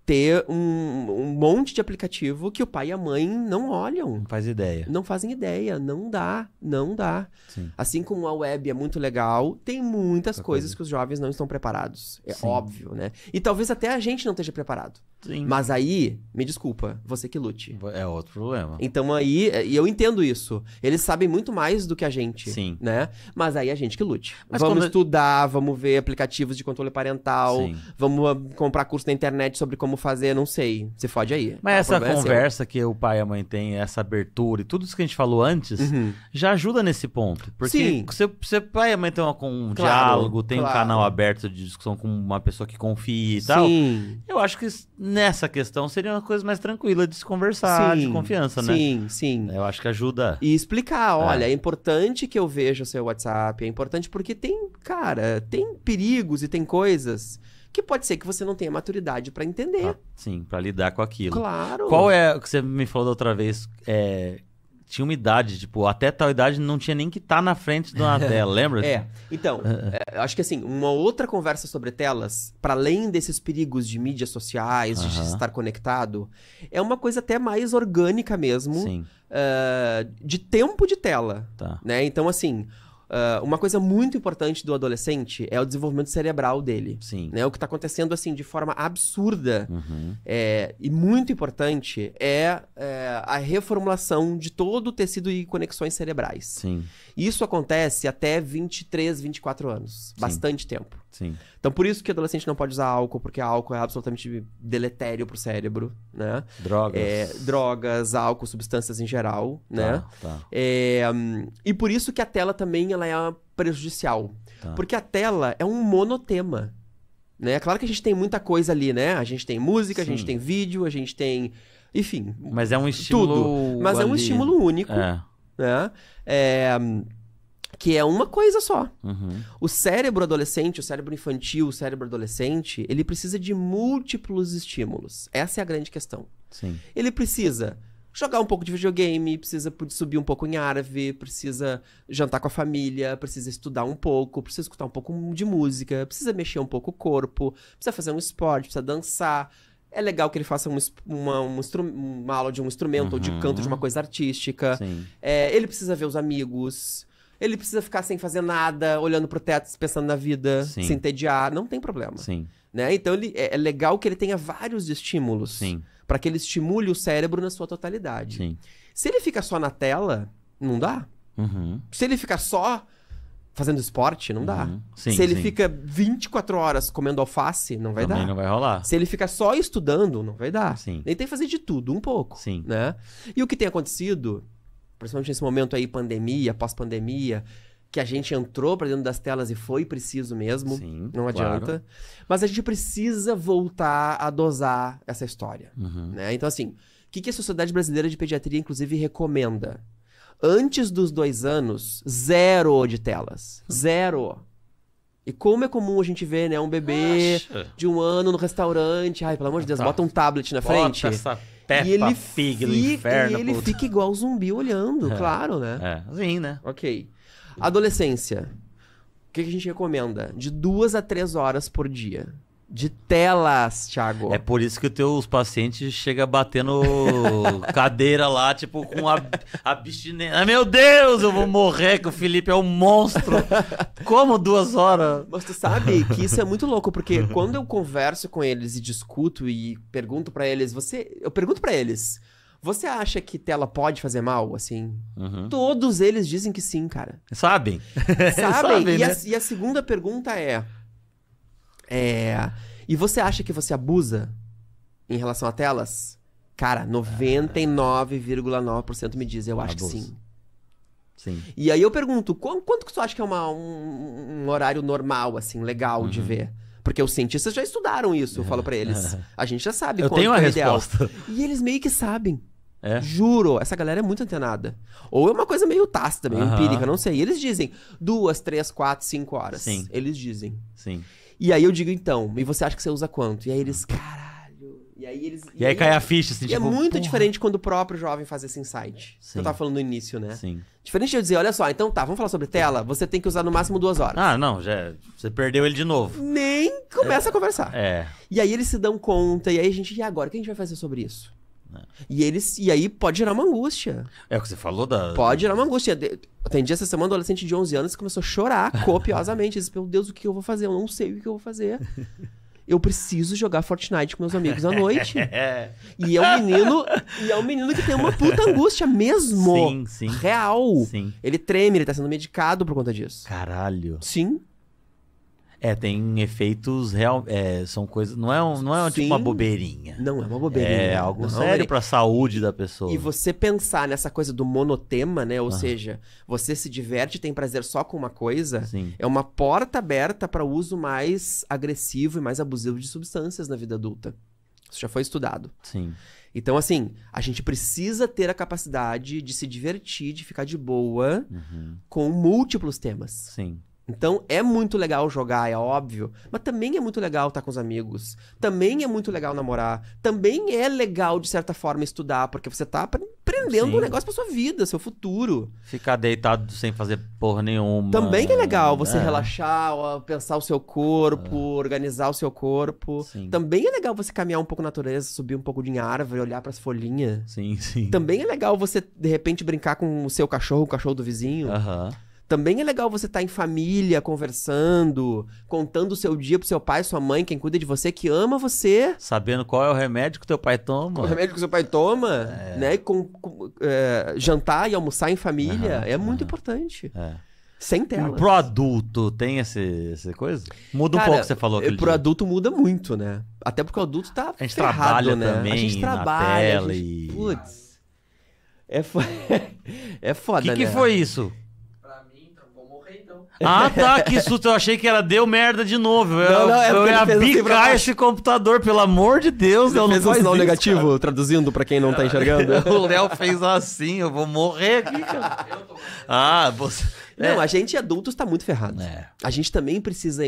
ter um monte de aplicativo que o pai e a mãe não olham. Não faz ideia. Não fazem ideia. Não dá. Não dá. Sim. Assim como a web é muito legal, tem muitas coisas que os jovens não estão preparados. É Sim. óbvio, né? E talvez até a gente não esteja preparado. Sim. Mas aí, me desculpa, você que lute. É outro problema. Então aí, e eu entendo isso. Eles sabem muito mais do que a gente, Sim. né? Mas aí a gente que lute. Mas vamos quando- estudar, vamos ver aplicativos de controle parental, Sim. vamos comprar curso na internet sobre como fazer, não sei. Você fode aí. Mas O essa problema é seu. conversa que o pai e a mãe têm, essa abertura e tudo isso que a gente falou antes, já ajuda nesse ponto. Porque Sim. se pai e a mãe têm um Claro, diálogo, tem um claro. canal aberto de discussão com uma pessoa que confia e tal, Sim. eu acho que nessa questão seria uma coisa mais tranquila de se conversar, de confiança, né? Sim, sim. Eu acho que ajuda. E explicar, olha, é importante que eu veja o seu WhatsApp, é importante porque tem perigos e tem coisas que pode ser que você não tenha maturidade pra entender. Sim, pra lidar com aquilo. Claro. Qual é o que você me falou da outra vez? Tinha uma idade, tipo, até tal idade não tinha nem que estar na frente de uma tela, lembra? Então, acho que assim, uma outra conversa sobre telas, para além desses perigos de mídias sociais, de estar conectado, é uma coisa até mais orgânica mesmo, Sim, de tempo de tela, tá. né? Então, assim, Uma coisa muito importante do adolescente é o desenvolvimento cerebral dele. Sim. Né? O que está acontecendo, assim, de forma absurda Uhum. e muito importante é a reformulação de todo o tecido e conexões cerebrais. Sim, Isso acontece até 23, 24 anos. Sim. Bastante tempo. sim. Então, por isso que o adolescente não pode usar álcool, porque álcool é absolutamente deletério pro cérebro, né? Drogas. Drogas, álcool, substâncias em geral, né? Tá. E por isso que a tela também ela é prejudicial. Tá. Porque a tela é um monotema. Né? É claro que a gente tem muita coisa ali, né? A gente tem música, Sim. a gente tem vídeo, a gente tem... Enfim, Mas é um estímulo. tudo. Mas é um ali. estímulo único, É. né? Que é uma coisa só. Uhum. O cérebro adolescente, o cérebro infantil, o cérebro adolescente, ele precisa de múltiplos estímulos. Essa é a grande questão. Sim. Ele precisa jogar um pouco de videogame, precisa subir um pouco em árvore, precisa jantar com a família, precisa estudar um pouco, precisa escutar um pouco de música, precisa mexer um pouco o corpo, precisa fazer um esporte, precisa dançar. É legal que ele faça uma aula de um instrumento ou de canto de uma coisa artística. Sim. Ele precisa ver os amigos. Ele precisa ficar sem fazer nada, olhando pro teto, pensando na vida, Sim. se entediar. Não tem problema. Sim. Né? Então é legal que ele tenha vários estímulos. Sim. Para que ele estimule o cérebro na sua totalidade. Sim. Se ele fica só na tela, não dá. Uhum. Se ele fica só fazendo esporte, não dá. Uhum. Sim, Se ele sim. fica 24 horas comendo alface, não vai Também dar. não vai rolar. Se ele fica só estudando, não vai dar. Sim. Ele tem que fazer de tudo, um pouco. Sim. Né? E o que tem acontecido, principalmente nesse momento aí, pandemia, pós-pandemia, que a gente entrou pra dentro das telas e foi preciso mesmo, Sim, não claro. adianta. Mas a gente precisa voltar a dosar essa história. Uhum. Né? Então, assim, o que a Sociedade Brasileira de Pediatria, inclusive, recomenda? Antes dos 2 anos, 0 de telas. 0. E como é comum a gente ver, né, um bebê Acha? de 1 ano no restaurante, ai, pelo amor de Deus, Tá. bota um tablet na frente. Bota essa E Peppa ele Pig do inferno. e ele puta. fica igual zumbi olhando, claro, né? Sim, né? Ok. Adolescência. O que a gente recomenda? De 2 a 3 horas por dia. De telas, Thiago. É por isso que os teus pacientes chegam batendo cadeira lá, tipo, com abstinência. Ah, meu Deus, eu vou morrer, que o Felipe é um monstro. Como 2 horas? Mas tu sabe que isso é muito louco, porque quando eu converso com eles e discuto e pergunto pra eles, eu pergunto pra eles, você acha que tela pode fazer mal, assim? Uhum. Todos eles dizem que sim, cara. Sabem? Sabem? Sabem, né? E a segunda pergunta e você acha que você abusa em relação a telas? Cara, 99,9% me diz, eu acho que Abuso. sim. Sim. E aí eu pergunto, quanto que tu acha que é um horário normal, assim, legal Uhum. de ver? Porque os cientistas já estudaram isso, eu falo pra eles. A gente já sabe Eu quanto tenho uma que é ideal. resposta. E eles meio que sabem. É? Juro, essa galera é muito antenada. Ou é uma coisa meio tácita, meio Aham. empírica, não sei. E eles dizem 2, 3, 4, 5 horas. Sim. Eles dizem. Sim. E aí eu digo, então, e você acha que você usa quanto? E aí eles, caralho. E aí eles. E aí cai a ficha, assim, E é tipo, muito porra. diferente quando o próprio jovem faz esse insight. Sim. Eu tava falando no início, né? Sim. Diferente de eu dizer, olha só, então tá, vamos falar sobre tela, você tem que usar no máximo 2 horas. Ah, não, já. Você perdeu ele de novo. Nem começa a conversar. É. E aí eles se dão conta, e aí a gente, e agora, o que a gente vai fazer sobre isso? E aí pode gerar uma angústia. É o que você falou da. Pode gerar uma angústia. Atendi essa semana um adolescente de 11 anos que começou a chorar copiosamente. Disse, meu Deus, o que eu vou fazer? Eu não sei o que eu vou fazer. Eu preciso jogar Fortnite com meus amigos à noite. É. E é um menino que tem uma puta angústia mesmo. Sim, sim. Real. Sim. Ele treme, ele tá sendo medicado por conta disso. Caralho. Sim. É, tem efeitos real. São coisas. Não é tipo Sim. uma bobeirinha. Não é uma bobeirinha. É algo Não, sério pra saúde da pessoa. E você pensar nessa coisa do monotema, né? Ou Aham. seja, você se diverte e tem prazer só com uma coisa, Sim. é uma porta aberta para o uso mais agressivo e mais abusivo de substâncias na vida adulta. Isso já foi estudado. Sim. Então, assim, a gente precisa ter a capacidade de se divertir, de ficar de boa Uhum. com múltiplos temas. Sim. Então, é muito legal jogar, é óbvio, mas também é muito legal estar com os amigos. Também é muito legal namorar. Também é legal, de certa forma, estudar, porque você tá aprendendo Sim. um negócio pra sua vida, seu futuro. Ficar deitado sem fazer porra nenhuma. Também é legal você É. relaxar, ó, pensar o seu corpo, organizar o seu corpo. Sim. Também é legal você caminhar um pouco na natureza, subir um pouco em árvore, olhar pras folhinhas. Sim, sim. Também é legal você, de repente, brincar com o seu cachorro, o cachorro do vizinho. Aham. Também é legal você estar em família, conversando, contando o seu dia pro seu pai, sua mãe, quem cuida de você, que ama você. Sabendo qual é o remédio que teu pai toma. O remédio que seu pai toma, né? E jantar e almoçar em família é muito importante. Sem telas. Pro adulto tem essa coisa? Muda um Cara, pouco, você falou aquele pro dia. adulto muda muito, né? Até porque o adulto tá A gente ferrado, trabalha né? também A gente na trabalha, tela a gente... e... Putz. É foda, O né? que foi isso? Pra mim, vou morrer então. Ah, tá, que susto. Eu achei que era deu merda de novo. Não, é eu porque ia ele fez assim pra bicar baixo. esse computador, pelo amor de Deus. Ele Eu não fez um faz sinal isso, negativo, traduzindo pra quem não tá enxergando. cara. O Léo fez assim, eu vou morrer aqui, cara. Eu tô morrendo. Ah, você... Não, a gente adultos tá muito ferrado. É. A gente também precisa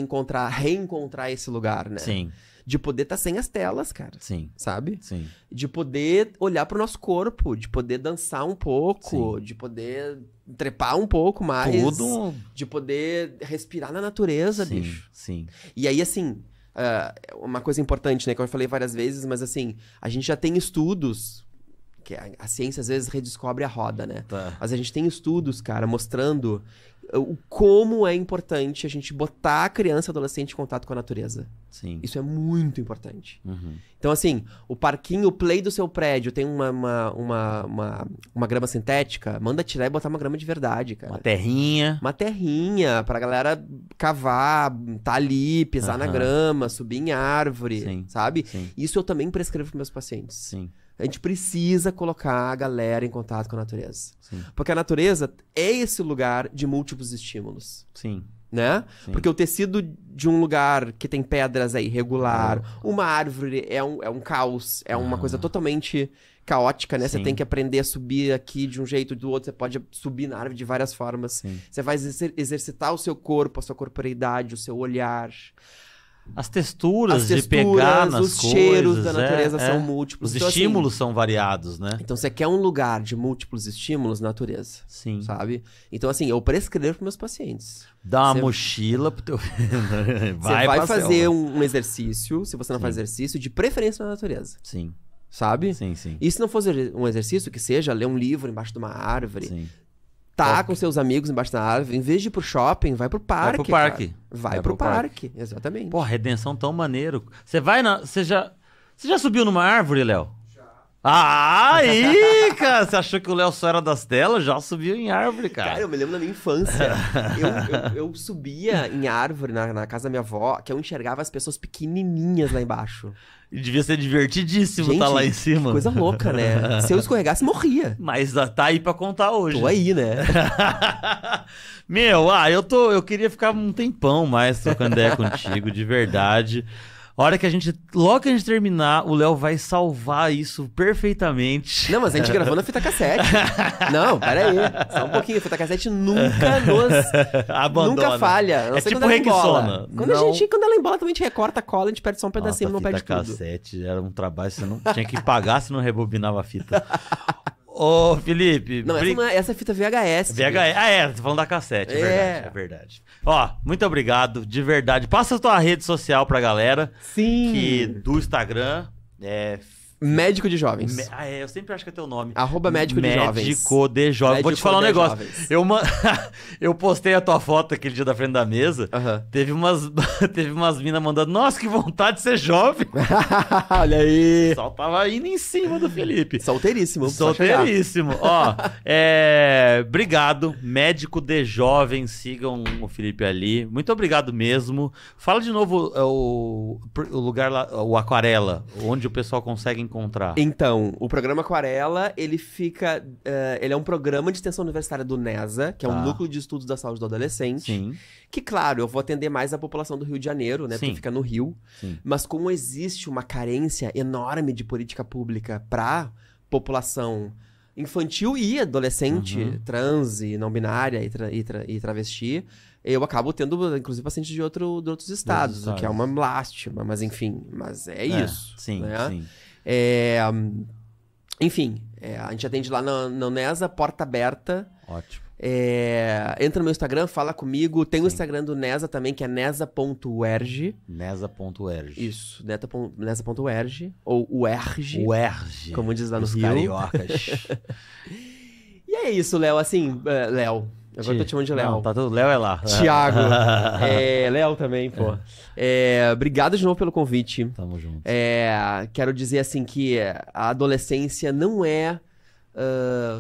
reencontrar esse lugar, né? Sim, De poder estar sem as telas, cara. sim, Sabe? sim. De poder olhar pro nosso corpo, de poder dançar um pouco, de poder trepar um pouco mais. Tudo... De poder respirar na natureza, Sim, bicho. sim. E aí, assim, uma coisa importante, né? Que eu falei várias vezes, mas assim, a gente já tem estudos, que a ciência às vezes redescobre a roda, né? Tá. Mas a gente tem estudos, cara, mostrando como é importante a gente botar a criança e adolescente em contato com a natureza. Sim. Isso é muito importante. Uhum. Então, assim, o parquinho, o play do seu prédio tem uma grama sintética, manda tirar e botar uma grama de verdade, cara. Uma terrinha. Uma terrinha pra galera cavar, tá ali, pisar na grama, subir em árvore, Sim, sabe? sim. Isso eu também prescrevo pros meus pacientes. Sim, A gente precisa colocar a galera em contato com a natureza. sim, Porque a natureza é esse lugar de múltiplos estímulos, sim. né? Sim. Porque o tecido de um lugar que tem pedras é irregular, uma árvore é um caos, é uma coisa totalmente caótica, né? Você Sim. tem que aprender a subir aqui de um jeito e do outro, você pode subir na árvore de várias formas. Sim. Você vai exercitar o seu corpo, a sua corporeidade, o seu olhar. As texturas, As de pegar nas os coisas. cheiros da natureza são múltiplos. Os Então, assim, estímulos são variados, né? então, você quer um lugar de múltiplos estímulos, natureza, Sim. sabe? Então, assim, eu prescrevo para meus pacientes. Dá uma Você- mochila pro teu... Você vai pra fazer selva. um exercício, se você não Sim. faz exercício, de preferência na natureza, Sim, sabe? sim, sim. E se não for um exercício, que seja ler um livro embaixo de uma árvore, Sim. tá com seus amigos embaixo da árvore, em vez de ir pro shopping, vai pro parque. pro parque. cara. Vai Vai pro pro parque. parque, exatamente. Pô, redenção tão maneiro. Você vai na... Você já subiu numa árvore, Léo? Já. Ah, aí, cara! Você achou que o Léo só era das telas? Já subiu em árvore, cara. Cara, eu me lembro da minha infância. eu subia em árvore na casa da minha avó, que eu enxergava as pessoas pequenininhas lá embaixo. E devia ser divertidíssimo Gente, estar lá em cima. Coisa louca, né? Se eu escorregasse, morria. Mas tá aí pra contar hoje. Tô aí, né? Meu, eu queria ficar um tempão mais trocando ideia contigo, de verdade. Logo que a gente terminar, o Léo vai salvar isso perfeitamente. Não, mas a gente gravou na fita cassete. Não, pera aí. Só um pouquinho. A fita cassete nunca nos... Abandona. Nunca falha. A não É ser tipo quando ela embola. Rexona. Quando ela embola, também a gente recorta a cola, a gente perde só um pedacinho, não Nossa, perde fita tudo. cassete era um trabalho, você não tinha que pagar se não rebobinava a fita. Ô, Felipe. Não, essa é fita VHS. VHS. Ah, tô falando da cassete, é verdade. Ó, muito obrigado, de verdade. Passa a tua rede social pra galera. Sim. Do Instagram. Médico de jovens. Eu sempre acho que é teu nome. médico de jovens. Médico de jovens. Vou te Médico falar um de negócio. jovens. Eu postei a tua foto aquele dia da frente da mesa. Aham. Teve umas minas mandando, nossa, que vontade de ser jovem. Olha aí. O pessoal tava indo em cima do Felipe. Solteiríssimo. só chegar. Solteiríssimo. Ó, obrigado. Médico de jovens, sigam o Felipe ali. Muito obrigado mesmo. Fala de novo o lugar lá, o Aquarela, onde o pessoal consegue encontrar. Então, o programa Aquarela, ele fica... ele é um programa de extensão universitária do NESA, que é Tá. um núcleo de estudos da saúde do adolescente. Sim, Que, claro, eu vou atender mais a população do Rio de Janeiro, né? Sim. Porque fica no Rio. sim. Mas como existe uma carência enorme de política pública pra população infantil e adolescente, trans e não binária e travesti, eu acabo tendo, inclusive, pacientes de outros estados, o que é uma lástima, mas enfim, é isso. Sim, né? sim. Enfim, a gente atende lá no NESA, porta aberta. Ótimo. Entra no meu Instagram, fala comigo. Tem o Instagram do NESA também, que é nesa.uerg. Nesa.erg. Isso, nesa.uerg. Ou UERG, UERG. como diz lá no Os Rio. cariocas. E é isso, Léo. Assim, Léo, Agora eu tô te chamando de Léo. Não, tá tudo. Léo é lá. Thiago. Léo também, pô. Obrigado de novo pelo convite. Tamo junto. Quero dizer assim que a adolescência não é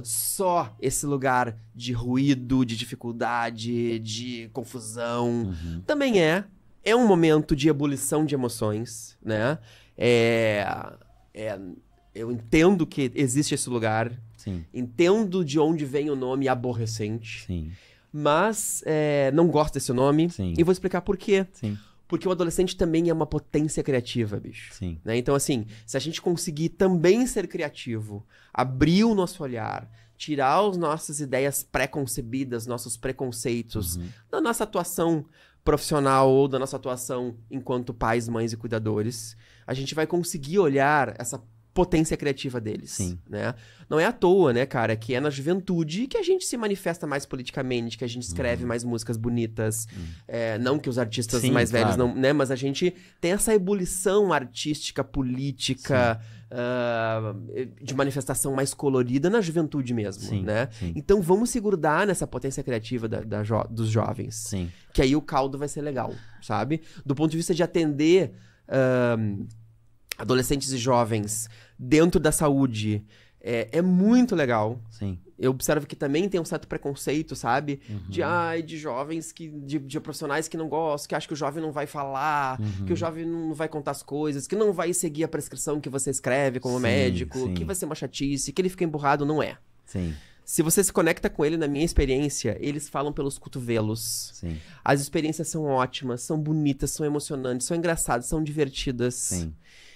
só esse lugar de ruído, de dificuldade, de confusão. Também é um momento de ebulição de emoções, né? Eu entendo que existe esse lugar. Sim. Entendo de onde vem o nome aborrecente. Sim. Mas não gosto desse nome. Sim. E vou explicar por quê. Sim. Porque o adolescente também é uma potência criativa, bicho. Sim. Né? Então, assim, se a gente conseguir também ser criativo, abrir o nosso olhar, tirar as nossas ideias pré-concebidas, nossos preconceitos, da nossa atuação profissional ou da nossa atuação enquanto pais, mães e cuidadores, a gente vai conseguir olhar essa potência criativa deles. Sim. Né? Não é à toa, né, cara, que é na juventude que a gente se manifesta mais politicamente, que a gente escreve mais músicas bonitas. Não que os artistas Sim, mais velhos claro. não, né, mas a gente tem essa ebulição artística, política, de manifestação mais colorida na juventude mesmo, Sim, né? sim. Então vamos se grudar nessa potência criativa dos jovens. Sim. Que aí o caldo vai ser legal, sabe? Do ponto de vista de atender adolescentes e jovens dentro da saúde, é muito legal. Sim. Eu observo que também tem um certo preconceito, sabe? De jovens, de profissionais que não gostam, que acham que o jovem não vai falar, que o jovem não vai contar as coisas, que não vai seguir a prescrição que você escreve como Sim, médico, sim. que vai ser uma chatice, que ele fica emburrado. Não é. Sim. Se você se conecta com ele, na minha experiência, eles falam pelos cotovelos. Sim. As experiências são ótimas, são bonitas, são emocionantes, são engraçadas, são divertidas. Sim.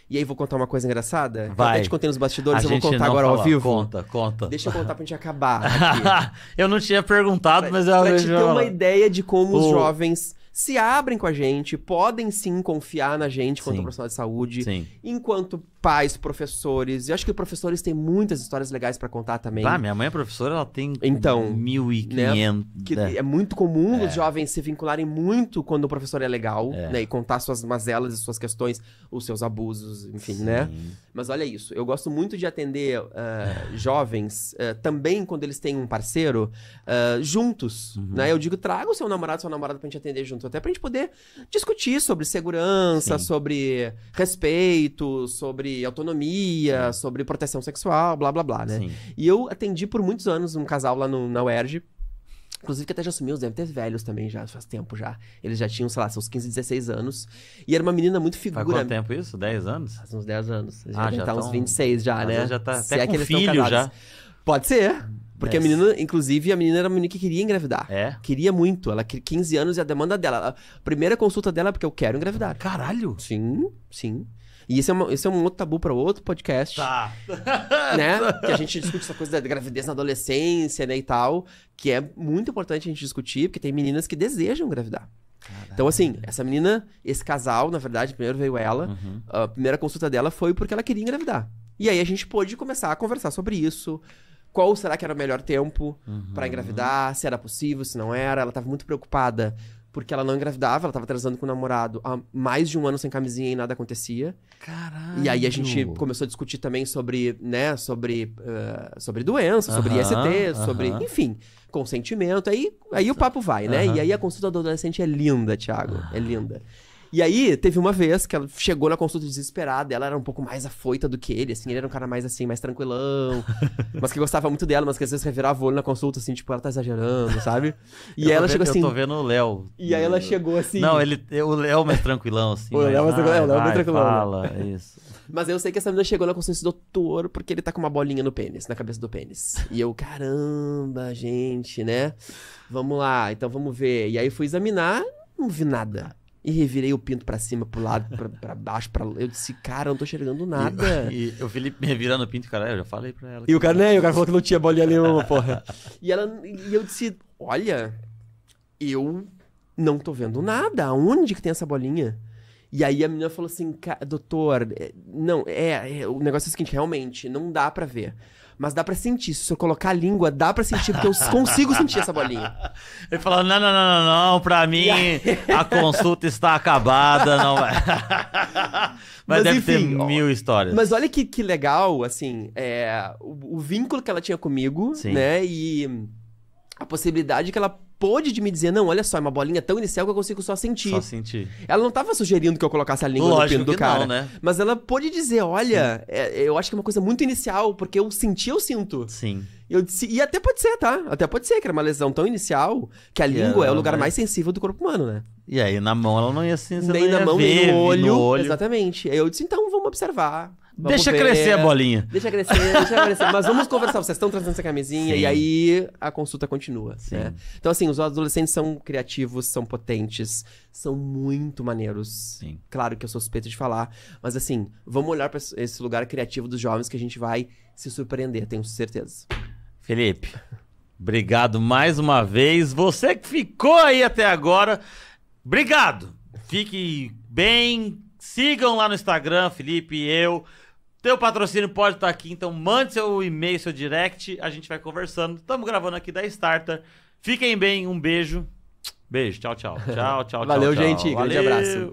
E aí, vou contar uma coisa engraçada? Eu Vai. até te contei nos bastidores, eu vou gente contar não agora ao fala. vivo. Conta. Deixa eu contar pra gente acabar aqui. Eu não tinha perguntado, mas eu Pra te ter já- uma ideia de como os O- jovens se abrem com a gente, podem sim confiar na gente quanto Sim. profissional de saúde, Sim. enquanto pais, professores. E eu acho que professores têm muitas histórias legais pra contar também. Tá, minha mãe é professora, ela tem Então, 1.500. Que é muito comum os jovens se vincularem muito quando o professor é legal, né? E contar suas mazelas e suas questões, os seus abusos, enfim, né? Mas olha isso, eu gosto muito de atender jovens, também quando eles têm um parceiro, juntos, né? Eu digo, traga o seu namorado, sua namorada pra gente atender junto, até pra gente poder discutir sobre segurança, Sim. sobre respeito, sobre autonomia, sobre proteção sexual, blá, blá, blá, né? Sim. E eu atendi por muitos anos um casal lá na UERJ, inclusive que até já sumiu, deve ter velhos também já, faz tempo já. Eles já tinham, sei lá, seus 15, 16 anos. E era uma menina muito Faz figura... quanto tempo isso? 10 anos? Faz uns 10 anos. Já Ah, deve já estar uns tão- 26 já, Às né? vezes já tá Se até é com que eles estão filho casados. já. Pode ser. Porque a Yes. menina, inclusive, a menina era uma menina que queria engravidar. É? Queria muito. Ela queria 15 anos e a demanda dela. A primeira consulta dela é porque eu quero engravidar. Caralho! Sim, sim. E esse é um outro tabu para outro podcast. Tá. Né? Que a gente discute essa coisa da gravidez na adolescência, né, e tal, que é muito importante a gente discutir, porque tem meninas que desejam engravidar. Então, assim, essa menina, esse casal, na verdade, primeiro veio ela, a primeira consulta dela foi porque ela queria engravidar. E aí a gente pôde começar a conversar sobre isso. Qual será que era o melhor tempo pra engravidar, se era possível, se não era. Ela tava muito preocupada porque ela não engravidava, ela tava transando com o namorado há mais de um ano sem camisinha e nada acontecia. Caralho! E aí a gente começou a discutir também sobre, né, sobre doença, sobre IST, sobre, enfim, consentimento. Aí o papo vai, né? E aí a consulta do adolescente é linda, Thiago, é linda. E aí, teve uma vez que ela chegou na consulta desesperada, ela era um pouco mais afoita do que ele, assim, ele era um cara mais, assim, mais tranquilão, mas que gostava muito dela, mas que às vezes revirava o olho na consulta, assim, tipo, ela tá exagerando, sabe? E aí ela chegou assim... Eu tô vendo o Léo. E aí ela chegou assim... Não, o Léo é mais tranquilão, assim. O Léo é mais tranquilão, o Léo é mais tranquilão, né? Fala, isso. Mas eu sei que essa menina chegou na consulta e disse, doutor, porque ele tá com uma bolinha no pênis, na cabeça do pênis. E eu, caramba, gente, né? Vamos lá, então vamos ver. E aí fui examinar, não vi nada. E revirei o pinto pra cima, pro lado, pra baixo, eu disse, cara, eu não tô enxergando nada. E o Felipe me revirando o pinto, cara, eu já falei pra ela. E o cara, né? O cara falou que não tinha bolinha nenhuma, porra. E eu disse, olha, eu não tô vendo nada. Aonde que tem essa bolinha? E aí a menina falou assim, doutor, não, o negócio é o seguinte, realmente, não dá pra ver. Mas dá pra sentir, se eu colocar a língua, dá pra sentir, porque eu consigo sentir essa bolinha. Ele falou, não, pra mim a consulta está acabada, não vai. Mas deve enfim, ter 1000 histórias. Mas olha que legal, assim, o vínculo que ela tinha comigo, Sim. né, e a possibilidade que ela pôde de me dizer, não, olha só, é uma bolinha tão inicial que eu consigo só sentir. Só sentir. Ela não tava sugerindo que eu colocasse a língua no Lógico pino do que cara. não, né? Mas ela pôde dizer, olha, eu acho que é uma coisa muito inicial, porque eu senti, eu sinto. Sim. Eu disse, e até pode ser, tá? Até pode ser que era uma lesão tão inicial que a língua é o lugar mais sensível do corpo humano, né? E aí, na mão, ela não ia assim, você Nem não ia na mão, ver, nem no olho. no Exatamente. Aí eu disse, então vamos observar. Vamos Deixa ver. crescer a bolinha. Deixa crescer. Mas vamos conversar. Vocês estão trazendo essa camisinha Sim. e aí a consulta continua. Sim. Né? Então, assim, os adolescentes são criativos, são potentes, são muito maneiros. Sim. Claro que eu sou suspeito de falar, mas assim, vamos olhar para esse lugar criativo dos jovens que a gente vai se surpreender, tenho certeza. Felipe, obrigado mais uma vez. Você que ficou aí até agora, obrigado. Fique bem. Sigam lá no Instagram, Felipe e eu. Teu patrocínio pode estar aqui, então mande seu e-mail, seu direct. A gente vai conversando. Estamos gravando aqui da Starter. Fiquem bem, um beijo. Beijo, tchau, tchau. Tchau, tchau, Valeu, tchau. gente. Grande Valeu. abraço.